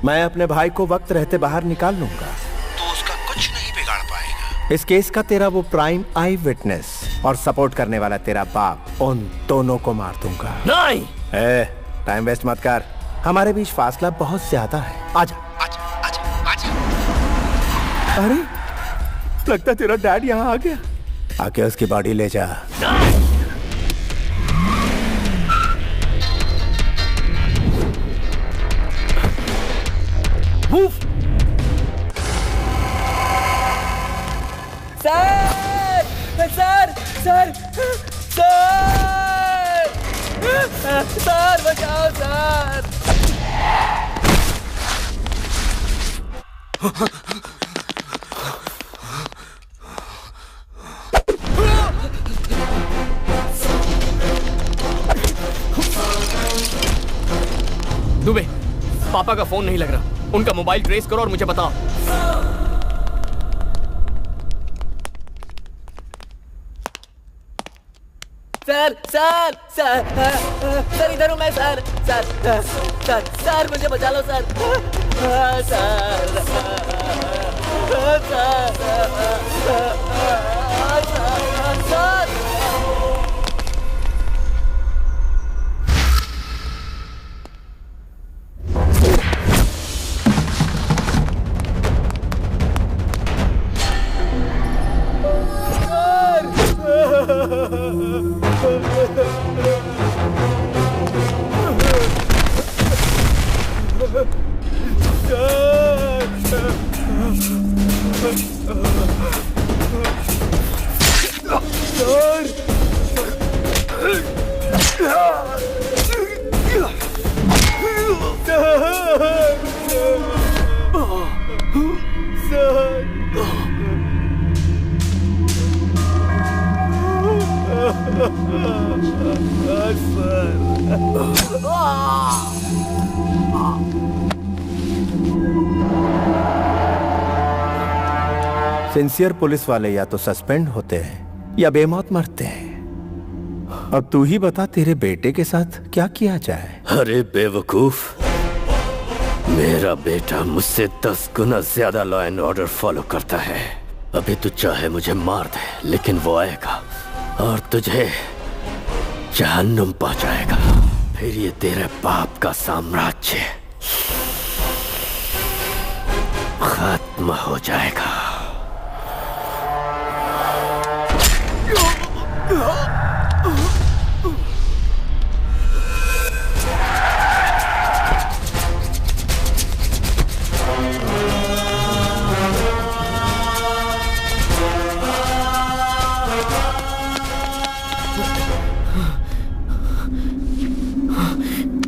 मैं अपने भाई को वक्त रहते बाहर निकाल लूंगा तो उसका कुछ नहीं बिगाड़ पाएगा। इस केस का तेरा वो प्राइम आई विटनेस और सपोर्ट करने वाला तेरा बाप, उन दोनों को मार दूंगा। नहीं। टाइम वेस्ट मत कर, हमारे बीच फासला बहुत ज्यादा है। आजा। अरे लगता तेरा डैड यहाँ आ गया। आके उसकी बॉडी ले जा। Move. Sir sir sir sir sir बचाओ सर। दुबे, पापा का फोन नहीं लग रहा। उनका मोबाइल ट्रेस करो और मुझे बताओ। सर सर सर सर इधर हूँ मैं सर। सर सर सर मुझे बचा लो sir. Sir sir sincere police वाले या तो सस्पेंड होते हैं या बेमौत मरते हैं। अब तू ही बता तेरे बेटे के साथ क्या किया जाए। अरे बेवकूफ, मेरा बेटा मुझसे 10 गुना ज्यादा लॉ एंड ऑर्डर फॉलो करता है। अभी तू चाहे मुझे मार दे, लेकिन वो आएगा और तुझे जहन्नुम पहुंचाएगा। फिर ये तेरे बाप का साम्राज्य खत्म हो जाएगा।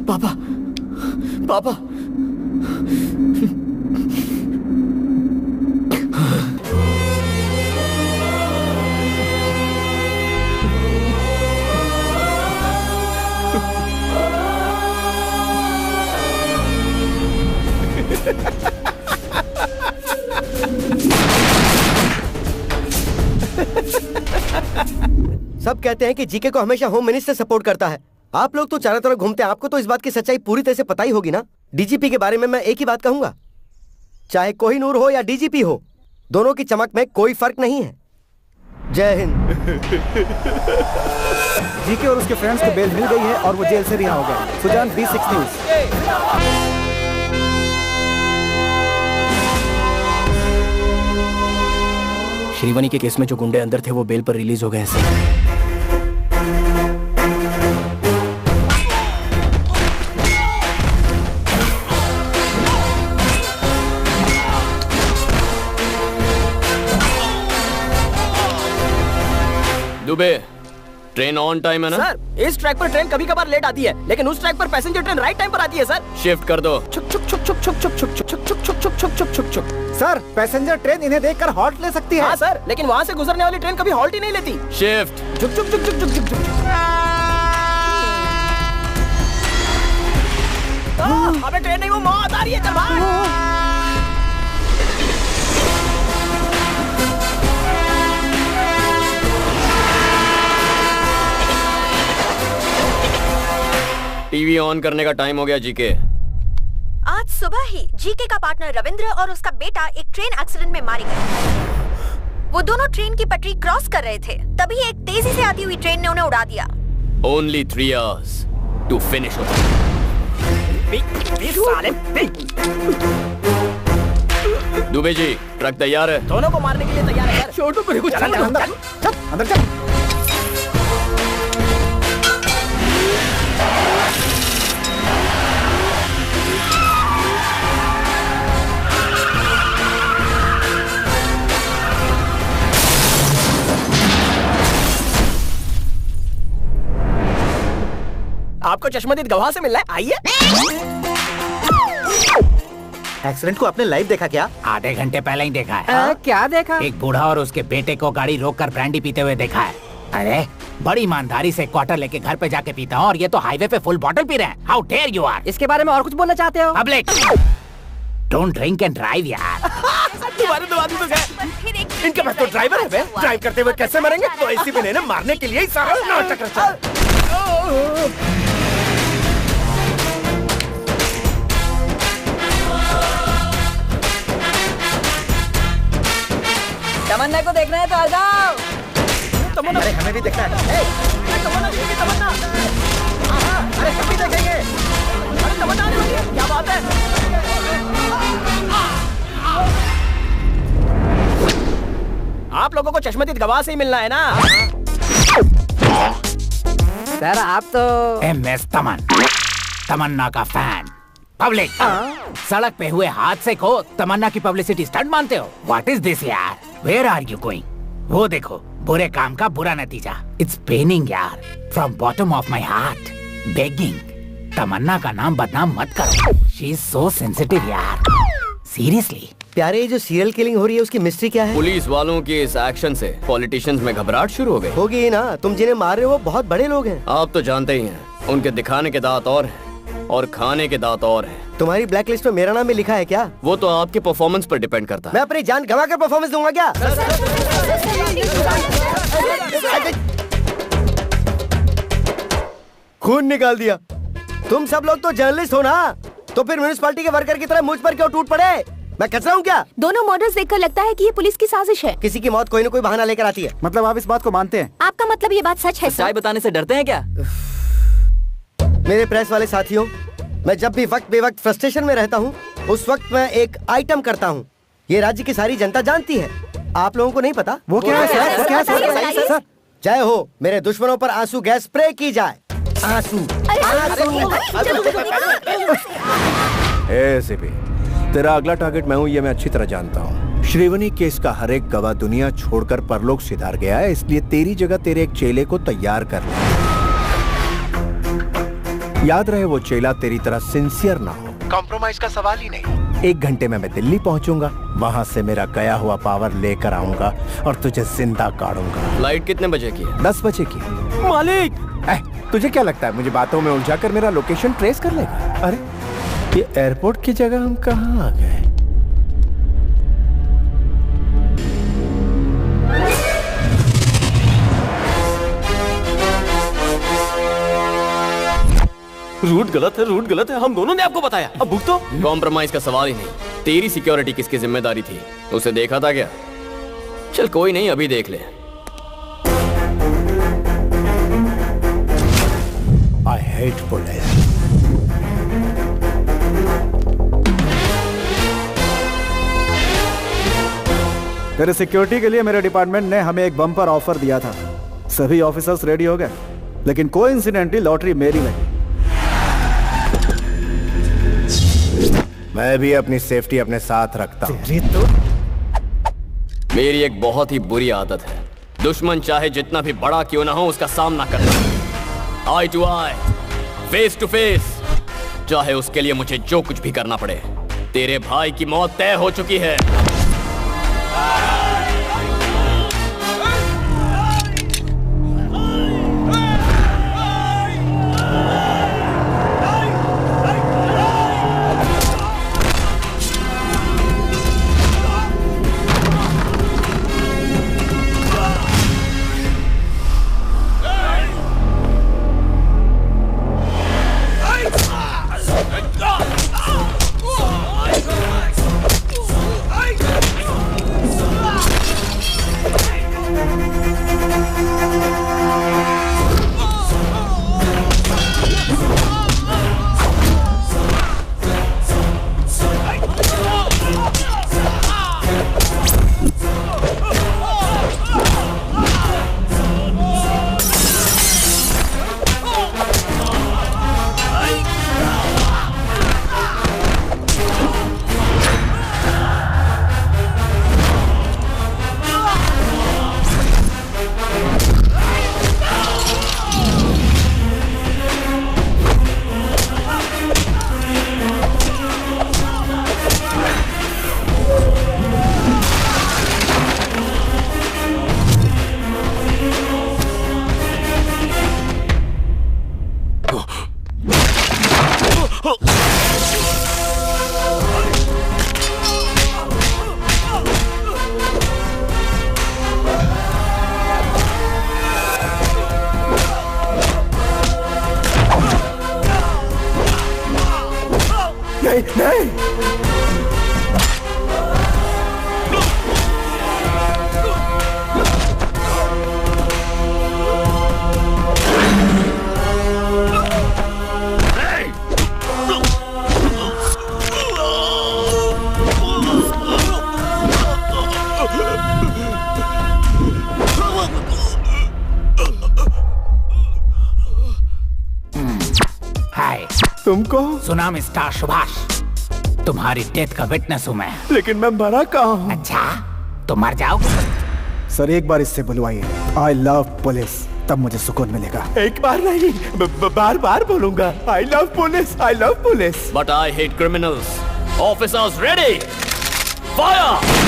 पापा पापा सब कहते हैं कि जीके को हमेशा होम मिनिस्टर सपोर्ट करता है। आप लोग तो चारों तरफ घूमते हैं, आपको तो इस बात की सच्चाई पूरी तरह से पता ही होगी ना। डीजीपी के बारे में मैं एक ही बात कहूंगा, चाहे कोहिनूर हो या डीजीपी हो, दोनों की चमक में कोई फर्क नहीं है। जय हिंद। जीके और उसके फ्रेंड्स को बेल मिल गई है और वो जेल से रिहा हो गए। Sujan, B6 news. श्रीवनी के केस में जो गुंडे अंदर थे वो बेल पर रिलीज हो गए हैं sir. Dubey, train on time है ना? सर, इस ट्रैक पर ट्रेन कभी कभार लेट आती है, लेकिन उस ट्रैक पर पैसेंजर ट्रेन राइट टाइम पर आती है सर। शिफ्ट कर दो। छुक छुक छुक छुक छुक छुक छुक छुक छुक छुक छुक छुक छुक छुक छुक। सर, पैसेंजर ट्रेन इन्हें देखकर हॉल्ट ले सकती है। हाँ सर, लेकिन वहाँ से गुजरने वाली ट्रेन कभी हॉल्ट ही नहीं लेती। शिफ्ट। छुक छुक छुक छुक छुक छुक छुक। अबे ट्रेन नहीं, वो मौत आ रही है। चल भाग। टीवी ऑन करने का टाइम हो गया जीके। आज सुबह ही जीके का पार्टनर रविंद्र और उसका बेटा एक ट्रेन एक्सीडेंट में मारे गए। वो दोनों ट्रेन की पटरी क्रॉस कर रहे थे, तभी एक तेजी से आती हुई ट्रेन ने उन्हें उड़ा दिया। Only 3 hours to finish it. Dubey ji, truck तैयार है। दोनों को मारने के लिए तैयार है। छोटू को कुछ अंदर चल। आपको चश्मदीद गवाह से मिलना है, आइए। एक्सीडेंट को आपने लाइव देखा क्या? आधे घंटे पहले ही देखा है। क्या देखा? एक बूढ़ा और उसके बेटे को गाड़ी रोककर ब्रांडी पीते हुए देखा है। अरे बड़ी ईमानदारी से क्वार्टर लेके घर पे जाके पीता हूँ और ये तो हाईवे पे फुल बॉटल पी रहे हैं। How dare you are. इसके बारे में और कुछ बोलना चाहते हो? Public don't drink and drive यार। तुम्हारे दो आदमी तो गए। इनके पास तो ड्राइवर है बे। ड्राइव करते हुए कैसे मरेंगे? तो ऐसी भी नहीं ना, मारने के लिए ही सारा नाटक रचा है। तमन्ना को देखना है तो आ जाओ। तमन्ना, अरे हमें भी देखना है। तमन्ना दिखेगी, तमन्ना। अरे सब भी देखेंगे। अरे तमन्ना आने वाली है, क्या बात है? आप लोगों को चश्मदीद गवाह से ही मिलना है ना? सर आप तो MS तमन्ना का फैन। पब्लिक सड़क पे हुए हादसे को तमन्ना की पब्लिसिटी स्टंट मानते हो? व्हाट इज दिस यार? Where are you going? वो देखो, बुरे काम का बुरा नतीजा। इट्स पेनिंग यार, from bottom of my heart begging. Tamanna का नाम बदनाम मत करो। शी इज सो सेंसिटिव यार, सीरियसली। प्यारे, ये जो सीरियल किलिंग हो रही है उसकी मिस्ट्री क्या है? पुलिस वालों के इस एक्शन से पॉलिटिशियंस में घबराहट शुरू हो गई। होगी ही ना, तुम जिन्हें मार रहे हो वो बहुत बड़े लोग हैं। आप तो जानते ही हैं, उनके दिखाने के दांत और हैं और खाने के दांत और हैं। तुम्हारी ब्लैक लिस्ट में मेरा नाम भी लिखा है क्या? वो तो आपके परफॉर्मेंस पर डिपेंड करता है। मैं अपनी जान गंवा कर परफॉर्मेंस दूंगा क्या? खून निकाल दिया। तुम सब लोग तो जर्नलिस्ट हो ना, तो फिर म्युनिसिपैलिटी के वर्कर की तरह मुझ पर क्यों टूट पड़े? मैं कचरा हूँ क्या? दोनों मर्डर्स देखकर लगता है कि ये पुलिस की साजिश है। किसी की मौत कोई न कोई बहाना लेकर आती है। मतलब आप इस बात को मानते हैं? आपका मतलब ये बात सच है? सच्चाई बताने से डरते हैं क्या? मेरे प्रेस वाले साथियों, मैं जब भी वक्त बेवक्त फ्रस्ट्रेशन में रहता हूँ, उस वक्त मैं एक आइटम करता हूँ। ये राज्य की सारी जनता जानती है, आप लोगों को नहीं पता। वो क्या है सर? वो क्या है सर? जय हो, मेरे दुश्मनों पर आंसू गैस स्प्रे की जाए। आंसू। एसीपी, तेरा अगला टारगेट मैं हूँ, ये मैं अच्छी तरह जानता हूँ। श्रीवनी केस का हर एक गवाह दुनिया छोड़कर परलोक सिधार गया है, इसलिए तेरी जगह तेरे एक चेले को तैयार कर ले। याद रहे, वो चेला तेरी तरह सिंसियर ना हो। कॉम्प्रोमाइज का सवाल ही नहीं। 1 घंटे में मैं दिल्ली पहुंचूंगा, वहां से मेरा गया हुआ पावर लेकर आऊंगा और तुझे जिंदा काटूंगा। फ्लाइट कितने बजे की है? 10 बजे की। मालिक, तुझे क्या लगता है मुझे बातों में उलझा कर मेरा लोकेशन ट्रेस कर लेगा? अरे ये एयरपोर्ट की जगह हम कहाँ आ गए? रूट गलत है, रूट गलत है। हम दोनों ने आपको बताया, अब भुगतो। कॉम्प्रोमाइज का सवाल ही नहीं। तेरी सिक्योरिटी किसकी जिम्मेदारी थी? उसे देखा था क्या? चल कोई नहीं, अभी देख ले। I hate police. तेरे सिक्योरिटी के लिए मेरे डिपार्टमेंट ने हमें एक बम्पर ऑफर दिया था। सभी ऑफिसर्स रेडी हो गए, लेकिन कोइंसिडेंटली लॉटरी मेरी लगी। मैं भी अपनी सेफ्टी अपने साथ रखता हूँ। मेरी एक बहुत ही बुरी आदत है, दुश्मन चाहे जितना भी बड़ा क्यों ना हो उसका सामना करना, eye to eye, face to face, चाहे उसके लिए मुझे जो कुछ भी करना पड़े। तेरे भाई की मौत तय हो चुकी है। नहीं नहीं। तुमको सुना मिस्टर सुभाष, तुम्हारी डेथ का विटनेस हूँ मैं। लेकिन मैं मरा कहाँ हूँ? अच्छा तो मर जाओगे। सर एक बार इससे बुलवाइए, आई लव पुलिस, तब मुझे सुकून मिलेगा। एक बार नहीं, बार बार बोलूंगा, I love police, I love police. But I hate criminals. Officers ready, fire.